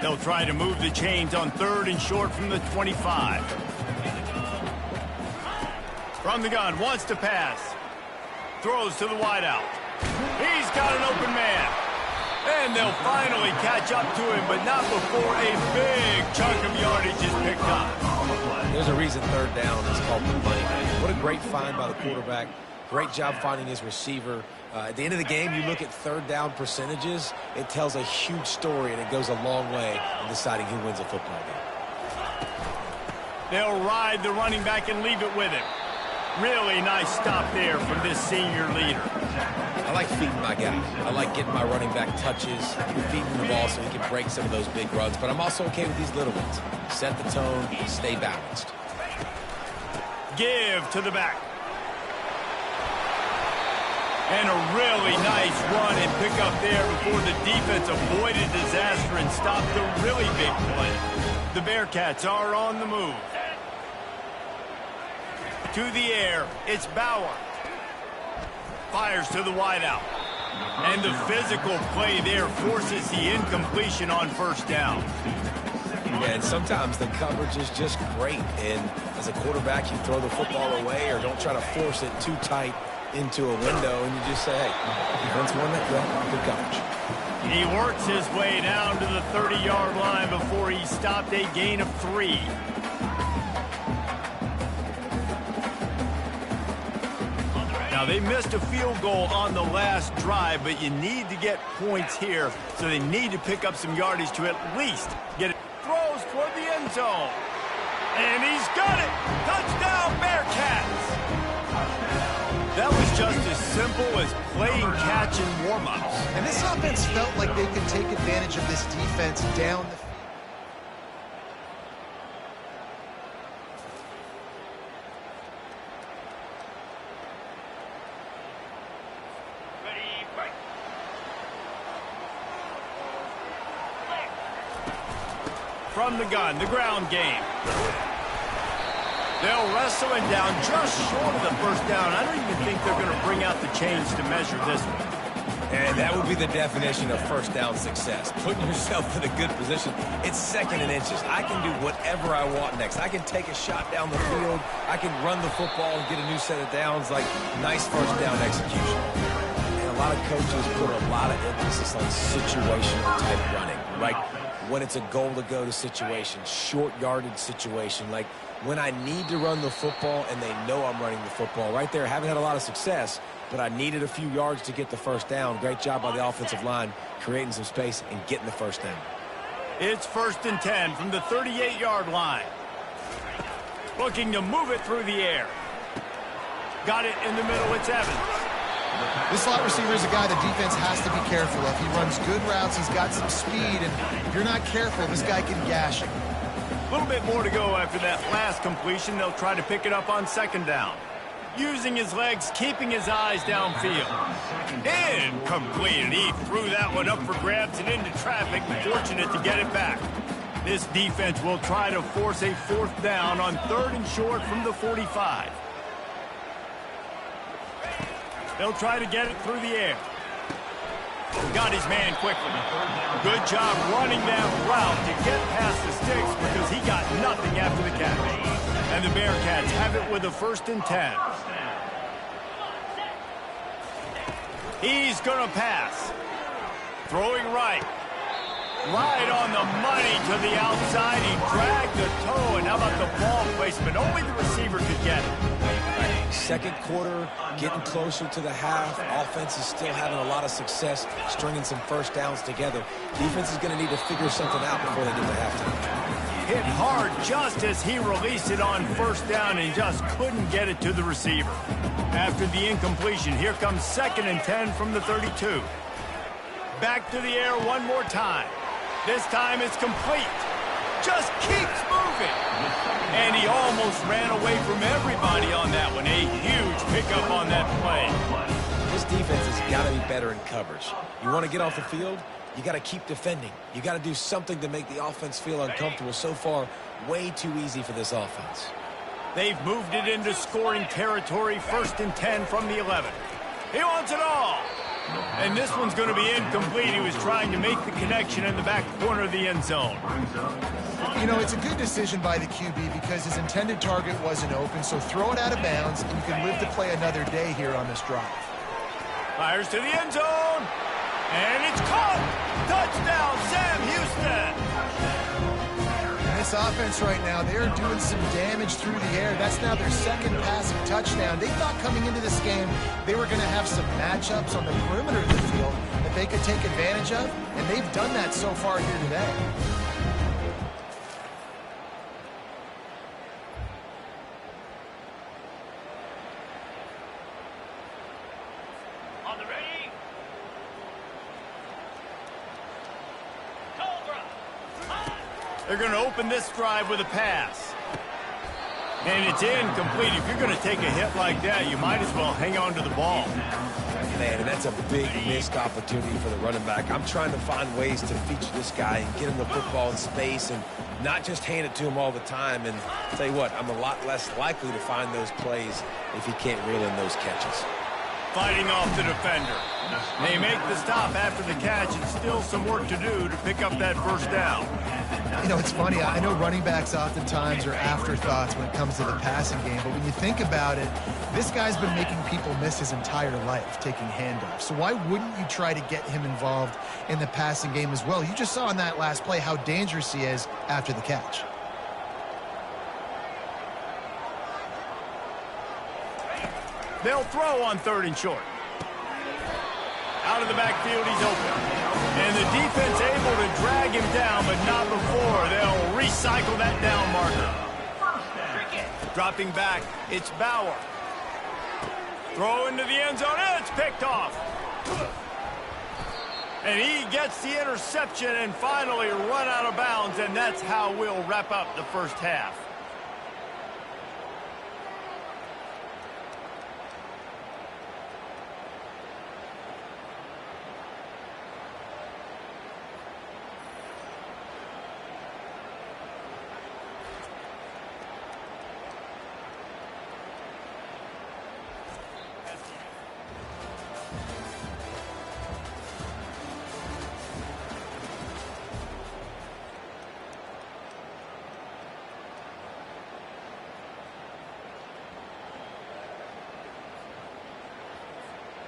They'll try to move the chains on 3rd and short from the 25. From the gun, wants to pass. Throws to the wideout. He's got an open man. And they'll finally catch up to him, but not before a big chunk of yardage is picked up. There's a reason third down is called the money man. What a great find by the quarterback. Great job finding his receiver. At the end of the game, you look at third down percentages. It tells a huge story, and it goes a long way in deciding who wins a football game. They'll ride the running back and leave it with him. Really nice stop there from this senior leader. I like feeding my guy. I like getting my running back touches, feeding the ball so he can break some of those big runs. But I'm also okay with these little ones. Set the tone, stay balanced. Give to the back. And a really nice run and pick up there before the defense avoided disaster and stopped the really big play. The Bearcats are on the move. To the air, it's Bauer. Fires to the wideout. And the physical play there forces the incompletion on first down. Yeah, and sometimes the coverage is just great. And as a quarterback, you throw the football away or don't try to force it too tight into a window, and you just say, hey, defense won that, good coverage. He works his way down to the 30-yard line before he stopped a gain of 3. Now, they missed a field goal on the last drive, but you need to get points here, so they need to pick up some yardage to at least get it. Throws toward the end zone. And he's got it! Touchdown, Bearcats! That was just as simple as playing catch in warm-ups. And this offense felt like they could take advantage of this defense down the field. From the gun, the ground game. They'll wrestle him down just short of the first down. I don't even think they're going to bring out the chains to measure this one. And that would be the definition of first down success. Putting yourself in a good position. It's second and inches. I can do whatever I want next. I can take a shot down the field. I can run the football and get a new set of downs. Like, nice first down execution. And a lot of coaches put a lot of emphasis on situational type running. Like, when it's a goal-to-go situation, short yardage situation, like when I need to run the football and they know I'm running the football. Right there, haven't had a lot of success, but I needed a few yards to get the first down. Great job by the offensive line, creating some space and getting the first down. It's 1st and 10 from the 38-yard line. Looking to move it through the air. Got it in the middle, it's Evans. This slot receiver is a guy the defense has to be careful of. He runs good routes, he's got some speed, and if you're not careful, this guy can gash you. A little bit more to go after that last completion. They'll try to pick it up on 2nd down. Using his legs, keeping his eyes downfield. Incomplete, and he threw that one up for grabs and into traffic. Fortunate to get it back. This defense will try to force a 4th down on 3rd and short from the 45. They'll try to get it through the air. Got his man quickly. Good job running that route to get past the sticks because he got nothing after the catch. And the Bearcats have it with a 1st and 10. He's going to pass. Throwing right. Right on the money to the outside. He dragged the toe, and how about the ball placement? Only the receiver could get it. Second quarter, getting closer to the half. Offense is still having a lot of success stringing some first downs together. Defense is going to need to figure something out before they get to halftime. Hit hard just as he released it on 1st down and just couldn't get it to the receiver. After the incompletion, here comes 2nd and 10 from the 32. Back to the air one more time. This time it's complete. Just keeps moving. And he almost ran away from everybody on that one. A huge pickup on that play. This defense has got to be better in coverage. You want to get off the field, you got to keep defending. You got to do something to make the offense feel uncomfortable. So far, way too easy for this offense. They've moved it into scoring territory. 1st and 10 from the 11. He wants it all. And this one's going to be incomplete. He was trying to make the connection in the back corner of the end zone. You know, it's a good decision by the QB because his intended target wasn't open, so throw it out of bounds, and you can live to play another day here on this drive. Fires to the end zone. And it's caught! Touchdown, Sam Houston! And this offense right now, they're doing some damage through the air. That's now their second passing touchdown. They thought coming into this game they were going to have some matchups on the perimeter of the field that they could take advantage of, and they've done that so far here today. On the ready. Cobra. They're going to open this drive with a pass. And it's incomplete. If you're going to take a hit like that, you might as well hang on to the ball. Man, and that's a big missed opportunity for the running back. I'm trying to find ways to feature this guy and get him the football in space and not just hand it to him all the time. And I'll tell you what, I'm a lot less likely to find those plays if he can't reel in those catches. Fighting off the defender. They make the stop after the catch, and still some work to do to pick up that first down. You know, it's funny. I know running backs oftentimes are afterthoughts when it comes to the passing game, but when you think about it, this guy's been making people miss his entire life taking handoffs. So why wouldn't you try to get him involved in the passing game as well? You just saw in that last play how dangerous he is after the catch. They'll throw on 3rd and short. Out of the backfield, he's open. And the defense able to drag him down, but not before. They'll recycle that down marker. Dropping back, it's Bauer. Throw into the end zone, and it's picked off. And he gets the interception and finally run out of bounds, and that's how we'll wrap up the first half.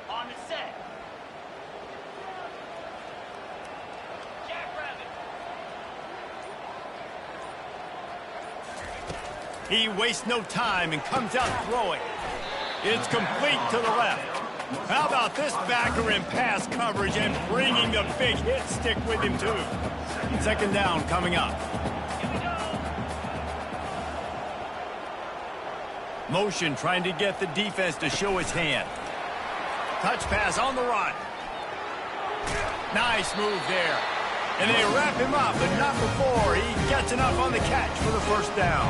On the set. Jackrabbit. He wastes no time and comes out throwing. It's complete to the left. How about this backer in pass coverage and bringing the big hit stick with him, too. 2nd down coming up. Motion trying to get the defense to show its hand. Touch pass on the run. Nice move there. And they wrap him up, but not before he gets enough on the catch for the first down.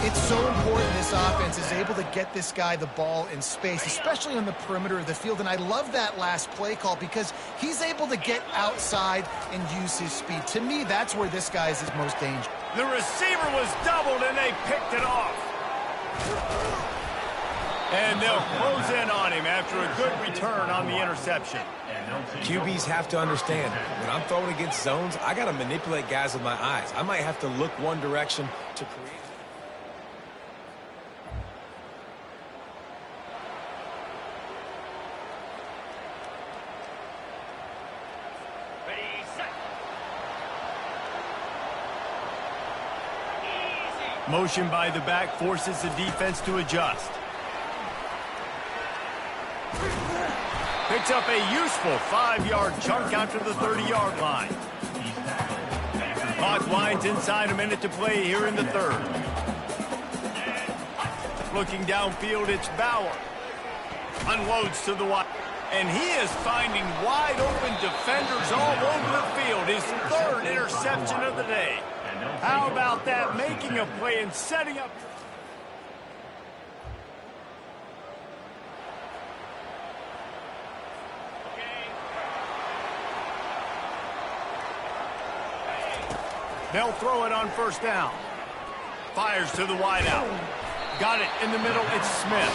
It's so important this offense is able to get this guy the ball in space, especially on the perimeter of the field. And I love that last play call because he's able to get outside and use his speed. To me, that's where this guy is his most dangerous. The receiver was doubled, and they picked it off. And they'll close in on him after a good return on the interception. QBs have to understand, when I'm throwing against zones, I got to manipulate guys with my eyes. I might have to look one direction to create. Ready, set. Easy. Motion by the back forces the defense to adjust. Picks up a useful 5-yard chunk out to the 30-yard line. Clock winds inside a minute to play here in the 3rd. Looking downfield, it's Bauer. Unloads to the wide. And he is finding wide open defenders all over the field. His 3rd interception of the day. How about that? Making a play and setting up. They'll throw it on 1st down. Fires to the wideout. Got it in the middle. It's Smith.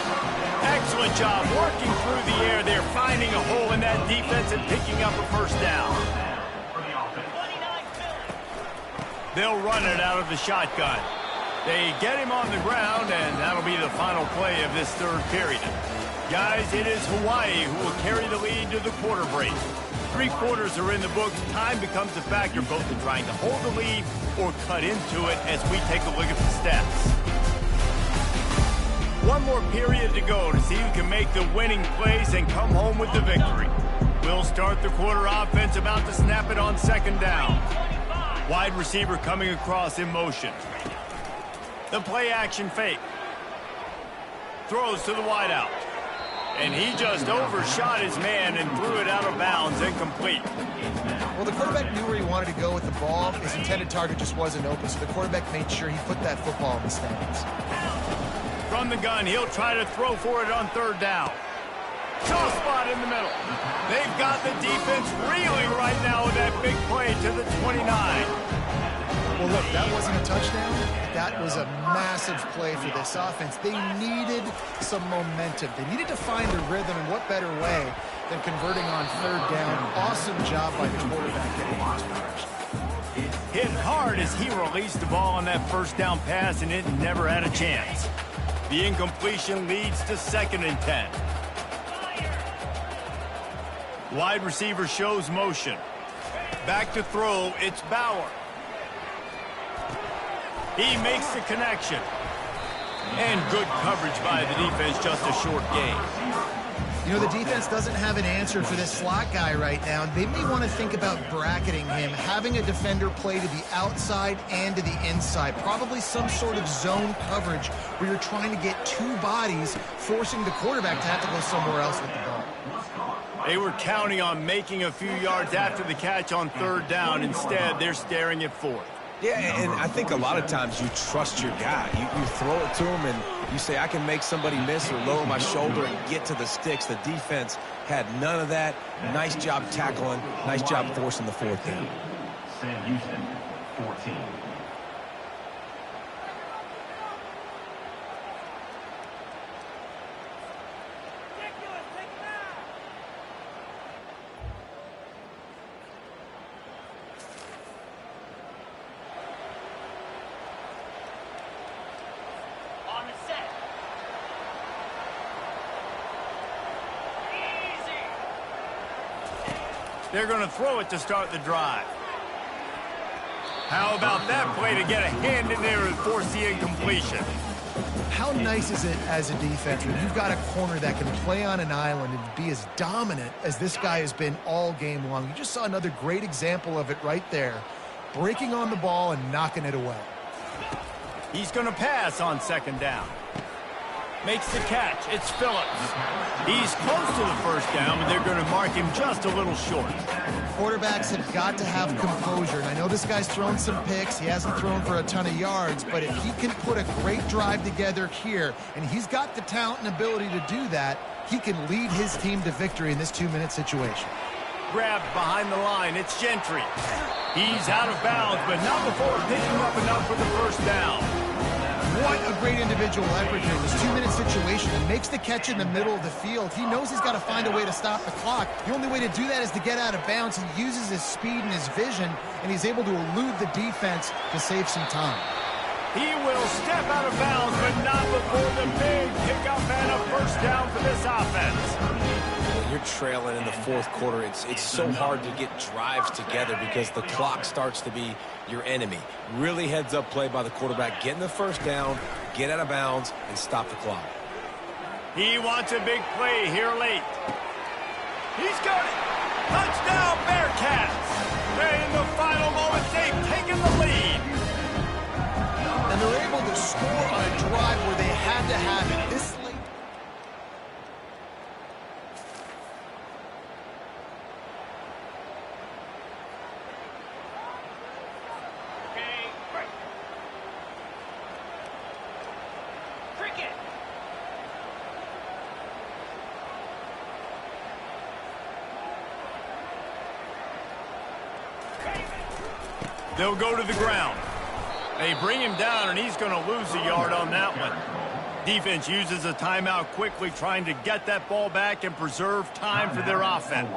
Excellent job working through the air. They're finding a hole in that defense and picking up a 1st down. They'll run it out of the shotgun. They get him on the ground, and that'll be the final play of this 3rd period. Guys, it is Hawaii who will carry the lead to the quarter break. 3 quarters are in the books. Time becomes a factor both in trying to hold the lead or cut into it as we take a look at the stats. One more period to go to see who can make the winning plays and come home with the victory. We'll start the quarter offense, about to snap it on 2nd down. Wide receiver coming across in motion. The play action fake. Throws to the wideout. And he just overshot his man and threw it out of bounds, incomplete. Well, the quarterback knew where he wanted to go with the ball. His intended target just wasn't open, so the quarterback made sure he put that football in the stands. From the gun, he'll try to throw for it on 3rd down. Soft spot in the middle. They've got the defense reeling right now with that big play to the 29. Well, look, that wasn't a touchdown. That was a massive play for this offense. They needed some momentum. They needed to find a rhythm, and what better way than converting on 3rd down. Awesome job by the quarterback getting in this direction. Hit hard as he released the ball on that 1st down pass, and it never had a chance. The incompletion leads to 2nd and 10. Wide receiver shows motion. Back to throw, it's Bauer. He makes the connection. And good coverage by the defense, just a short gain. You know, the defense doesn't have an answer for this slot guy right now. They may want to think about bracketing him, having a defender play to the outside and to the inside. Probably some sort of zone coverage where you're trying to get 2 bodies, forcing the quarterback to have to go somewhere else with the ball. They were counting on making a few yards after the catch on 3rd down. Instead, they're staring at 4th. Yeah, and I think a lot of times you trust your guy. You throw it to him and you say, I can make somebody miss or lower my shoulder and get to the sticks. The defense had none of that. Nice job tackling. Nice job forcing the 4th down. Sam Houston, 14. They're going to throw it to start the drive. How about that play to get a hand in there and force the incompletion? How nice is it as a defense when you've got a corner that can play on an island and be as dominant as this guy has been all game long? You just saw another great example of it right there. Breaking on the ball and knocking it away. He's going to pass on 2nd down. Makes the catch. It's Phillips. He's close to the 1st down, but they're going to mark him just a little short. Quarterbacks have got to have composure. And I know this guy's thrown some picks. He hasn't thrown for a ton of yards, but if he can put a great drive together here, and he's got the talent and ability to do that, he can lead his team to victory in this 2-minute situation. Grabbed behind the line. It's Gentry. He's out of bounds, but not before picking up enough for the 1st down. What a great individual effort here in this 2-minute situation. He makes the catch in the middle of the field. He knows he's got to find a way to stop the clock. The only way to do that is to get out of bounds. He uses his speed and his vision, and he's able to elude the defense to save some time. He will step out of bounds, but not before the big pickup and a 1st down for this offense. You're trailing in the 4th quarter. It's so hard to get drives together because the clock starts to be your enemy. Really heads-up play by the quarterback. Getting the 1st down, get out of bounds, and stop the clock. He wants a big play here late. He's got it. Touchdown, Bearcats. And in the final moments, they've taken the lead. And they're able to score on a drive where they had to have it. This late. They'll go to the ground. They bring him down, and he's going to lose a yard on that one. Defense uses a timeout quickly, trying to get that ball back and preserve time for their offense.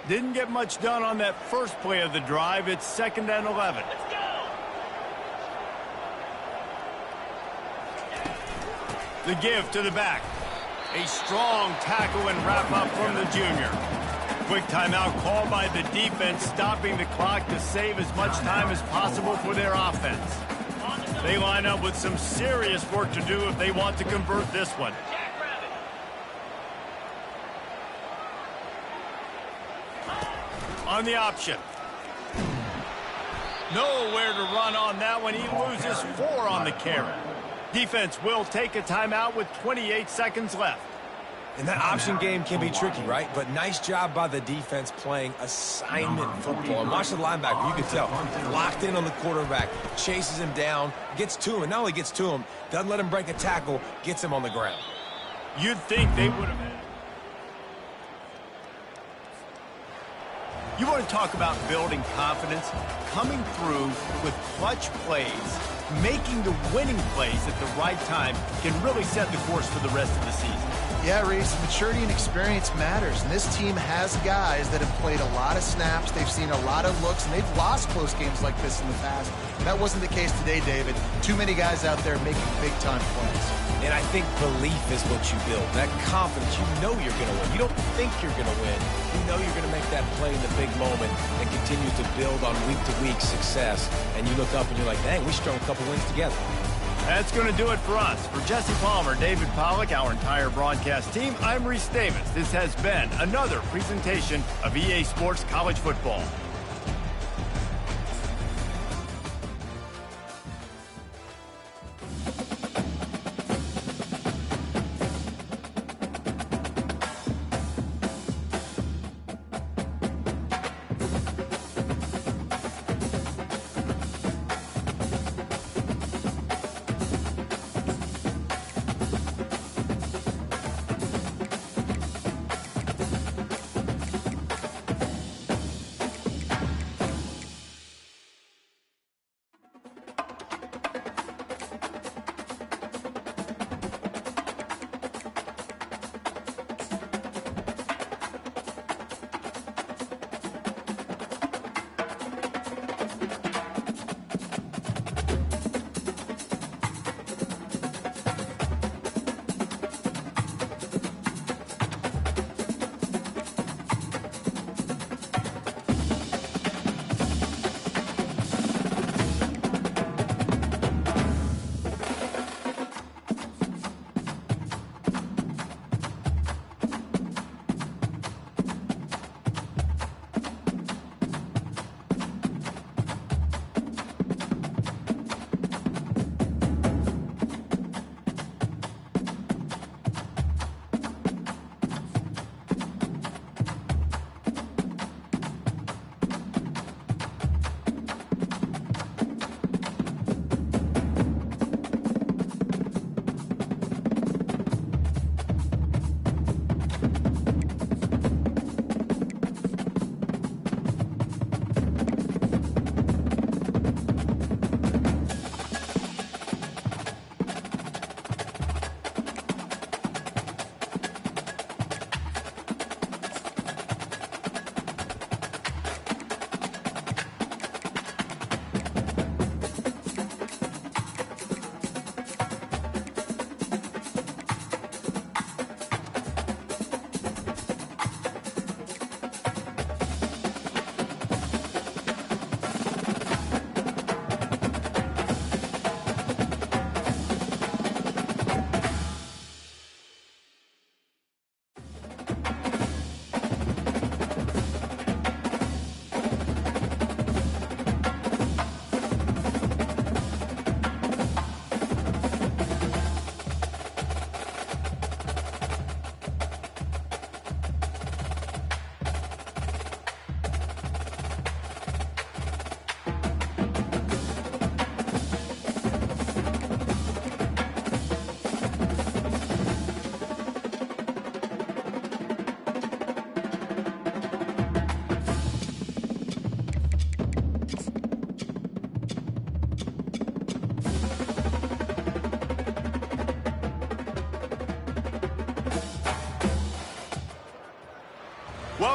Didn't get much done on that first play of the drive. It's 2nd and 11. The give to the back. A strong tackle and wrap-up from the junior. Quick timeout called by the defense, stopping the clock to save as much time as possible for their offense. They line up with some serious work to do if they want to convert this one. On the option. Nowhere to run on that one. He loses 4 on the carry. Defense will take a timeout with 28 seconds left. And that option game can be tricky, right? But nice job by the defense playing assignment football. And watch the linebacker. You can tell. Locked in on the quarterback. Chases him down. Gets to him. And not only gets to him, doesn't let him break a tackle. Gets him on the ground. You'd think they would have had. You want to talk about building confidence? Coming through with clutch plays, making the winning plays at the right time can really set the course for the rest of the season. Yeah, Reese, maturity and experience matters, and this team has guys that have played a lot of snaps, they've seen a lot of looks, and they've lost close games like this in the past. That wasn't the case today, David. Too many guys out there making big-time plays. And I think belief is what you build. That confidence, you know you're going to win. You don't think you're going to win. You know you're going to make that play in the big moment and continue to build on week-to-week success. And you look up and you're like, dang, we strung a couple wins together. That's going to do it for us. For Jesse Palmer, David Pollack, our entire broadcast team, I'm Reese Davis. This has been another presentation of EA Sports College Football.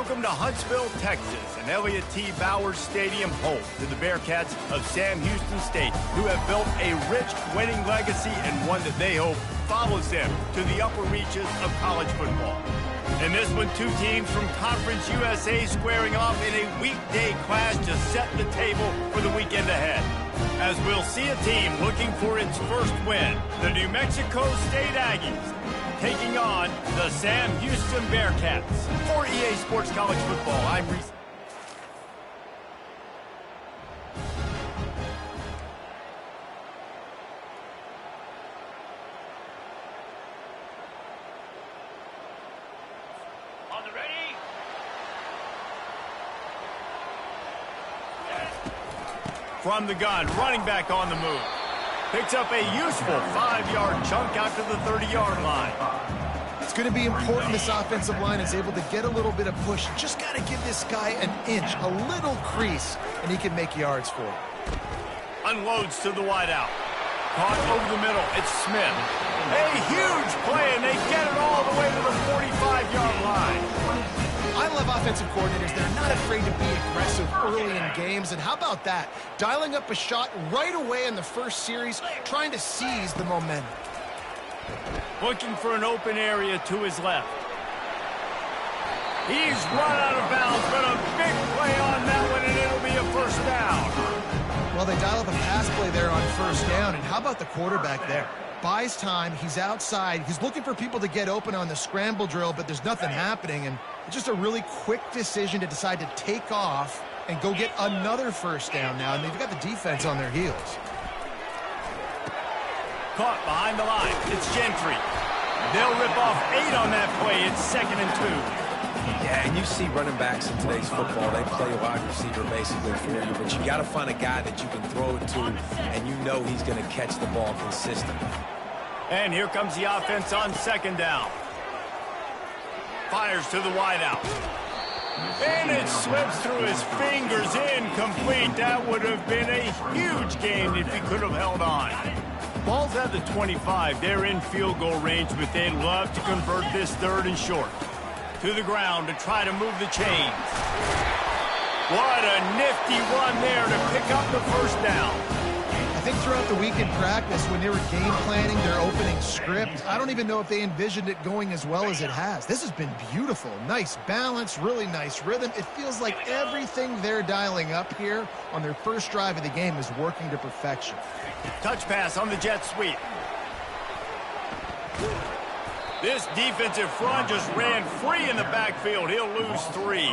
Welcome to Huntsville, Texas, and Elliott T. Bowers Stadium home to the Bearcats of Sam Houston State, who have built a rich winning legacy and one that they hope follows them to the upper reaches of college football. In this one, two teams from Conference USA squaring off in a weekday clash to set the table for the weekend ahead. As we'll see a team looking for its first win, the New Mexico State Aggies taking on the Sam Houston Bearcats. For EA Sports College Football, I'm Reese. On the ready. From the gun, running back on the move. Picks up a useful 5-yard chunk out to the 30-yard line. It's going to be important this offensive line is able to get a little bit of push. Just got to give this guy an inch, a little crease, and he can make yards for it. Unloads to the wideout. Caught over the middle. It's Smith. A huge play, and they get it all the way to the 45-yard line. I love offensive coordinators that are not afraid to be aggressive early in games. And how about that? Dialing up a shot right away in the first series, trying to seize the momentum. Looking for an open area to his left. He's run out of bounds, but a big play on that one, and it'll be a first down. Well, they dial up a pass play there on first down. And how about the quarterback there? Buys time. He's outside. He's looking for people to get open on the scramble drill, but there's nothing happening. And it's just a really quick decision to decide to take off and go get another first down now. And they've got the defense on their heels. Caught behind the line. It's Gentry. They'll rip off 8 on that play. It's 2nd and 2. Yeah, and you see running backs in today's football, they play wide receiver basically for you, but you got to find a guy that you can throw it to, and you know he's going to catch the ball consistently. And here comes the offense on 2nd down. Fires to the wideout. And it slips through his fingers, incomplete. That would have been a huge gain if he could have held on. Ball's at the 25. They're in field goal range, but they'd love to convert this 3rd and short. To the ground to try to move the chains. What a nifty run there to pick up the first down. I think throughout the week in practice, when they were game planning their opening script, I don't even know if they envisioned it going as well as it has. This has been beautiful. Nice balance, really nice rhythm. It feels like everything they're dialing up here on their first drive of the game is working to perfection. Touch pass on the jet sweep. This defensive front just ran free in the backfield. He'll lose 3.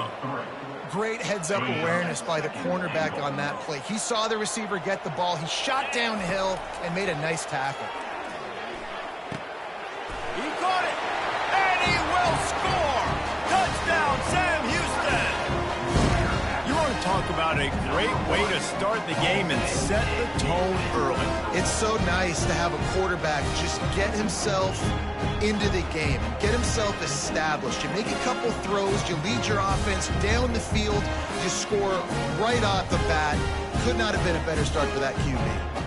Great heads-up awareness by the cornerback on that play. He saw the receiver get the ball. He shot downhill and made a nice tackle. He caught it, and he will score! Touchdown, Sam Houston! You want to talk about a great way to start the game and set the tone early. It's so nice to have a quarterback just get himself into the game, get himself established. You make a couple throws, you lead your offense down the field, you score right off the bat. Could not have been a better start for that QB.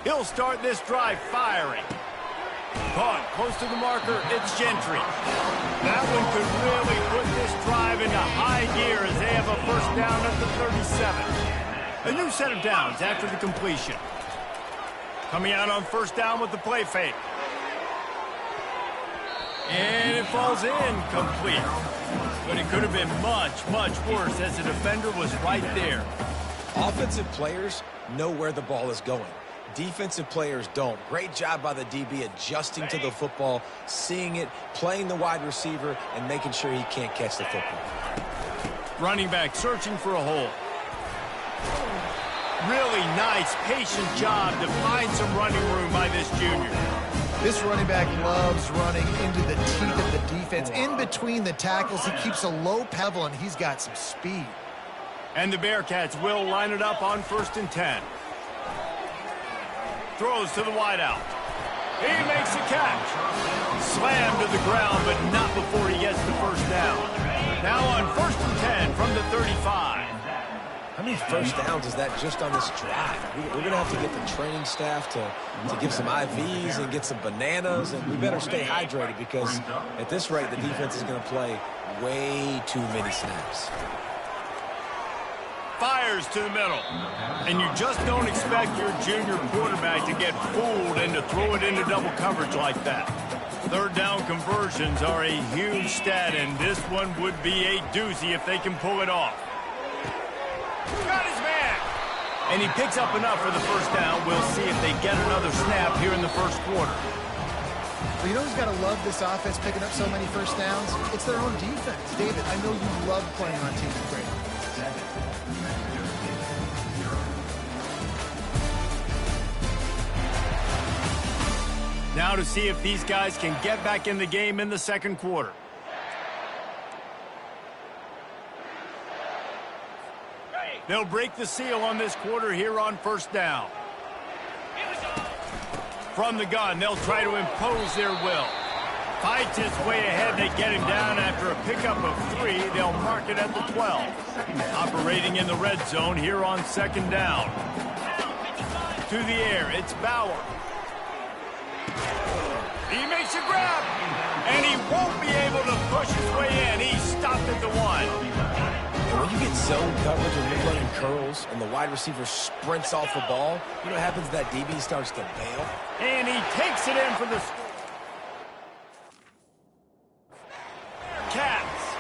He'll start this drive firing. Caught close to the marker, it's Gentry. That one could really put this drive into high gear as they have a first down at the 37. A new set of downs after the completion. Coming out on first down with the play fake. And it falls incomplete. But it could have been much, much worse as the defender was right there. Offensive players know where the ball is going. Defensive players don't. Great job by the DB adjusting to the football, seeing it, playing the wide receiver, and making sure he can't catch the football. Running back searching for a hole. Really nice, patient job to find some running room by this junior. This running back loves running into the teeth of the defense. In between the tackles, he keeps a low pebble, and he's got some speed. And the Bearcats will line it up on 1st and 10. Throws to the wideout. He makes the catch. Slammed to the ground, but not before he gets the first down. Now on 1st and 10 from the 35. How many first downs is that just on this drive? We're going to have to get the training staff to give some IVs and get some bananas, and we better stay hydrated because at this rate, the defense is going to play way too many snaps. Fires to the middle. And you just don't expect your junior quarterback to get fooled and to throw it into double coverage like that. Third down conversions are a huge stat, and this one would be a doozy if they can pull it off. Got his man. And he picks up enough for the first down. We'll see if they get another snap here in the first quarter. Well, you know who's got to love this offense picking up so many first downs? It's their own defense. David, I know you love playing on teams with great. Now to see if these guys can get back in the game in the second quarter. They'll break the seal on this quarter here on first down. From the gun, they'll try to impose their will. Fights his way ahead. They get him down after a pickup of 3. They'll mark it at the 12. Operating in the red zone here on second down. To the air, it's Bauer. He makes a grab, and he won't be able to push his way in. He stopped at the 1. And when you get zone coverage and you're running curls and the wide receiver sprints off the ball, you know what happens? That DB starts to bail. And he takes it in for the score. Cats.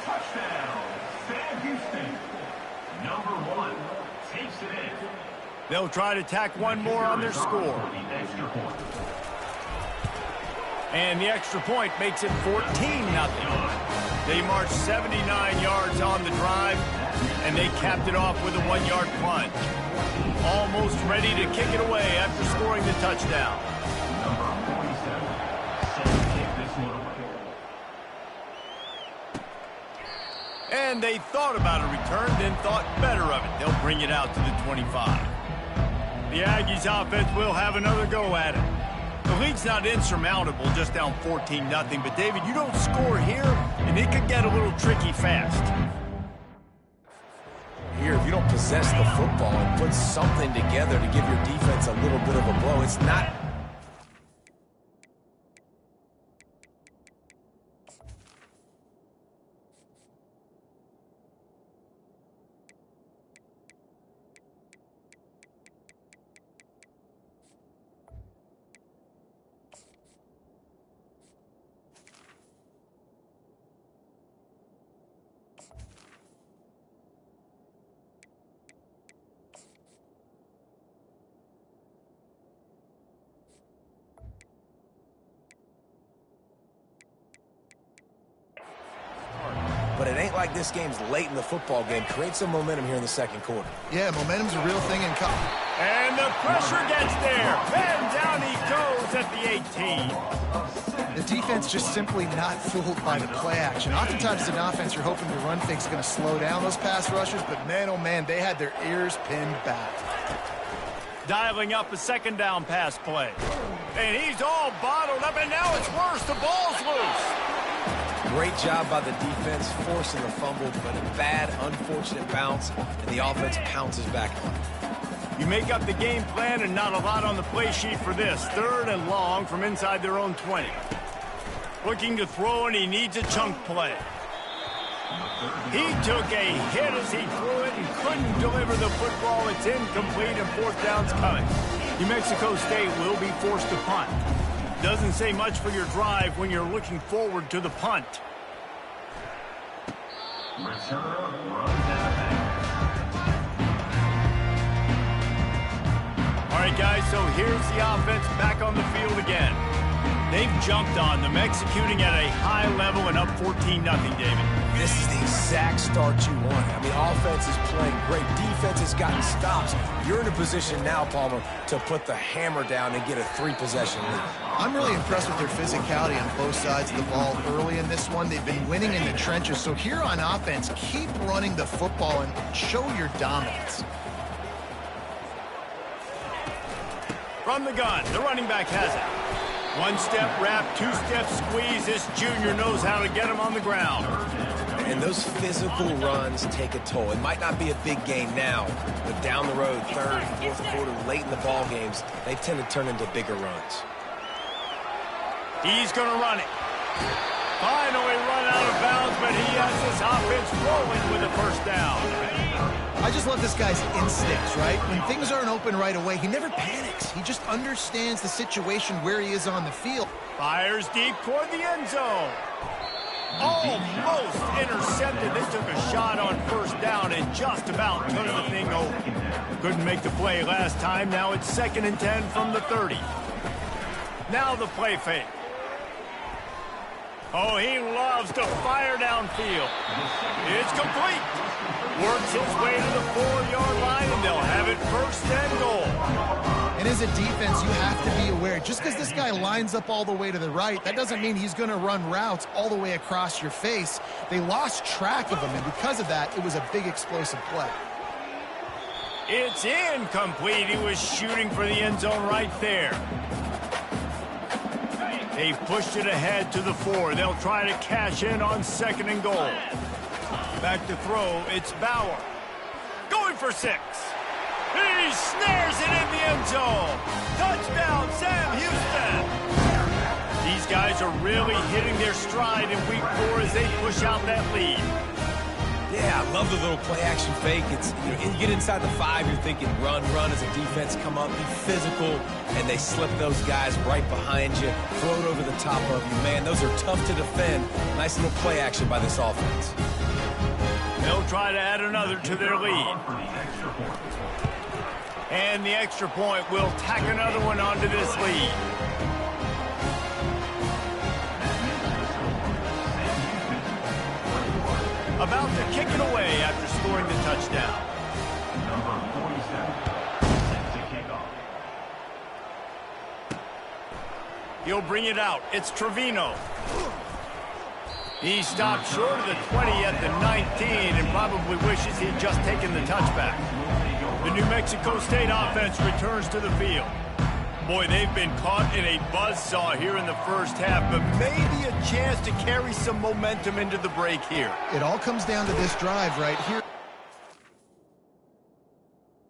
Touchdown, Sam Houston. Number 1 takes it in. They'll try to tack one more on their score. The extra point. And the extra point makes it 14-0. They marched 79 yards on the drive, and they capped it off with a 1-yard plunge. Almost ready to kick it away after scoring the touchdown. Number 47. Set to kick this one away. And they thought about a return, then thought better of it. They'll bring it out to the 25. The Aggies offense will have another go at it. The lead's not insurmountable, just down 14-0. But, David, you don't score here, and it could get a little tricky fast. Here, if you don't possess the football and put something together to give your defense a little bit of a blow, it's not... But it ain't like this game's late in the football game. Create some momentum here in the second quarter. Yeah, momentum's a real thing in college. And the pressure gets there. And down he goes at the 18. The defense just simply not fooled by the play action. Oftentimes as an offense, you're hoping the run fake's going to slow down those pass rushers, but man, oh man, they had their ears pinned back. Dialing up a second down pass play. And he's all bottled up, and now it's worse. The ball's loose. Great job by the defense, forcing the fumble, but a bad, unfortunate bounce, and the offense pounces back on it. You make up the game plan and not a lot on the play sheet for this. 3rd and long from inside their own 20. Looking to throw, and he needs a chunk play. He took a hit as he threw it and couldn't deliver the football. It's incomplete, and 4th down's coming. New Mexico State will be forced to punt. Doesn't say much for your drive when you're looking forward to the punt. Return runs out of All right, guys, so here's the offense back on the field again. They've jumped on them, executing at a high level and up 14-0, David. This is the exact start you want. I mean, offense is playing great. Defense has gotten stops. You're in a position now, Palmer, to put the hammer down and get a 3-possession lead. I'm really impressed with their physicality on both sides of the ball early in this one. They've been winning in the trenches. So here on offense, keep running the football and show your dominance. From the gun, the running back has it. One-step wrap, two-step squeeze. This junior knows how to get him on the ground. And those physical runs take a toll. It might not be a big gain now, but down the road, third, fourth quarter, late in the ball games, they tend to turn into bigger runs. He's going to run it. Finally run out of bounds, but he has this offense rolling with a first down. I just love this guy's instincts, right? When things aren't open right away, he never panics. He just understands the situation where he is on the field. Fires deep toward the end zone. Almost intercepted. They took a shot on first down and just about turned the thing over. Couldn't make the play last time. Now it's 2nd and 10 from the 30. Now the play fake. Oh, he loves to fire downfield. It's complete. Works his way to the 4-yard line, and they'll have it 1st and goal. And as a defense, you have to be aware, just because this guy lines up all the way to the right, that doesn't mean he's going to run routes all the way across your face. They lost track of him, and because of that, it was a big explosive play. It's incomplete. He was shooting for the end zone right there. They've pushed it ahead to the 4. They'll try to cash in on 2nd and goal. Back to throw, it's Bauer. Going for 6. He snares it in the end zone. Touchdown, Sam Houston. These guys are really hitting their stride in week 4 as they push out that lead. Yeah, I love the little play-action fake. It's, you get inside the 5, you're thinking run as a defense, come up, be physical, and they slip those guys right behind you, float over the top of you. Man, those are tough to defend. Nice little play action by this offense. They'll try to add another to their lead. And the extra point will tack another one onto this lead. About to kick it away after scoring the touchdown. Number 47, set to kick off. He'll bring it out. It's Trevino. He stopped short of the 20 at the 19 and probably wishes he'd just taken the touchback. The New Mexico State offense returns to the field. Boy, they've been caught in a buzzsaw here in the first half, but maybe a chance to carry some momentum into the break here. It all comes down to this drive right here.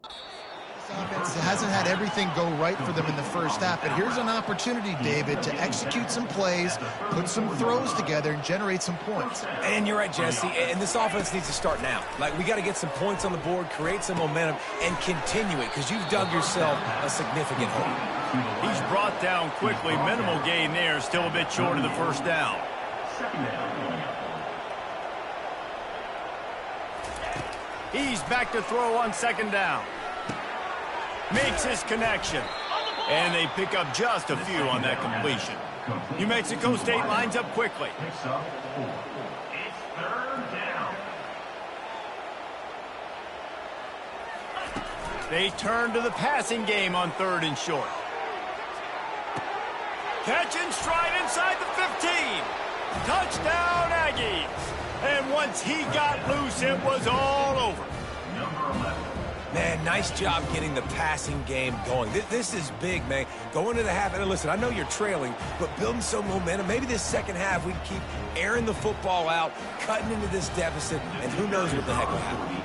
This offense hasn't had everything go right for them in the first half, but here's an opportunity, David, to execute some plays, put some throws together, and generate some points. And you're right, Jesse, and this offense needs to start now. Like, we got to get some points on the board, create some momentum, and continue it, because you've dug yourself a significant hole. He's brought down quickly. Minimal gain there, still a bit short of the first down. He's back to throw on 2nd down. Makes his connection. And they pick up just a few on that completion. New Mexico State lines up quickly. It's 3rd down. They turn to the passing game on 3rd and short. Catch and stride inside the 15. Touchdown, Aggies. And once he got loose, it was all over. Number 11. Man, nice job getting the passing game going. This is big, man. Going to the half, and listen, I know you're trailing, but building some momentum. Maybe this second half we keep airing the football out, cutting into this deficit, and who knows what the heck will happen.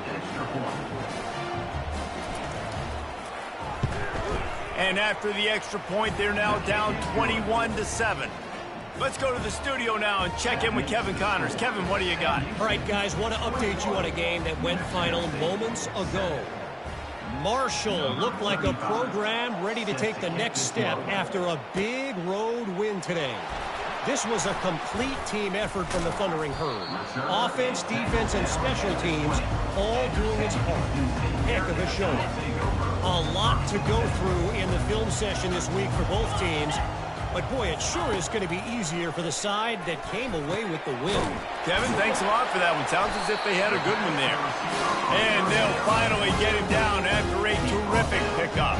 And after the extra point, they're now down 21-7. Let's go to the studio now and check in with Kevin Connors. Kevin, what do you got? All right, guys, want to update you on a game that went final moments ago. Marshall looked like a program ready to take the next step after a big road win today. This was a complete team effort from the Thundering Herd. Offense, defense, and special teams all doing its part. Heck of a showing. A lot to go through in the film session this week for both teams. But, boy, it sure is going to be easier for the side that came away with the win. Kevin, thanks a lot for that one. Sounds as if they had a good one there. And they'll finally get him down after a terrific pickup.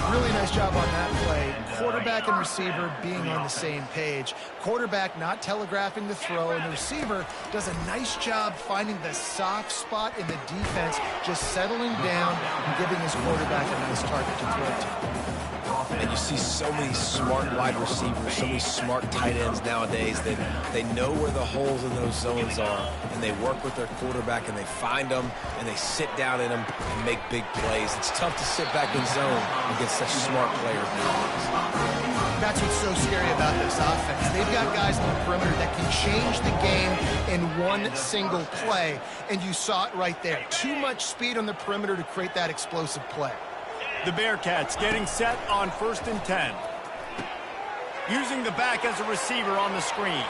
Really nice job on that play. quarterback and receiver being on the same page. Quarterback not telegraphing the throw, and the receiver does a nice job finding the soft spot in the defense, just settling down and giving his quarterback a nice target to throw to. And you see so many smart wide receivers, so many smart tight ends nowadays that they know where the holes in those zones are, and they work with their quarterback, and they find them, and they sit down in them and make big plays. It's tough to sit back in zone against such smart players nowadays. That's what's so scary about this offense. They've got guys on the perimeter that can change the game in one single play, and you saw it right there. Too much speed on the perimeter to create that explosive play. The Bearcats getting set on 1st and 10. Using the back as a receiver on the screen.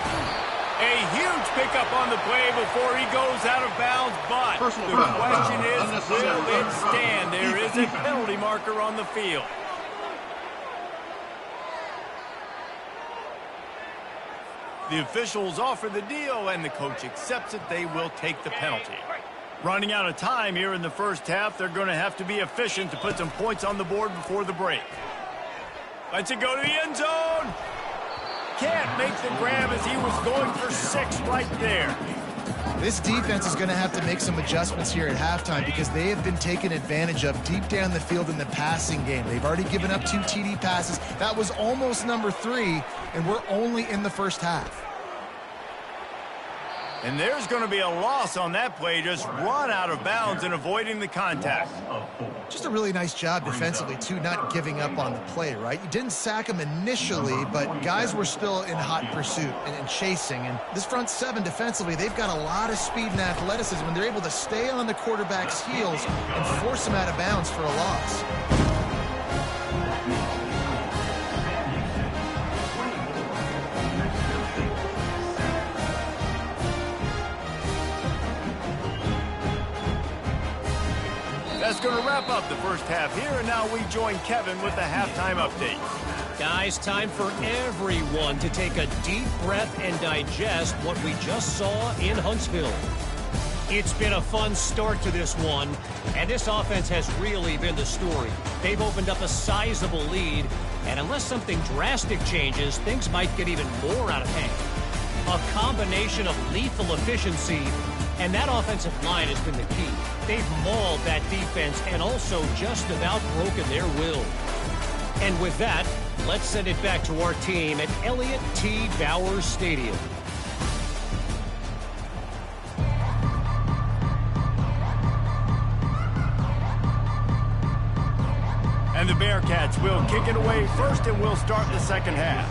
A huge pickup on the play before he goes out of bounds, but the question is, will it stand? There is a penalty marker on the field. The officials offer the deal, and the coach accepts it. They will take the penalty. Running out of time here in the first half, they're going to have to be efficient to put some points on the board before the break. Lets it go to the end zone. Can't make the grab as he was going for 6 right there. This defense is going to have to make some adjustments here at halftime because they have been taken advantage of deep down the field in the passing game. They've already given up 2 TD passes. That was almost number 3, and we're only in the first half. And there's going to be a loss on that play, just run out of bounds and avoiding the contact. Just a really nice job defensively, too, not giving up on the play, right? You didn't sack him initially, but guys were still in hot pursuit and chasing. And this front 7 defensively, they've got a lot of speed and athleticism, and they're able to stay on the quarterback's heels and force him out of bounds for a loss. That's going to wrap up the first half here, and now we join Kevin with the halftime update. Guys, time for everyone to take a deep breath and digest what we just saw in Huntsville. It's been a fun start to this one, and this offense has really been the story. They've opened up a sizable lead, and unless something drastic changes, things might get even more out of hand. A combination of lethal efficiency, and that offensive line has been the key. They've mauled that defense and also just about broken their will. And with that, let's send it back to our team at Elliott T. Bowers Stadium. And the Bearcats will kick it away first, and we'll start the second half.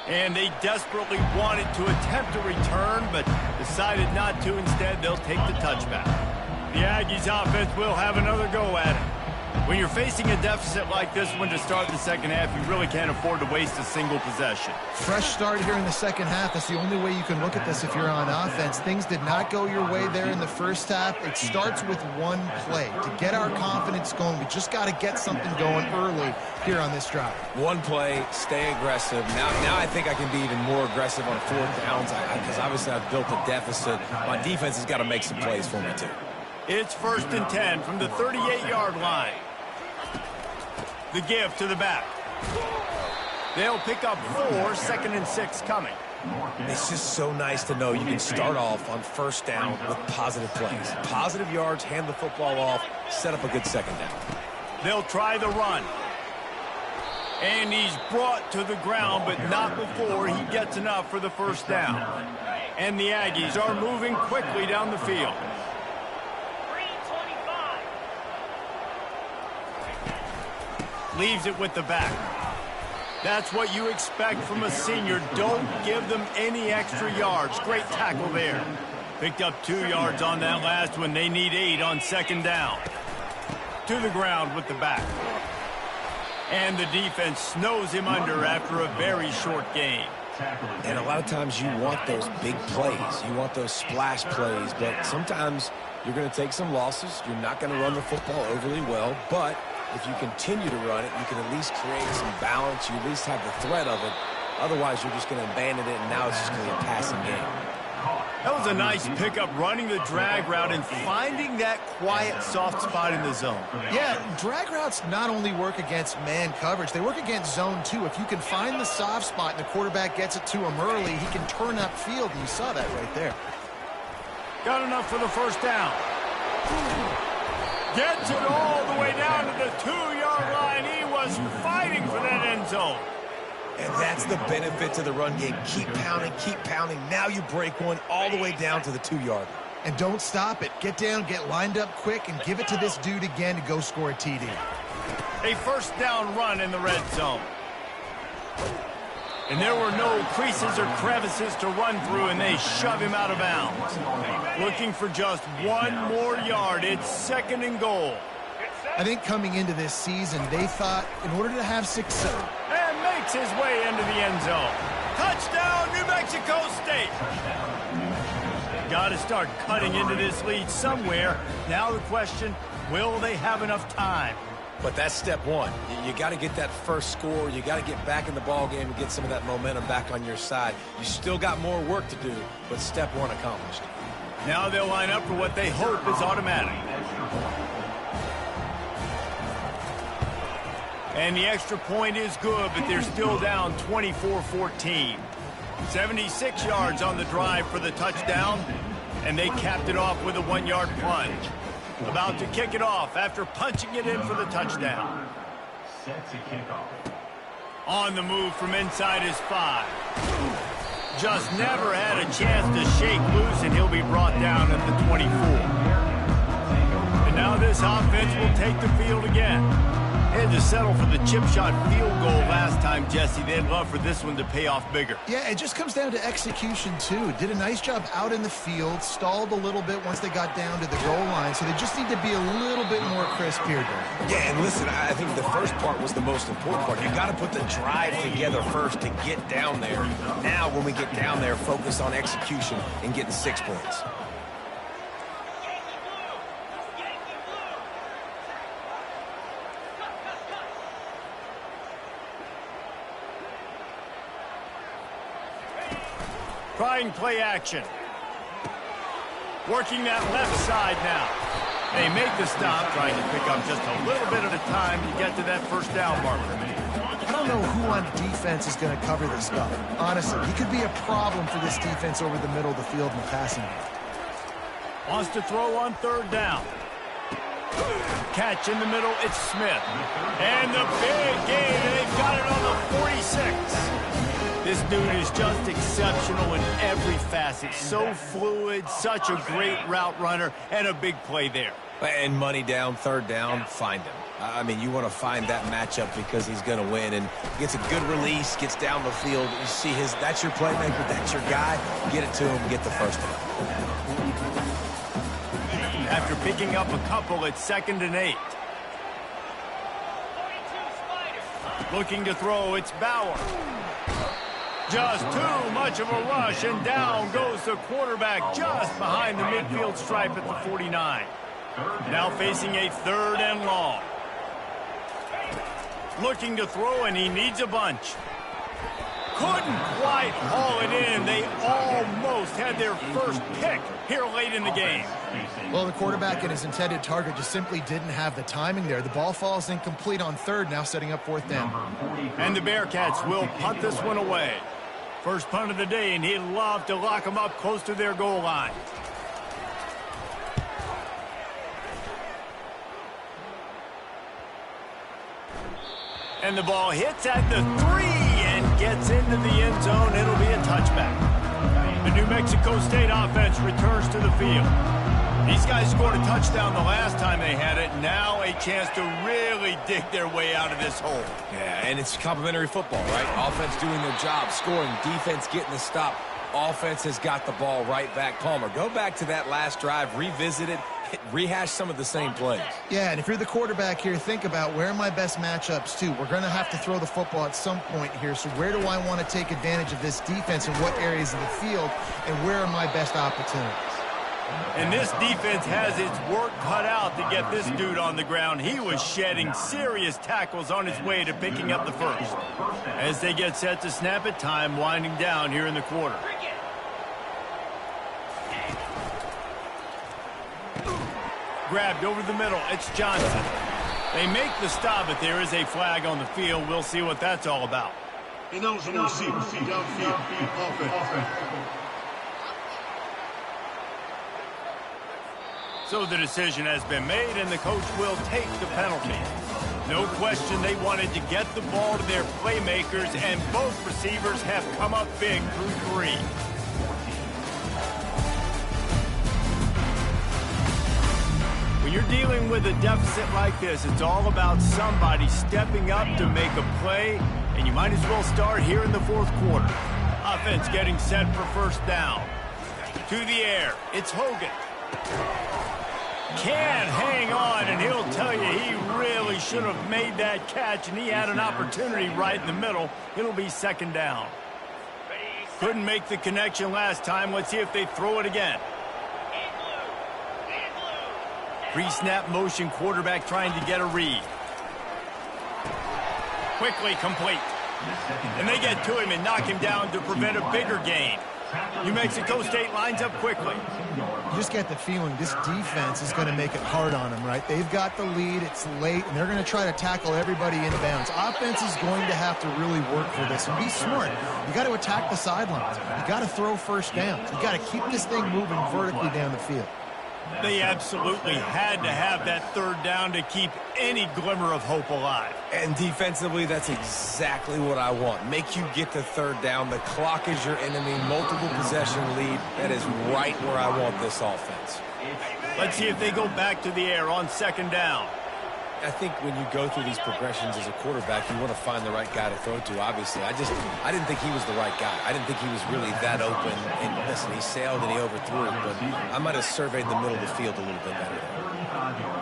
And they desperately wanted to attempt a return, but decided not to. Instead, they'll take the touchback. The Aggies offense will have another go at it. When you're facing a deficit like this one to start the second half, you really can't afford to waste a single possession. Fresh start here in the second half. That's the only way you can look at this if you're on offense. Things did not go your way there in the first half. It starts with one play. To get our confidence going, we just got to get something going early here on this drive. One play, stay aggressive. Now I think I can be even more aggressive on 4th downs because obviously I've built a deficit. My defense has got to make some plays for me too. It's 1st and 10 from the 38-yard line. The give to the back. They'll pick up 4, 2nd and 6 coming. It's just so nice to know you can start off on 1st down with positive plays. Positive yards, hand the football off, set up a good 2nd down. They'll try the run. And he's brought to the ground, but not before he gets enough for the 1st down. And the Aggies are moving quickly down the field. Leaves it with the back. That's what you expect from a senior. Don't give them any extra yards. Great tackle there. Picked up 2 yards on that last one. They need 8 on 2nd down. To the ground with the back. And the defense snows him under after a very short game. And a lot of times you want those big plays. You want those splash plays. But sometimes you're going to take some losses. You're not going to run the football overly well. But if you continue to run it, you can at least create some balance. You at least have the threat of it. Otherwise, you're just going to abandon it, and now it's just going to be a passing game. That was a nice pickup, running the drag route and finding that quiet, soft spot in the zone. Yeah, drag routes not only work against man coverage, they work against zone too. If you can find the soft spot and the quarterback gets it to him early, he can turn upfield, and you saw that right there. Got enough for the first down. Gets it all the way down to the 2-yard line. He was fighting for that end zone. And that's the benefit to the run game. Keep pounding, keep pounding. Now you break one all the way down to the 2-yard. And don't stop it. Get down, get lined up quick, and give it to this dude again to go score a TD. A first down run in the red zone. And there were no creases or crevices to run through, and they shove him out of bounds. Looking for just one more yard. It's 2nd and goal. I think coming into this season, they thought in order to have success... And makes his way into the end zone. Touchdown, New Mexico State. Got to start cutting into this lead somewhere. Now the question, will they have enough time? But that's step one. You got to get that first score. You got to get back in the ball game and get some of that momentum back on your side. You still got more work to do, but step one accomplished. Now they'll line up for what they hope is automatic. And the extra point is good, but they're still down 24-14. 76 yards on the drive for the touchdown, and they capped it off with a 1-yard plunge. About to kick it off after punching it in for the touchdown. Set to kick off. On the move from inside his 5. Just never had a chance to shake loose, and he'll be brought down at the 24. And now this offense will take the field again. They had to settle for the chip shot field goal last time, Jesse. They'd love for this one to pay off bigger. Yeah, it just comes down to execution, too. Did a nice job out in the field, stalled a little bit once they got down to the goal line, so they just need to be a little bit more crisp here, Derek. Yeah, and listen, I think the first part was the most important part. You got to put the drive together first to get down there. Now, when we get down there, focus on execution and getting 6 points. Trying play action. Working that left side now. They make the stop, trying to pick up just a little bit at a time to get to that first down marker. I don't know who on defense is going to cover this guy. Honestly, he could be a problem for this defense over the middle of the field in the passing game. Wants to throw on 3rd down. Catch in the middle, it's Smith. And the big gain, they've got it on the 46. This dude is just exceptional in every facet. So fluid, such a great route runner, and a big play there. And money down, 3rd down, find him. I mean, you want to find that matchup because he's going to win. And gets a good release, gets down the field. You see that's your playmaker, that's your guy. Get it to him, get the first down. After picking up a couple, it's 2nd and 8. Looking to throw, it's Bauer. Just too much of a rush, and down goes the quarterback just behind the midfield stripe at the 49. Now facing a 3rd and long. Looking to throw, and he needs a bunch. Couldn't quite haul it in. They almost had their first pick here late in the game. Well, the quarterback and his intended target just simply didn't have the timing there. The ball falls incomplete on 3rd, now setting up 4th down. And the Bearcats will punt this one away. First punt of the day, and he'd love to lock them up close to their goal line. And the ball hits at the 3 and gets into the end zone. It'll be a touchback. The New Mexico State offense returns to the field. These guys scored a touchdown the last time they had it. Now a chance to really dig their way out of this hole. Yeah, and it's complimentary football, right? Offense doing their job, scoring, defense getting the stop. Offense has got the ball right back. Palmer, go back to that last drive, revisit it, rehash some of the same plays. Yeah, and if you're the quarterback here, think about where are my best matchups too. We're going to have to throw the football at some point here, so where do I want to take advantage of this defense and what areas of the field, and where are my best opportunities? And this defense has its work cut out to get this dude on the ground. He was shedding serious tackles on his way to picking up the first. As they get set to snap it, time winding down here in the quarter. Grabbed over the middle. It's Johnson. They make the stop, but there is a flag on the field. We'll see what that's all about. Ineligible receiver, downfield, offense. So the decision has been made, and the coach will take the penalty. No question they wanted to get the ball to their playmakers, and both receivers have come up big through 3. When you're dealing with a deficit like this, it's all about somebody stepping up to make a play, and you might as well start here in the 4th quarter. Offense getting set for first down. To the air, it's Hogan. Can't hang on, and he'll tell you he really should have made that catch, and he had an opportunity right in the middle. It'll be 2nd down. Couldn't make the connection last time. Let's see if they throw it again. Pre-snap motion, quarterback trying to get a read. Quickly complete. And they get to him and knock him down to prevent a bigger gain. New Mexico State lines up quickly. You just get the feeling this defense is going to make it hard on them, right? They've got the lead, it's late, and they're going to try to tackle everybody in bounds. Offense is going to have to really work for this and be smart. You got to attack the sidelines. You got to throw first downs. You got to keep this thing moving vertically down the field. They absolutely had to have that 3rd down to keep any glimmer of hope alive. And defensively, that's exactly what I want. Make you get the 3rd down. The clock is your enemy. Multiple possession lead. That is right where I want this offense. Let's see if they go back to the air on 2nd down. I think when you go through these progressions as a quarterback, you want to find the right guy to throw to, obviously. I didn't think he was the right guy. I didn't think he was really that open. And listen, he sailed and he overthrew it, but I might have surveyed the middle of the field a little bit better.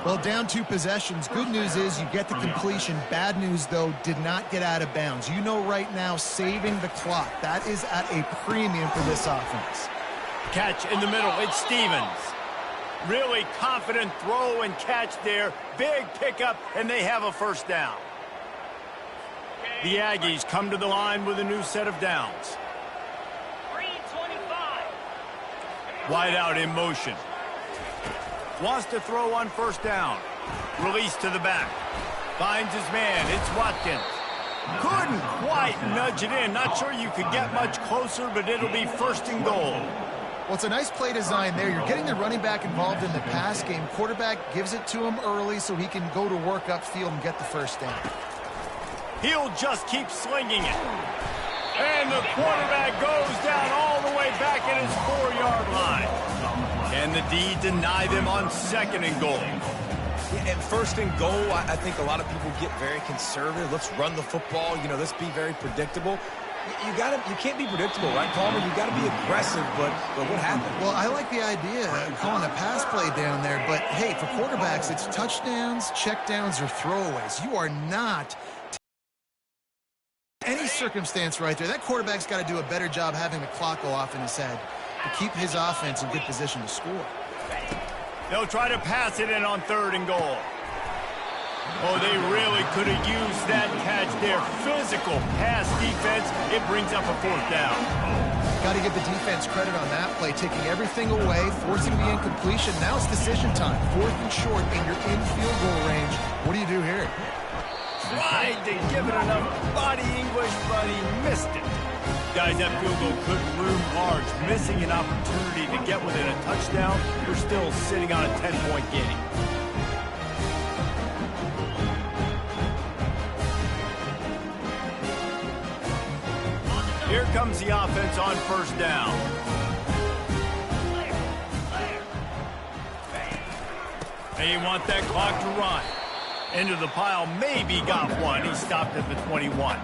Well, down 2 possessions. Good news is you get the completion. Bad news, though, did not get out of bounds. You know right now, saving the clock. That is at a premium for this offense. Catch in the middle. It's Stevens. Really confident throw and catch there. Big pickup, and they have a first down. The Aggies come to the line with a new set of downs. 325. Wide out in motion. Wants to throw on first down. Release to the back. Finds his man. It's Watkins. Couldn't quite nudge it in. Not sure you could get much closer, but it'll be 1st and goal. Well, it's a nice play design there. You're getting the running back involved in the pass game. Quarterback gives it to him early so he can go to work upfield and get the first down. He'll just keep slinging it. And the quarterback goes down all the way back at his 4-yard line. And the D deny them on 2nd and goal. And 1st and goal, I think a lot of people get very conservative. Let's run the football. You know, let's be very predictable. You can't be predictable, right, Palmer? You got to be aggressive, but what happened? Well, I like the idea of calling a pass play down there, but hey, for quarterbacks, it's touchdowns, checkdowns, or throwaways. You are not any circumstance right there. That quarterback's got to do a better job having the clock go off in his head to keep his offense in good position to score. They'll try to pass it in on 3rd and goal. Oh, they really could have used that catch there. Physical pass defense. It brings up a 4th down. Got to give the defense credit on that play, taking everything away, forcing the incompletion. Now it's decision time. 4th and short, and you're in field goal range. What do you do here? Tried to give it enough body English, but he missed it. Guys, that field goal could loom large. Missing an opportunity to get within a touchdown. You're still sitting on a 10-point game. Here comes the offense on first down. They want that clock to run. Into the pile, maybe got one. He stopped at the 21.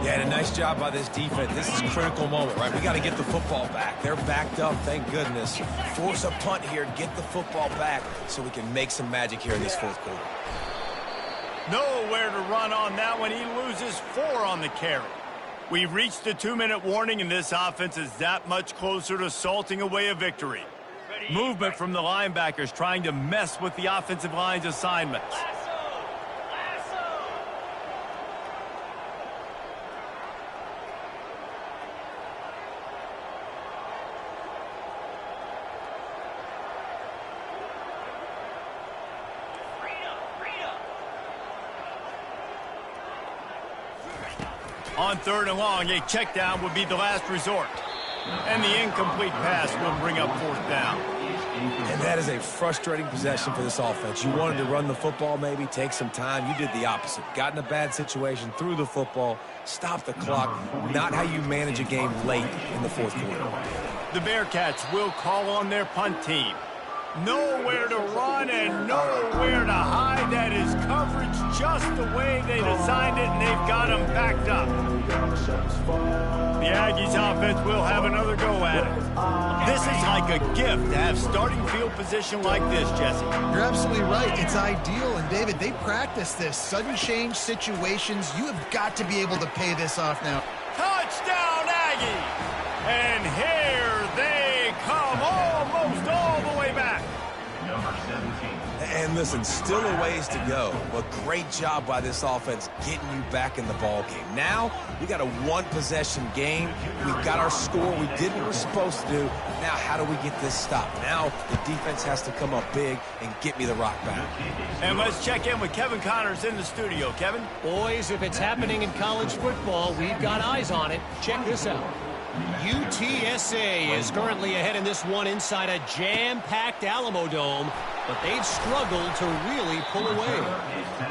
Yeah, and a nice job by this defense. This is a critical moment, right? We got to get the football back. They're backed up, thank goodness. Force a punt here, get the football back so we can make some magic here in this 4th quarter. Nowhere to run on that one. He loses 4 on the carry. We've reached a 2-minute warning, and this offense is that much closer to salting away a victory. Movement from the linebackers trying to mess with the offensive line's assignments. On 3rd and long, a check down would be the last resort. And the incomplete pass will bring up 4th down. And that is a frustrating possession for this offense. You wanted to run the football, maybe take some time. You did the opposite. Got in a bad situation, threw the football, stopped the clock. Not how you manage a game late in the 4th quarter. The Bearcats will call on their punt team. Nowhere to run and nowhere to hide. That is coverage just the way they designed it, and they've got them backed up. The Aggies offense will have another go at it. This is like a gift to have starting field position like this, Jesse. You're absolutely right. It's ideal. And, David, they practice this. Sudden change situations. You have got to be able to pay this off now. Touchdown, Aggie! And here they come, almost all the way back. Number 17. And listen, still a ways to go, but great job by this offense getting you back in the ball game. Now, we got a one-possession game. We've got our score. We did what we're supposed to do. Now, how do we get this stopped? Now, the defense has to come up big and get me the rock back. And let's check in with Kevin Connors in the studio. Kevin? Boys, if it's happening in college football, we've got eyes on it. Check this out. UTSA is currently ahead in this one inside a jam-packed Alamo Dome, but they've struggled to really pull away.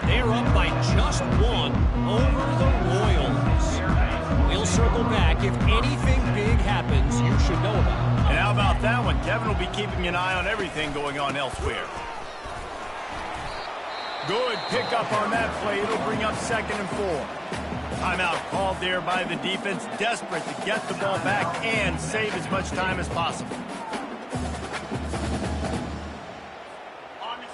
They're up by just one over the Royals. We'll circle back if anything big happens you should know about. And how about that one? Kevin will be keeping an eye on everything going on elsewhere. Good pickup on that play. It'll bring up 2nd and 4. Timeout called there by the defense, desperate to get the ball back and save as much time as possible.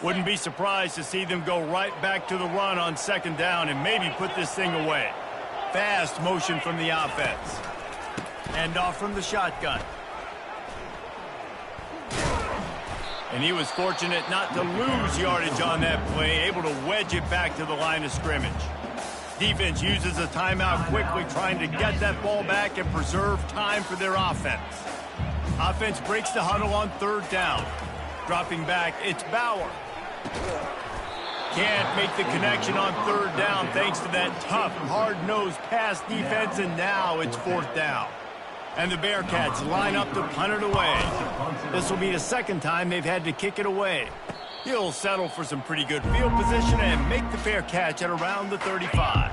Wouldn't be surprised to see them go right back to the run on 2nd down and maybe put this thing away. Fast motion from the offense. And off from the shotgun. And he was fortunate not to lose yardage on that play, able to wedge it back to the line of scrimmage. Defense uses a timeout quickly, trying to get that ball back and preserve time for their offense. Offense breaks the huddle on 3rd down. Dropping back, it's Bauer. Can't make the connection on 3rd down thanks to that tough, hard-nosed pass defense, and now it's 4th down. And the Bearcats line up to punt it away. This will be the 2nd time they've had to kick it away. He'll settle for some pretty good field position and make the fair catch at around the 35.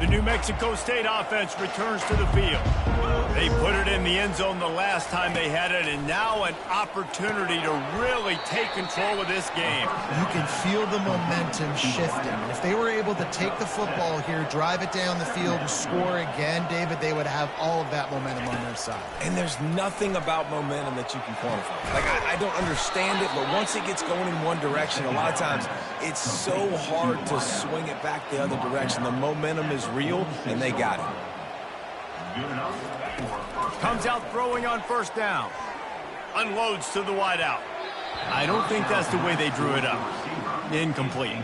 The New Mexico State offense returns to the field. They put it in the end zone the last time they had it, and now an opportunity to really take control of this game. You can feel the momentum shifting. If they were able to take the football here, drive it down the field, and score again, David, they would have all of that momentum on their side. And there's nothing about momentum that you can quantify. Like, I don't understand it, but once it gets going in one direction, a lot of times it's so hard to swing it back the other direction. The momentum is real, and they got it. Comes out throwing on 1st down. Unloads to the wideout. I don't think that's the way they drew it up. Incomplete.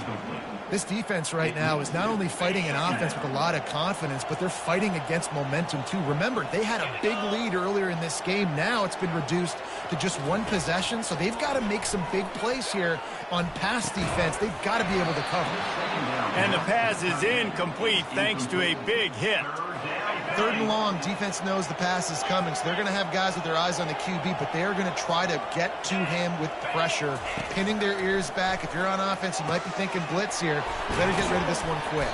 This defense right now is not only fighting an offense with a lot of confidence, but they're fighting against momentum too. Remember, they had a big lead earlier in this game. Now it's been reduced to just one possession, so they've got to make some big plays here on pass defense. They've got to be able to cover. And the pass is incomplete thanks to a big hit. 3rd and long, defense knows the pass is coming, so they're going to have guys with their eyes on the QB, but they're going to try to get to him with pressure, pinning their ears back. If you're on offense, you might be thinking blitz here. You better get rid of this one quick.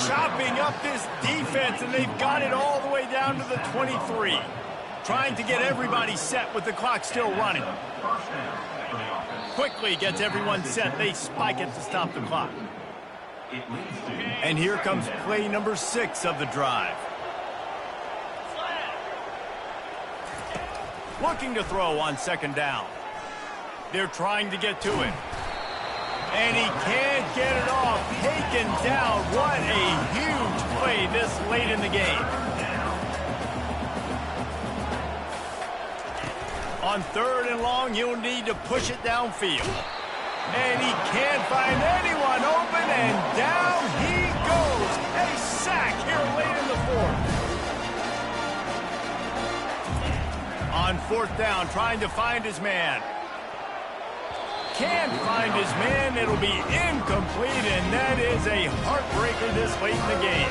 Chopping up this defense, and they've got it all the way down to the 23. Trying to get everybody set with the clock still running. Quickly gets everyone set. They spike it to stop the clock. And here comes play number 6 of the drive. Looking to throw on 2nd down. They're trying to get to it. And he can't get it off. Taken down. What a huge play this late in the game. On 3rd and long, he'll need to push it downfield. And he can't find anyone open, and down he goes. A sack here late in the 4th. On 4th down, trying to find his man. Can't find his man. It'll be incomplete, and that is a heartbreaker this late in the game.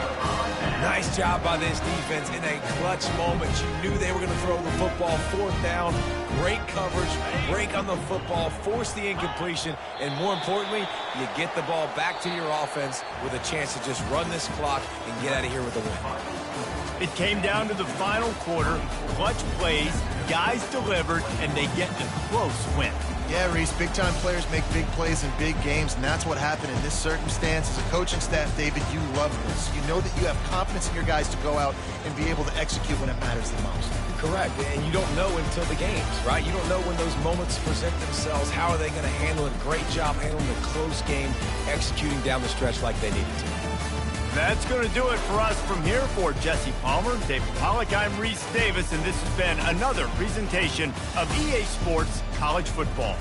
Nice job by this defense in a clutch moment. You knew they were going to throw the football. Fourth down, great coverage, break on the football, force the incompletion, and more importantly, you get the ball back to your offense with a chance to just run this clock and get out of here with a win. It came down to the final quarter. Clutch plays, guys delivered, and they get a close win. Yeah, Reese, big-time players make big plays in big games, and that's what happened in this circumstance. As a coaching staff, David, you love this. You know that you have confidence in your guys to go out and be able to execute when it matters the most. Correct, and you don't know until the games, right? You don't know when those moments present themselves. How are they going to handle it? Great job handling the close game, executing down the stretch like they needed to. That's going to do it for us from here. For Jesse Palmer, David Pollack, I'm Reese Davis, and this has been another presentation of EA Sports College Football.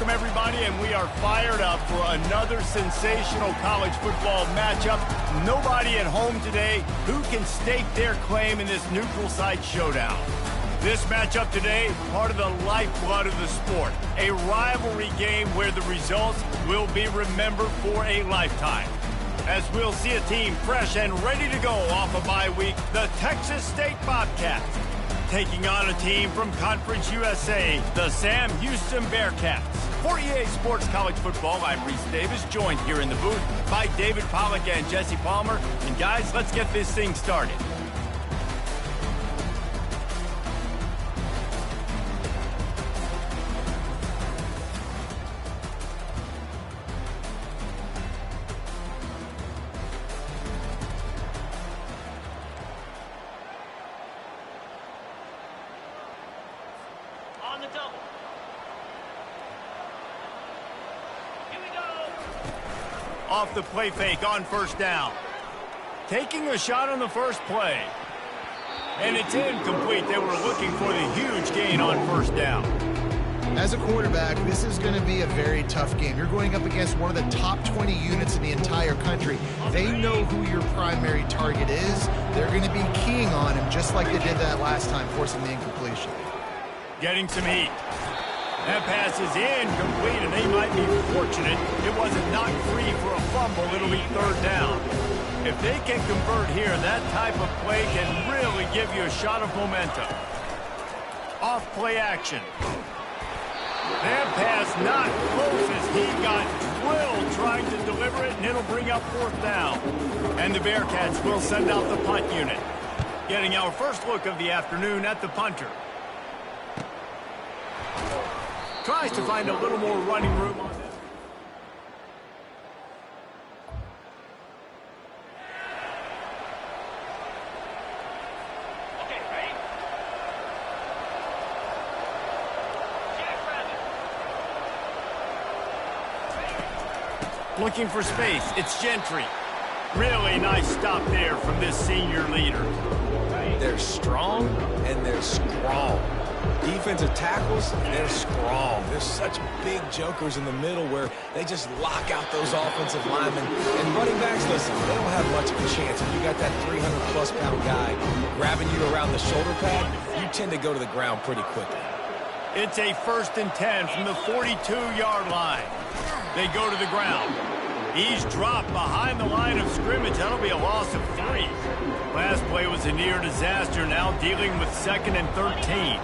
Welcome, everybody, and we are fired up for another sensational college football matchup. Nobody at home today who can stake their claim in this neutral site showdown. This matchup today, part of the lifeblood of the sport, a rivalry game where the results will be remembered for a lifetime. As we'll see a team fresh and ready to go off a bye week, the Texas State Bobcats, taking on a team from Conference USA, the Sam Houston Bearcats. For EA Sports College Football, I'm Reese Davis, joined here in the booth by David Pollack and Jesse Palmer. And guys, let's get this thing started. Off the play fake on first down. Taking a shot on the first play. And it's incomplete. They were looking for the huge gain on first down. As a quarterback, this is going to be a very tough game. You're going up against one of the top 20 units in the entire country. They know who your primary target is. They're going to be keying on him just like they did that last time, forcing the incompletion. Getting some heat. That pass is incomplete, and they might be fortunate it wasn't knocked free for a fumble. It'll be third down. If they can convert here, that type of play can really give you a shot of momentum. Off play action. That pass not close as he got drilled trying to deliver it, and it'll bring up fourth down. And the Bearcats will send out the punt unit. Getting our first look of the afternoon at the punter. Tries to find a little more running room on this. Okay, ready? Looking for space. It's Gentry. Really nice stop there from this senior leader. They're strong and they're strong. Defensive tackles, they're strong. There's such big jokers in the middle where they just lock out those offensive linemen. And running backs, listen, they don't have much of a chance. If you got that 300-plus pound guy grabbing you around the shoulder pad, you tend to go to the ground pretty quickly. It's a 1st and 10 from the 42-yard line. They go to the ground. He's dropped behind the line of scrimmage. That'll be a loss of 3. Last play was a near disaster, now dealing with 2nd and 13.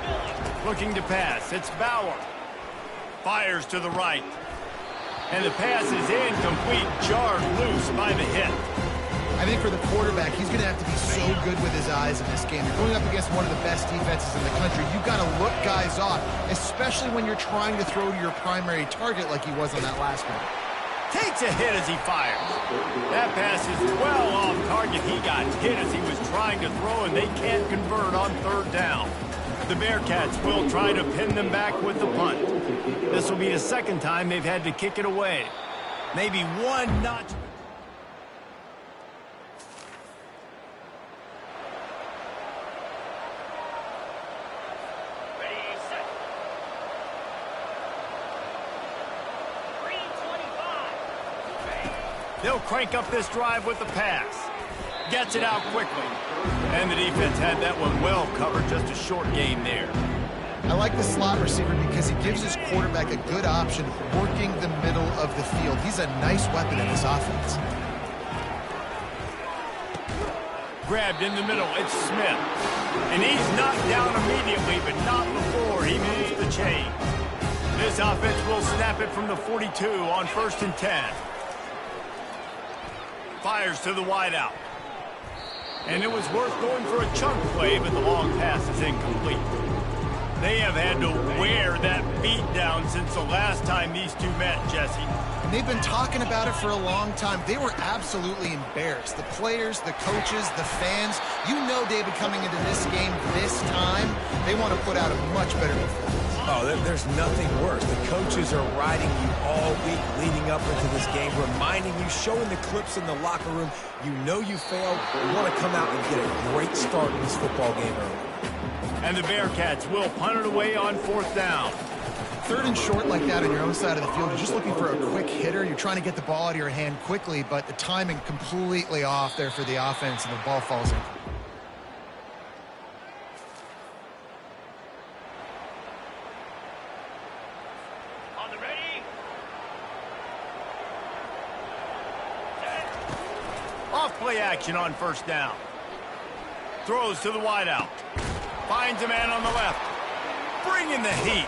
Looking to pass. It's Bauer. Fires to the right. And the pass is incomplete, jarred loose by the hit. I think for the quarterback, he's going to have to be so good with his eyes in this game. You're going up against one of the best defenses in the country. You've got to look guys off, especially when you're trying to throw to your primary target like he was on that last one. Takes a hit as he fires. That pass is well off target. He got hit as he was trying to throw, and they can't convert on third down. The Bearcats will try to pin them back with the punt. This will be the second time they've had to kick it away. Maybe one notch. They'll crank up this drive with the pass. Gets it out quickly. And the defense had that one well covered, just a short gain there. I like the slot receiver because he gives his quarterback a good option working the middle of the field. He's a nice weapon in this offense. Grabbed in the middle, it's Smith. And he's knocked down immediately, but not before he moves the chain. This offense will snap it from the 42 on 1st and 10. Fires to the wideout. And it was worth going for a chunk play, but the long pass is incomplete. They have had to wear that beat down since the last time these two met, Jesse. And they've been talking about it for a long time. They were absolutely embarrassed. The players, the coaches, the fans. You know, David, coming into this game this time, they want to put out a much better performance. Oh, there's nothing worse. The coaches are riding you all week leading up into this game, reminding you, showing the clips in the locker room. You know you failed. You want to come out and get a great start in this football game early. And the Bearcats will punt it away on 4th down. third and short like that on your own side of the field, you're just looking for a quick hitter. You're trying to get the ball out of your hand quickly, but the timing completely off there for the offense, and the ball falls in. Play action on first down. Throws to the wideout. Finds a man on the left. Bringing the heat.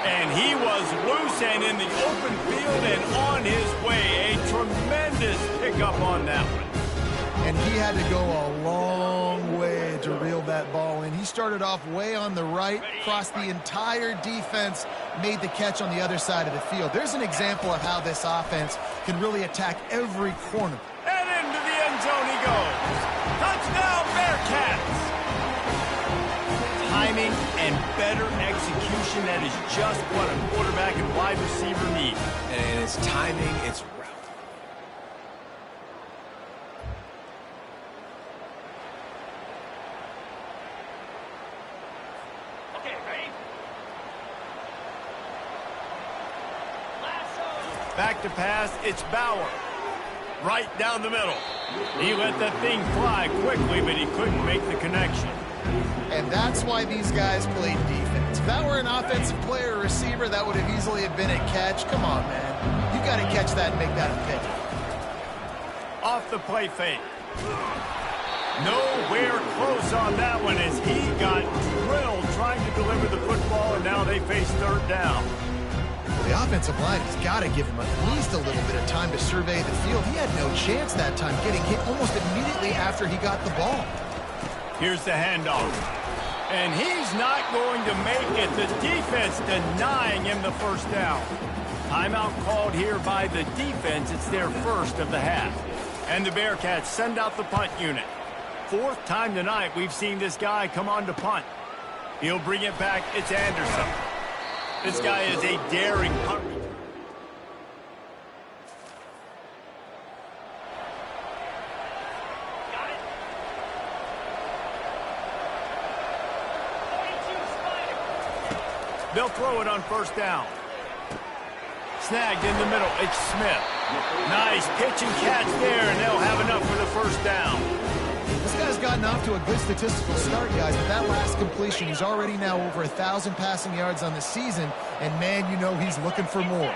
And he was loose and in the open field and on his way. A tremendous pickup on that one. And he had to go a long way to reel that ball in. He started off way on the right, crossed the entire defense, made the catch on the other side of the field. There's an example of how this offense can really attack every corner. Zone he goes. Touchdown, Bearcats! Timing and better execution, that is just what a quarterback and wide receiver need. And it's timing, it's route. Okay, ready? Back to pass, it's Bauer. Right down the middle. He let that thing fly quickly, but he couldn't make the connection. And that's why these guys played defense. If that were an offensive player or receiver, that would have easily have been a catch. Come on, man. You got to catch that and make that a pick. Off the play fake. Nowhere close on that one as he got drilled trying to deliver the football, and now they face third down. The offensive line has got to give him at least a little bit of time to survey the field. He had no chance that time, getting hit almost immediately after he got the ball. Here's the handoff. And he's not going to make it. The defense denying him the first down. Timeout called here by the defense. It's their first of the half. And the Bearcats send out the punt unit. Fourth time tonight we've seen this guy come on to punt. He'll bring it back. It's Anderson. This guy is a daring punt returner. Got it. 42 Spider. They'll throw it on first down. Snagged in the middle. It's Smith. Nice pitch and catch there, and they'll have enough for the first down. This guy's gotten off to a good statistical start, guys, but that last completion, he's already now over 1,000 passing yards on the season, and man, you know he's looking for more.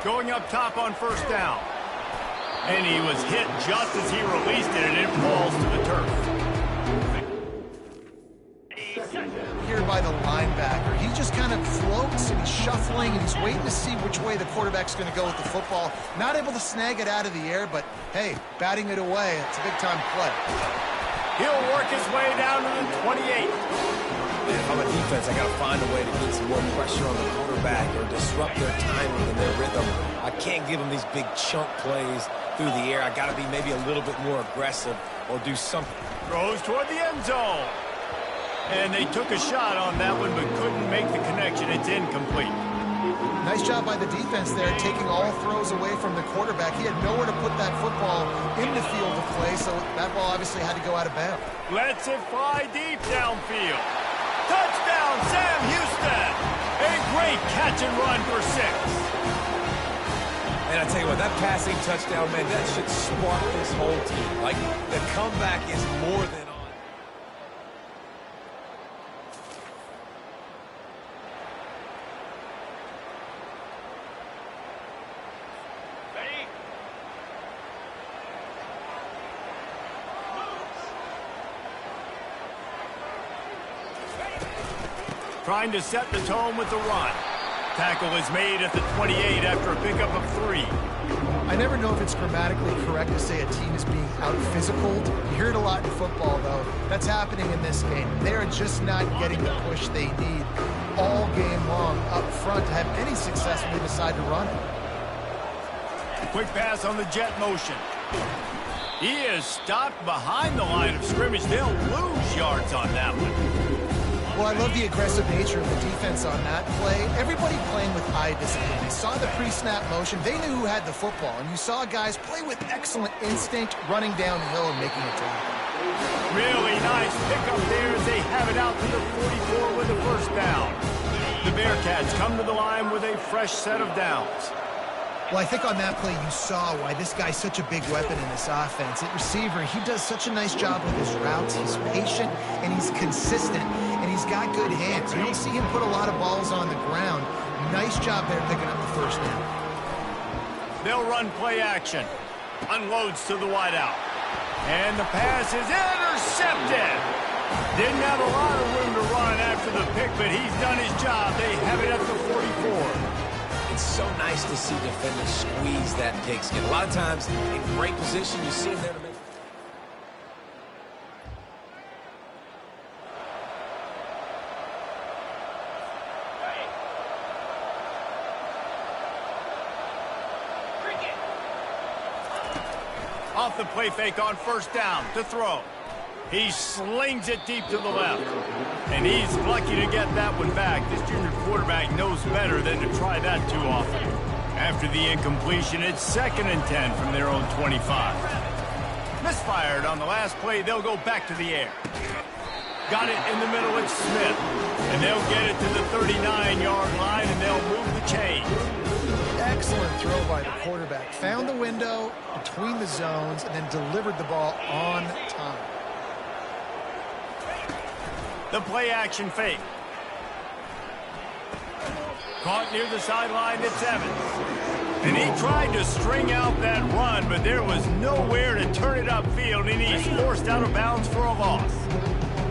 Going up top on first down. And he was hit just as he released it, and it falls to the turf. Here by the linebacker, he just kind of floats and he's shuffling and he's waiting to see which way the quarterback's going to go with the football. Not able to snag it out of the air, but hey, batting it away, it's a big-time play. He'll work his way down to the 28. If I'm a defense, I got to find a way to get some more pressure on the quarterback or disrupt their timing and their rhythm. I can't give them these big chunk plays through the air. I got to be maybe a little bit more aggressive or do something. Throws toward the end zone. And they took a shot on that one but couldn't make the connection. It's incomplete. Nice job by the defense there, taking all throws away from the quarterback. He had nowhere to put that football in the field of play, so that ball obviously had to go out of bounds. Lets it fly deep downfield. Touchdown, Sam Houston! A great catch and run for 6. And I tell you what, that passing touchdown, man, that should spark this whole team. Like, the comeback is more than on. Ready? Trying to set the tone with the run. Tackle is made at the 28 after a pickup of 3. I never know if it's grammatically correct to say a team is being out-physicaled. You hear it a lot in football, though. That's happening in this game. They are just not getting the push they need all game long up front to have any success when they decide to run it. Quick pass on the jet motion. He is stopped behind the line of scrimmage. They'll lose yards on that one. Well, I love the aggressive nature of the defense on that play. Everybody playing with eye discipline. They saw the pre-snap motion. They knew who had the football. And you saw guys play with excellent instinct, running downhill and making a tackle. Really nice pickup there as they have it out to the 44 with with the first down. The Bearcats come to the line with a fresh set of downs. Well, I think on that play you saw why this guy's such a big weapon in this offense. At receiver, he does such a nice job with his routes. He's patient, and he's consistent, and he's got good hands. You don't see him put a lot of balls on the ground. Nice job there picking up the first down. They'll run play action. Unloads to the wideout. And the pass is intercepted. Didn't have a lot of room to run after the pick, but he's done his job. They have it at the 44. It's so nice to see defenders squeeze that pigskin. A lot of times, in great position, you see him there to make... Off the play fake on first down to throw. He slings it deep to the left. And he's lucky to get that one back. This junior quarterback knows better than to try that too often. After the incompletion, it's 2nd and 10 from their own 25. Misfired on the last play. They'll go back to the air. Got it in the middle. It's Smith. And they'll get it to the 39-yard line, and they'll move the chains. Excellent throw by the quarterback. Found the window between the zones and then delivered the ball on time. The play action fake. Caught near the sideline, it's Evans. And he tried to string out that run, but there was nowhere to turn it upfield, and he's forced out of bounds for a loss.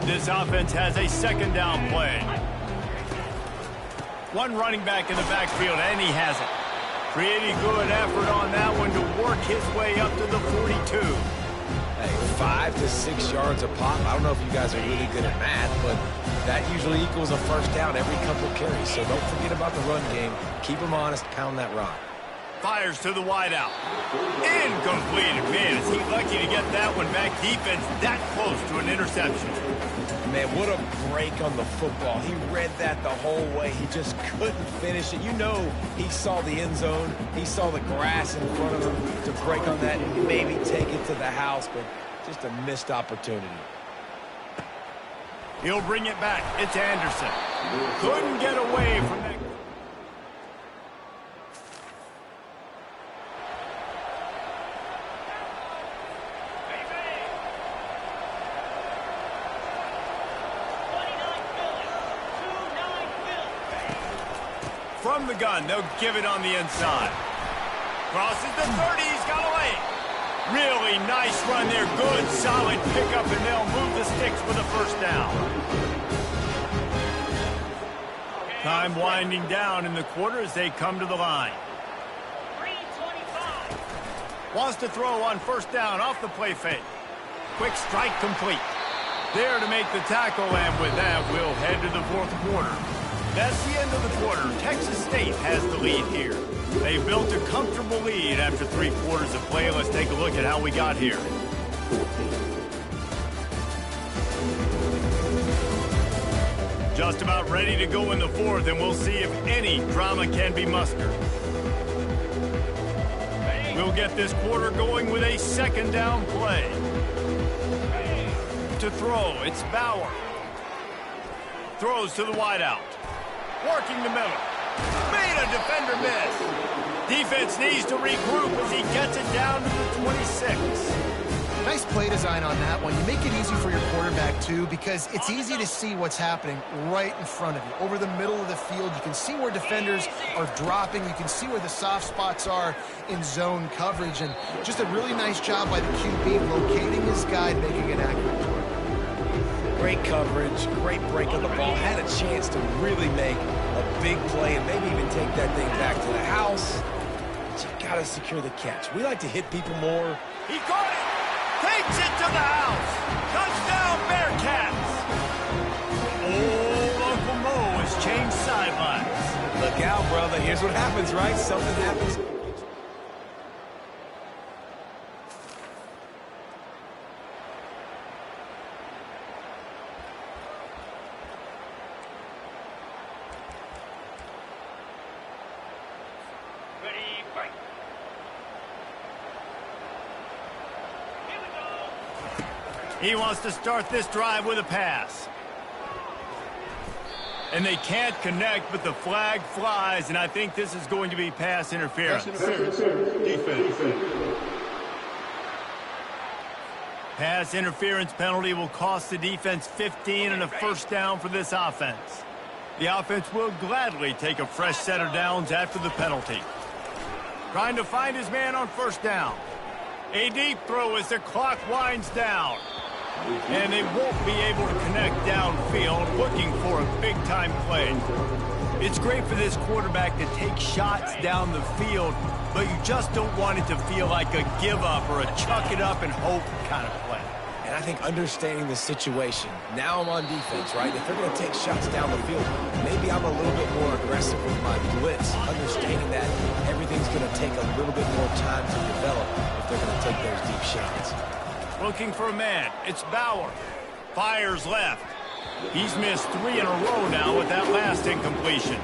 This offense has a 2nd down play. One running back in the backfield, and he has it. Pretty good effort on that one to work his way up to the 42. Hey, 5 to 6 yards a pop. I don't know if you guys are really good at math, but that usually equals a first down every couple carries. So don't forget about the run game. Keep them honest. Pound that rock. Fires to the wideout. Incomplete. Man, is he lucky to get that one back. Defense that close to an interception. Man, what a break on the football. He read that the whole way. He just couldn't finish it. You know he saw the end zone. He saw the grass in front of him to break on that and maybe take it to the house, but just a missed opportunity. He'll bring it back. It's Anderson. Couldn't get away from that. From the gun, they'll give it on the inside. Crosses the 30, he's got away. Really nice run there, good, solid pickup, and they'll move the sticks for the first down. Time winding down in the quarter as they come to the line. 3:25. Wants to throw on first down off the play fake. Quick strike complete. There to make the tackle, and with that, we'll head to the 4th quarter. That's the end of the quarter. Texas State has the lead here. They built a comfortable lead after 3 quarters of play. Let's take a look at how we got here. Just about ready to go in the 4th, and we'll see if any drama can be mustered. We'll get this quarter going with a 2nd down play. To throw, it's Bauer. Throws to the wideout. Working the middle. Made a defender miss. Defense needs to regroup as he gets it down to the 26. Nice play design on that one. You make it easy for your quarterback, too, because it's easy to see what's happening right in front of you. Over the middle of the field, you can see where defenders are dropping. You can see where the soft spots are in zone coverage. And just a really nice job by the QB locating his guy and making an accurate throw. Great coverage, great break on the ball. Had a chance to really make a big play and maybe even take that thing back to the house. But you got to secure the catch. We like to hit people more. He caught it. Takes it to the house. Touchdown, Bearcats. Old Uncle Mo has changed sidelines. Look out, brother. Here's what happens, right? Something happens. He wants to start this drive with a pass. And they can't connect, but the flag flies, and I think this is going to be pass interference. Pass interference penalty will cost the defense 15 and a first down for this offense. The offense will gladly take a fresh set of downs after the penalty. Trying to find his man on first down. A deep throw as the clock winds down. And they won't be able to connect downfield, looking for a big-time play. It's great for this quarterback to take shots down the field, but you just don't want it to feel like a give-up or a chuck-it-up-and-hope kind of play. And I think understanding the situation, now I'm on defense, right? If they're going to take shots down the field, maybe I'm a little bit more aggressive with my blitz, understanding that everything's going to take a little bit more time to develop if they're going to take those deep shots. Looking for a man. It's Bauer. Fires left. He's missed 3 in a row now with that last incompletion.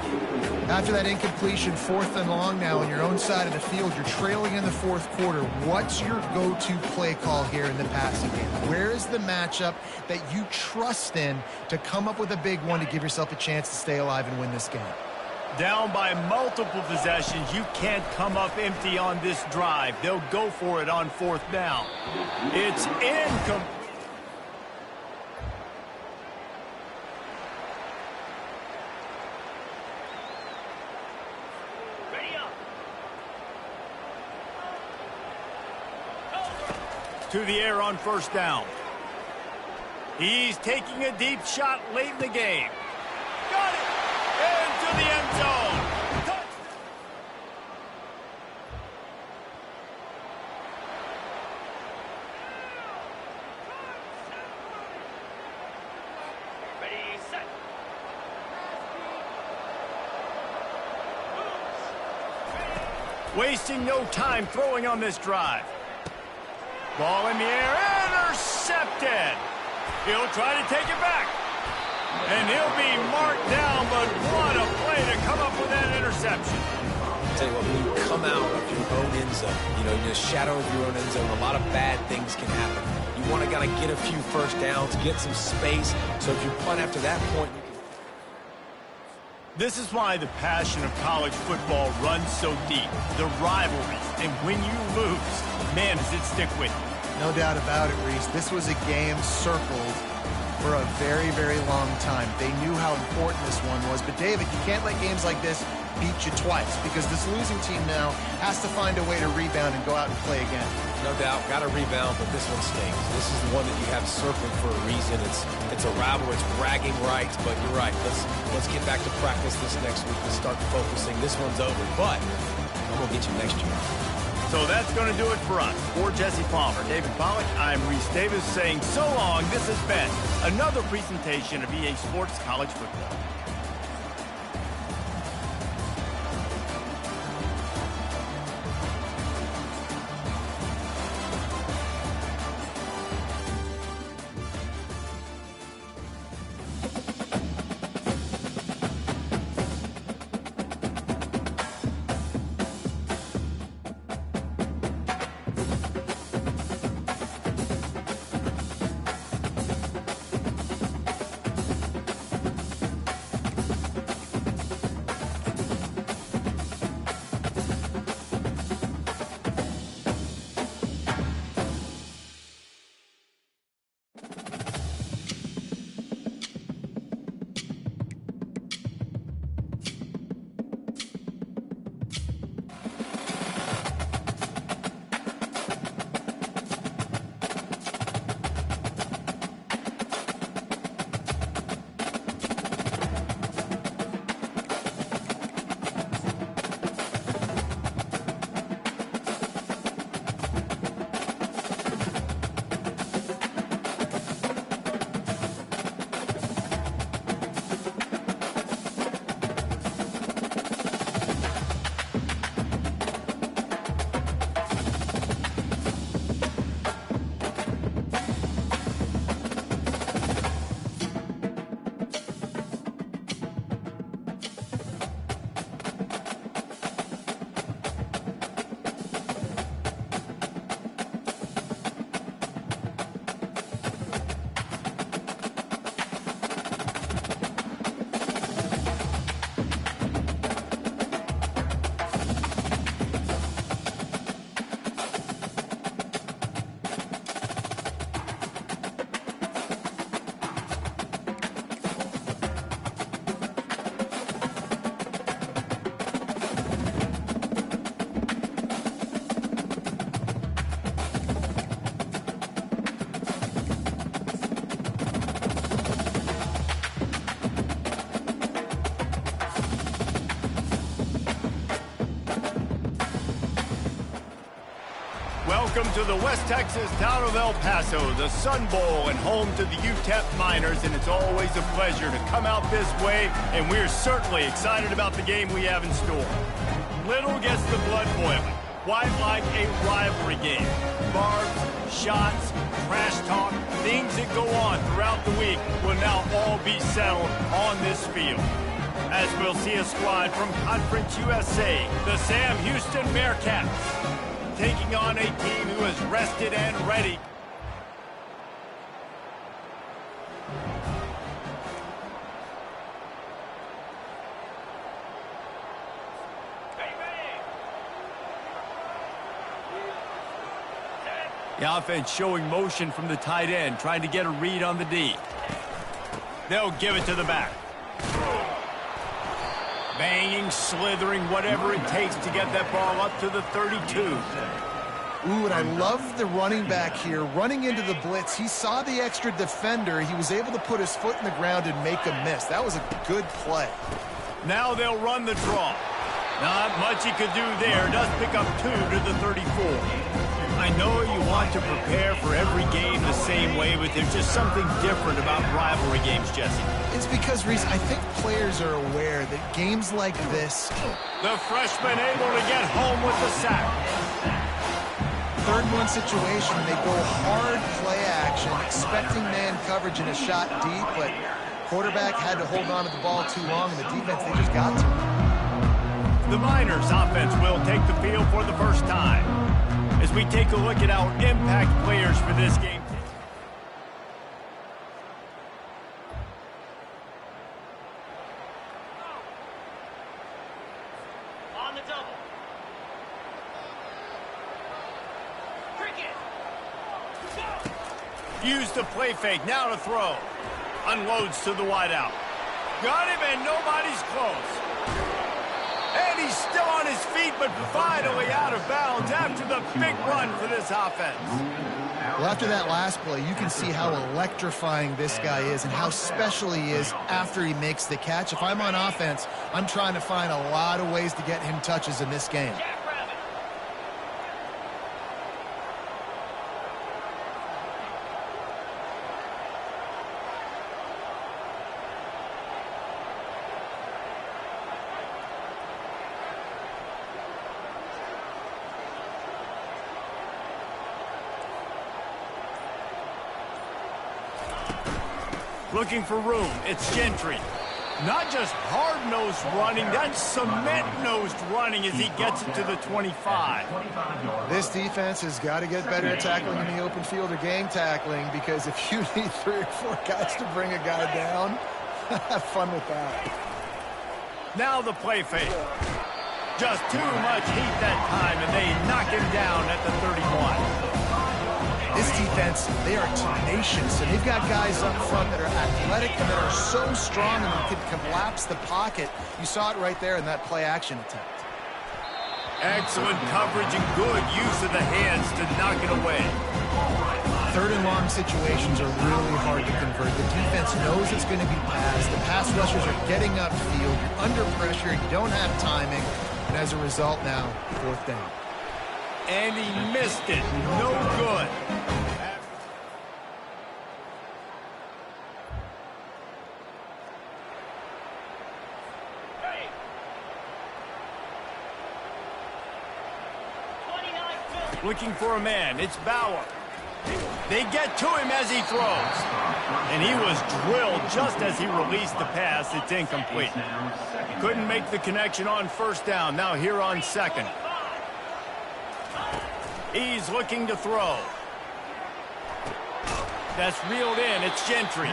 After that incompletion, 4th and long now on your own side of the field, you're trailing in the 4th quarter. What's your go-to play call here in the passing game? Where is the matchup that you trust in to come up with a big one to give yourself a chance to stay alive and win this game? Down by multiple possessions, you can't come up empty on this drive. They'll go for it on 4th down. It's incomplete. To the air on first down. He's taking a deep shot late in the game. Got it! Into the end zone. Ready, set. Wasting no time throwing on this drive. Ball in the air, intercepted. He'll try to take it back. And he'll be marked down, but what a play to come up with that interception. I'll tell you what, when you come out of your own end zone, you know, in the shadow of your own end zone, a lot of bad things can happen. You want to kind of get a few first downs, get some space, so if you punt after that point, you can... This is why the passion of college football runs so deep. The rivalries, and when you lose, man, does it stick with you. No doubt about it, Reese. This was a game circled for a very, very long time. They knew how important this one was. But, David, you can't let games like this beat you twice because this losing team now has to find a way to rebound and go out and play again. No doubt, got to rebound, but this one stinks. This is the one that you have circled for a reason. It's a rivalry, it's bragging rights, but you're right. Let's get back to practice this next week. Let's start focusing. This one's over, but I'm going to get you next year. So that's going to do it for us. For Jesse Palmer, David Pollack, I'm Reese Davis saying so long. This has been another presentation of EA Sports College Football. Welcome to the West Texas town of El Paso, the Sun Bowl, and home to the UTEP Miners, and it's always a pleasure to come out this way, and we're certainly excited about the game we have in store. Little gets the blood boiling, quite like a rivalry game. Barbs, shots, trash talk, things that go on throughout the week will now all be settled on this field. As we'll see a squad from Conference USA, the Sam Houston Bearcats, taking on a team who is rested and ready. The offense showing motion from the tight end, trying to get a read on the D. They'll give it to the back. Banging, slithering, whatever it takes to get that ball up to the 32. Ooh, and I love the running back here. Running into the blitz, he saw the extra defender. He was able to put his foot in the ground and make a miss. That was a good play. Now they'll run the draw. Not much he could do there. Does pick up 2 to the 34. I know you want to prepare for every game the same way, but there's just something different about rivalry games, Jesse. It's because, Reese, I think players are aware that games like this... The freshman able to get home with the sack. 3rd and 1 situation, they go hard play action, expecting man coverage and a shot deep, but quarterback had to hold on to the ball too long, and the defense, they just got to it. The Miners offense will take the field for the first time as we take a look at our impact players for this game. On the double. Cricket. Use the play fake, now to throw. Unloads to the wideout. Got him, and nobody's close. And he's still on his feet, but finally out of bounds after the big run for this offense. Well, after that last play, you can see how electrifying this guy is and how special he is after he makes the catch. If I'm on offense, I'm trying to find a lot of ways to get him touches in this game. Looking for room, it's Gentry. Not just hard-nosed running, that's cement-nosed running as he gets it to the 25. This defense has got to get better at tackling in the open field or gang tackling, because if you need 3 or 4 guys to bring a guy down, have fun with that. Now the play fake. Just too much heat that time, and they knock him down at the 31. This defense, they are tenacious, and they've got guys up front that are athletic and that are so strong and can collapse the pocket. You saw it right there in that play-action attempt. Excellent coverage and good use of the hands to knock it away. 3rd and long situations are really hard to convert. The defense knows it's going to be passed. The pass rushers are getting upfield. You're under pressure. You don't have timing. And as a result now, 4th down. And he missed it. No good. Looking for a man. It's Bauer. They get to him as he throws. And he was drilled just as he released the pass. It's incomplete. Couldn't make the connection on 1st down. Now here on 2nd. He's looking to throw. That's reeled in. It's Gentry.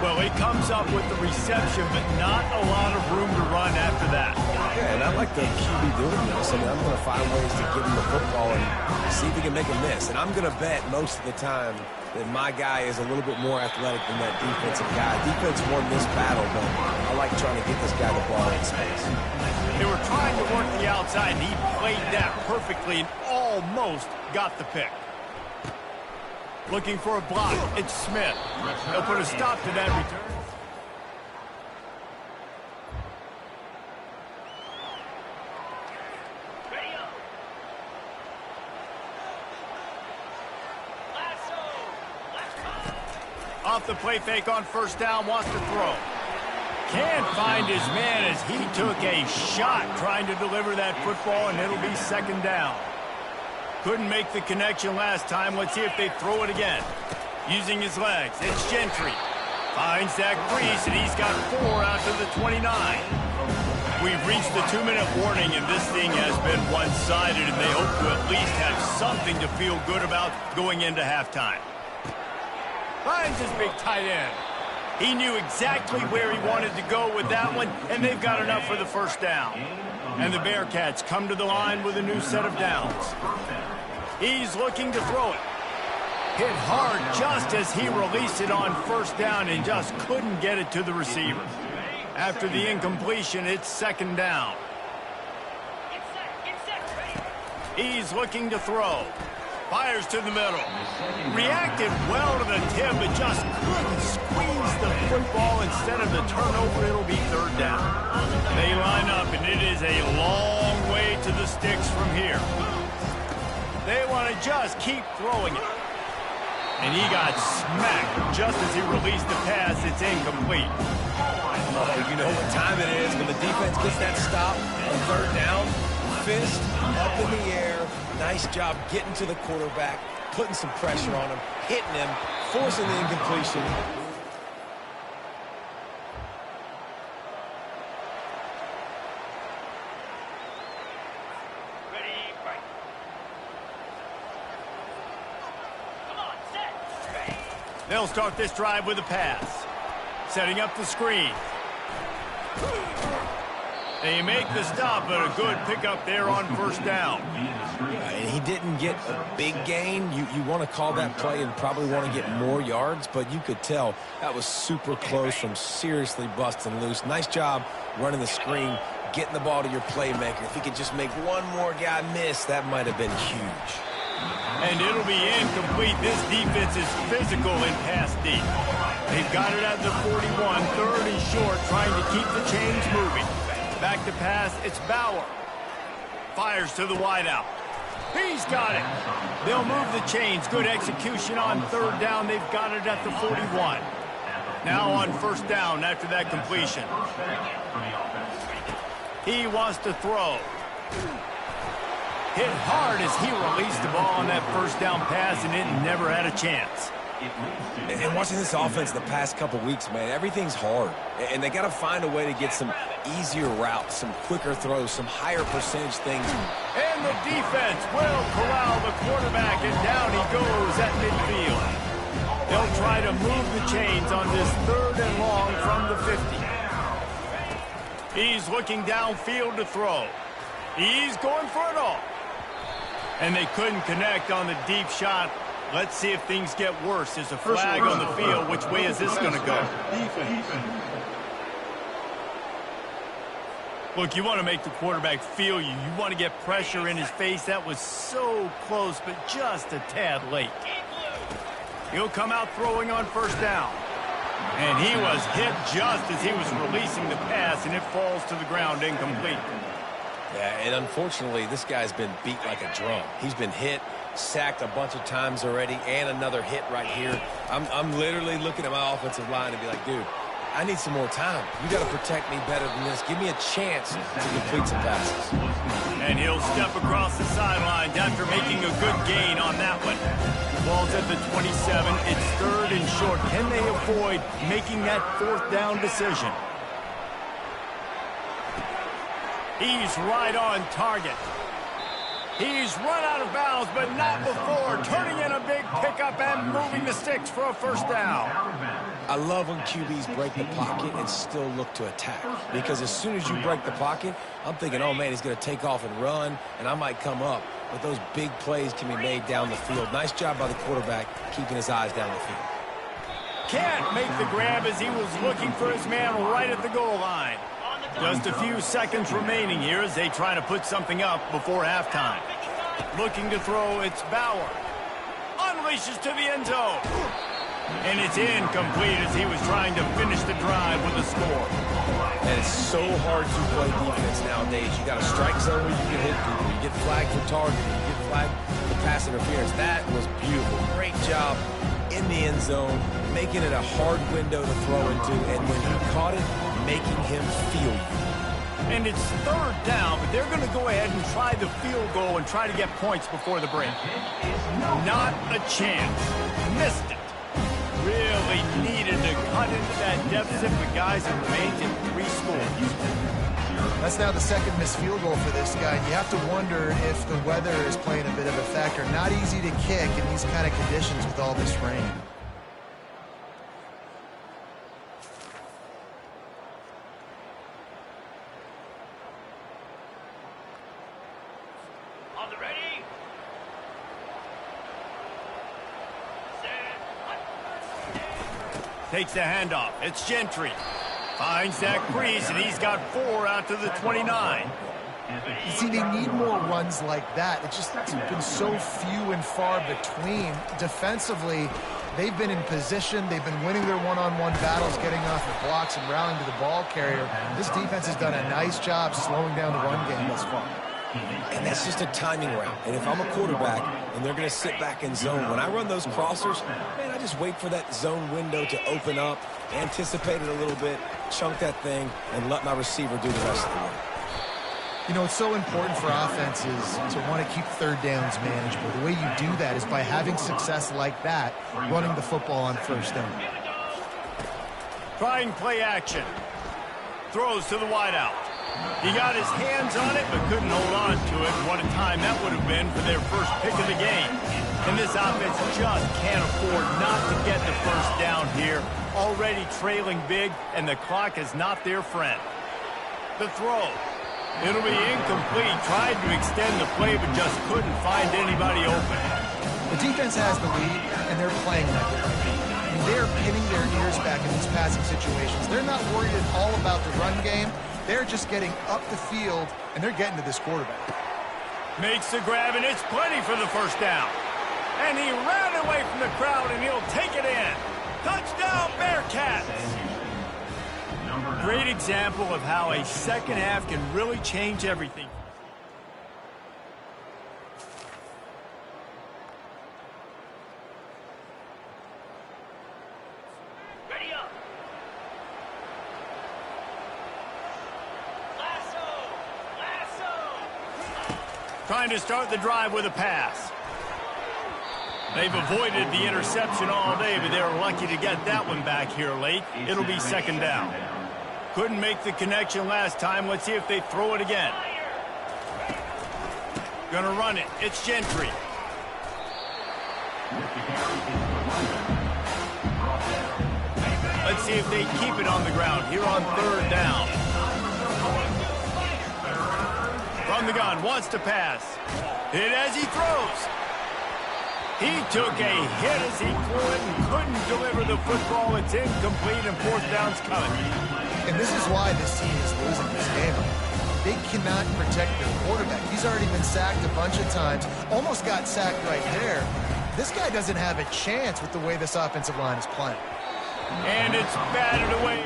Well, he comes up with the reception, but not a lot of room to run after that. Yeah, and I like the QB doing this. I mean, I'm going to find ways to give him the football and see if he can make a miss. And I'm going to bet most of the time that my guy is a little bit more athletic than that defensive guy. Defense won this battle, but I like trying to get this guy the ball in space. They were trying to work the outside, and he played that perfectly and almost got the pick. Looking for a block. It's Smith. They'll put a stop to that return. Off the play fake on first down, wants to throw. Can't find his man as he took a shot trying to deliver that football, and it'll be second down. Couldn't make the connection last time. Let's see if they throw it again. Using his legs, it's Gentry. Finds that crease, and he's got 4 out to the 29. We've reached the 2-minute warning, and this thing has been one-sided, and they hope to at least have something to feel good about going into halftime. Finds his big tight end. He knew exactly where he wanted to go with that one, and they've got enough for the first down. And the Bearcats come to the line with a new set of downs. He's looking to throw it. Hit hard just as he released it on first down and just couldn't get it to the receiver. After the incompletion, it's second down. He's looking to throw. Fires to the middle. Reacted well to the tip, but just couldn't squeeze the football. Instead of the turnover, it'll be third down. They line up, and it is a long way to the sticks from here. They want to just keep throwing it. And he got smacked just as he released the pass. It's incomplete. Oh, you know what time it is when the defense gets that stop on third down. Fist up in the air. Nice job getting to the quarterback, putting some pressure on him, hitting him, forcing the incompletion. Ready, right. Come on, set. They'll start this drive with a pass. Setting up the screen. They make the stop, but a good pickup there on first down. And he didn't get a big gain. You want to call that play and probably want to get more yards, but you could tell that was super close from seriously busting loose. Nice job running the screen, getting the ball to your playmaker. If he could just make one more guy miss, that might have been huge. And it'll be incomplete. This defense is physical in pass deep. They've got it at the 41, third and short, trying to keep the chains moving. Back to pass, it's Bauer. Fires to the wideout. He's got it. They'll move the chains. Good execution on third down. They've got it at the 41. Now on first down after that completion. He wants to throw. Hit hard as he released the ball on that first down pass, and it never had a chance. And watching this offense the past couple weeks, man, everything's hard. And they got to find a way to get some easier routes, some quicker throws, some higher percentage things. And the defense will corral the quarterback, and down he goes at midfield. They'll try to move the chains on this third and long from the 50. He's looking downfield to throw. He's going for it all. And they couldn't connect on the deep shot. Let's see if things get worse. There's a flag on the field. Which way is this going to go? Look, you want to make the quarterback feel you. You want to get pressure in his face. That was so close, but just a tad late. He'll come out throwing on first down. And he was hit just as he was releasing the pass, and it falls to the ground incomplete. Yeah, and unfortunately, this guy's been beat like a drum. He's been hit, sacked a bunch of times already, and another hit right here. I'm literally looking at my offensive line and be like, dude, I need some more time. You got to protect me better than this. Give me a chance to complete some passes. And he'll step across the sidelines after making a good gain on that one. Ball's at the 27. It's third and short. Can they avoid making that fourth down decision? He's right on target. He's run out of bounds, but not before. Turning in a big pickup and moving the sticks for a first down. I love when QBs break the pocket and still look to attack. Because as soon as you break the pocket, I'm thinking, oh, man, he's going to take off and run, and I might come up. But those big plays can be made down the field. Nice job by the quarterback keeping his eyes down the field. Can't make the grab as he was looking for his man right at the goal line. Just a few seconds remaining here as they try to put something up before halftime. Looking to throw, it's Bauer. Unleashes to the end zone. And it's incomplete as he was trying to finish the drive with a score. And it's so hard to play defense nowadays. You got a strike zone where you can hit people. You get flagged for targeting. You get flagged for pass interference. That was beautiful. Great job in the end zone, making it a hard window to throw into, and when he caught it, making him feel you. And it's third down, but they're going to go ahead and try the field goal and try to get points before the break. Not a chance. Missed it. Really needed to cut into that deficit, but guys, it remains in 3 scores. That's now the second missed field goal for this guy. You have to wonder if the weather is playing a bit of a factor. Not easy to kick in these kind of conditions with all this rain. On the ready. Set. Takes the handoff. It's Gentry. Finds that crease, and he's got 4 out to the 29. You see, they need more runs like that. It's just been so few and far between. Defensively, they've been in position. They've been winning their one-on-one battles, getting off of blocks and rallying to the ball carrier. This defense has done a nice job slowing down the run game thus far. And that's just a timing route. And if I'm a quarterback and they're going to sit back in zone, when I run those crossers, man, I just wait for that zone window to open up, anticipate it a little bit, chunk that thing, and let my receiver do the rest of the work. You know, it's so important for offenses to want to keep third downs manageable. The way you do that is by having success like that, running the football on first down. Trying play action. Throws to the wideout. He got his hands on it, but couldn't hold on to it. And what a time that would have been for their first pick of the game. And this offense just can't afford not to get the first down here. Already trailing big, and the clock is not their friend. The throw. It'll be incomplete. Tried to extend the play, but just couldn't find anybody open. The defense has the lead, and they're playing like it. I mean, they're pinning their ears back in these passing situations. They're not worried at all about the run game. They're just getting up the field, and they're getting to this quarterback. Makes the grab, and it's plenty for the first down. And he ran away from the crowd, and he'll take it in. Touchdown, Bearcats! Great example of how a second half can really change everything. Ready up. Lasso. Lasso. Trying to start the drive with a pass. They've avoided the interception all day, but they were lucky to get that one back here late. It'll be second down. Couldn't make the connection last time. Let's see if they throw it again. Gonna run it. It's Gentry. Let's see if they keep it on the ground here on third down. From the gun, wants to pass. Hit as he throws. He took a hit as he threw it and couldn't deliver the football. It's incomplete and fourth down's coming. And this is why this team is losing this game. They cannot protect their quarterback. He's already been sacked a bunch of times. Almost got sacked right there. This guy doesn't have a chance with the way this offensive line is playing. And it's batted away.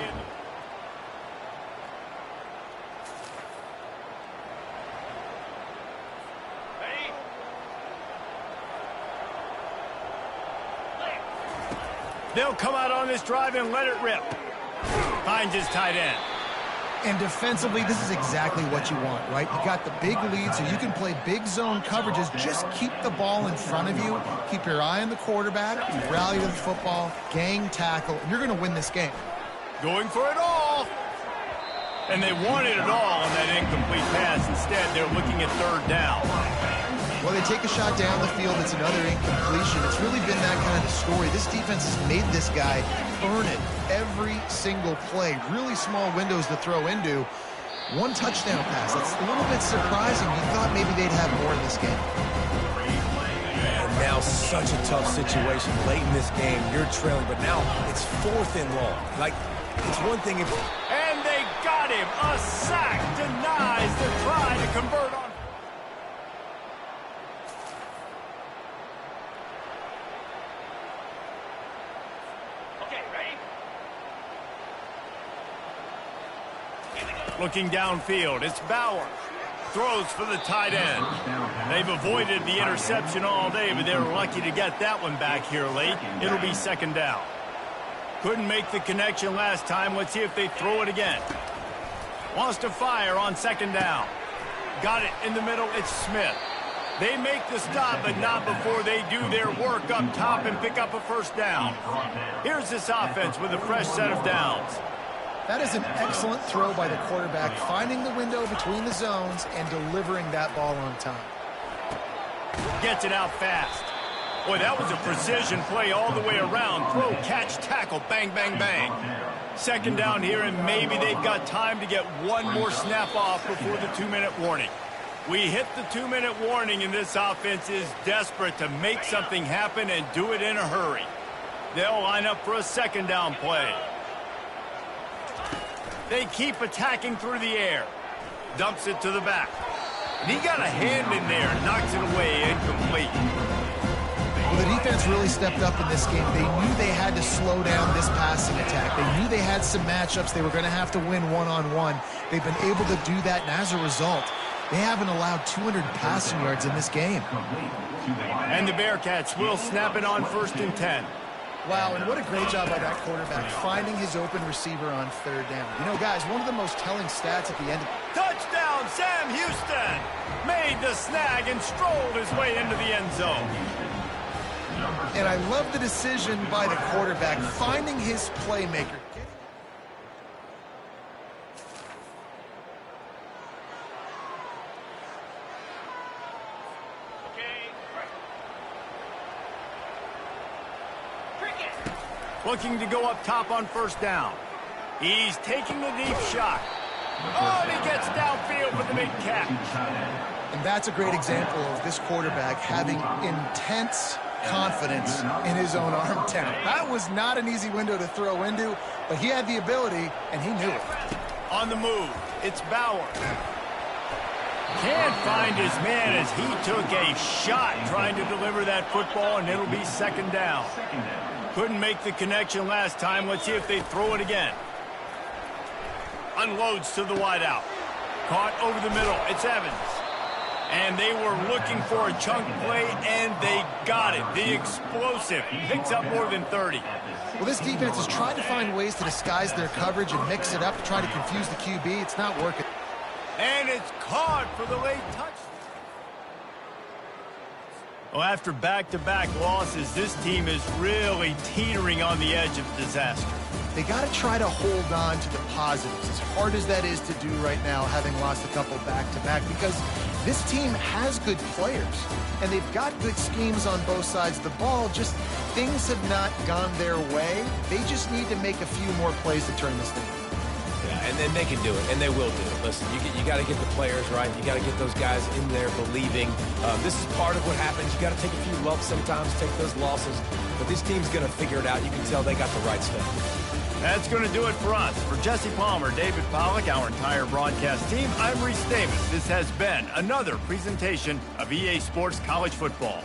Ready. They'll come out on this drive and let it rip. Finds his tight end. And defensively, this is exactly what you want, right? You got the big lead, so you can play big zone coverages. Just keep the ball in front of you. Keep your eye on the quarterback. Rally to the football. Gang tackle. And you're going to win this game. Going for it all. And they wanted it all on that incomplete pass. Instead, they're looking at third down. Well, they take a shot down the field. It's another incompletion. It's really been that kind of story. This defense has made this guy earn it every single play. Really small windows to throw into. One touchdown pass. That's a little bit surprising. You thought maybe they'd have more in this game. And now such a tough situation. Late in this game, you're trailing, but now it's fourth and long. Like, it's one thing if... And they got him. A sack denies the try to convert on. Looking downfield, it's Bauer. throws for the tight end. They've avoided the interception all day, but they were lucky to get that one back here late. It'll be second down. Couldn't make the connection last time. Let's see if they throw it again. Wants to fire on second down. Got it in the middle. It's Smith. They make the stop, but not before they do their work up top and pick up a first down. Here's this offense with a fresh set of downs. That is an excellent throw by the quarterback, finding the window between the zones and delivering that ball on time. Gets it out fast. Boy, that was a precision play all the way around. Throw, catch, tackle, bang, bang, bang. Second down here, and maybe they've got time to get one more snap off before the 2-minute warning. We hit the 2-minute warning, and this offense is desperate to make something happen and do it in a hurry. They'll line up for a second down play. They keep attacking through the air. Dumps it to the back. And he got a hand in there, knocks it away, incomplete. Well, the defense really stepped up in this game. They knew they had to slow down this passing attack. They knew they had some matchups they were going to have to win one-on-one. They've been able to do that, and as a result, they haven't allowed 200 passing yards in this game. And the Bearcats will snap it on 1st and 10. Wow, and what a great job by that quarterback, finding his open receiver on third down. You know, guys, one of the most telling stats at the end of... Touchdown, Sam Houston! Made the snag and strolled his way into the end zone. And I love the decision by the quarterback, finding his playmaker. Looking to go up top on first down. He's taking the deep shot. Oh, and he gets downfield for the big catch. And that's a great example of this quarterback having intense confidence in his own arm talent. That was not an easy window to throw into, but he had the ability, and he knew it. On the move, it's Bauer. Can't find his man as he took a shot trying to deliver that football, and it'll be second down. Couldn't make the connection last time. Let's see if they throw it again. Unloads to the wideout. Caught over the middle. It's Evans. And they were looking for a chunk play, and they got it. The explosive picks up more than 30. Well, this defense has tried to find ways to disguise their coverage and mix it up to try to confuse the QB. It's not working. And it's caught for the late touchdown. Well, after back-to-back losses, this team is really teetering on the edge of disaster. They got to try to hold on to the positives, as hard as that is to do right now, having lost a couple back-to-back, because this team has good players, and they've got good schemes on both sides of the ball. Just things have not gone their way. They just need to make a few more plays to turn this thing. Yeah, and then they can do it, and they will do it. Listen, you got to get the players right. You got to get those guys in there believing. This is part of what happens. You got to take a few lumps sometimes, take those losses. But this team's going to figure it out. You can tell they got the right stuff. That's going to do it for us. For Jesse Palmer, David Pollack, our entire broadcast team, I'm Reese Davis. This has been another presentation of EA Sports College Football.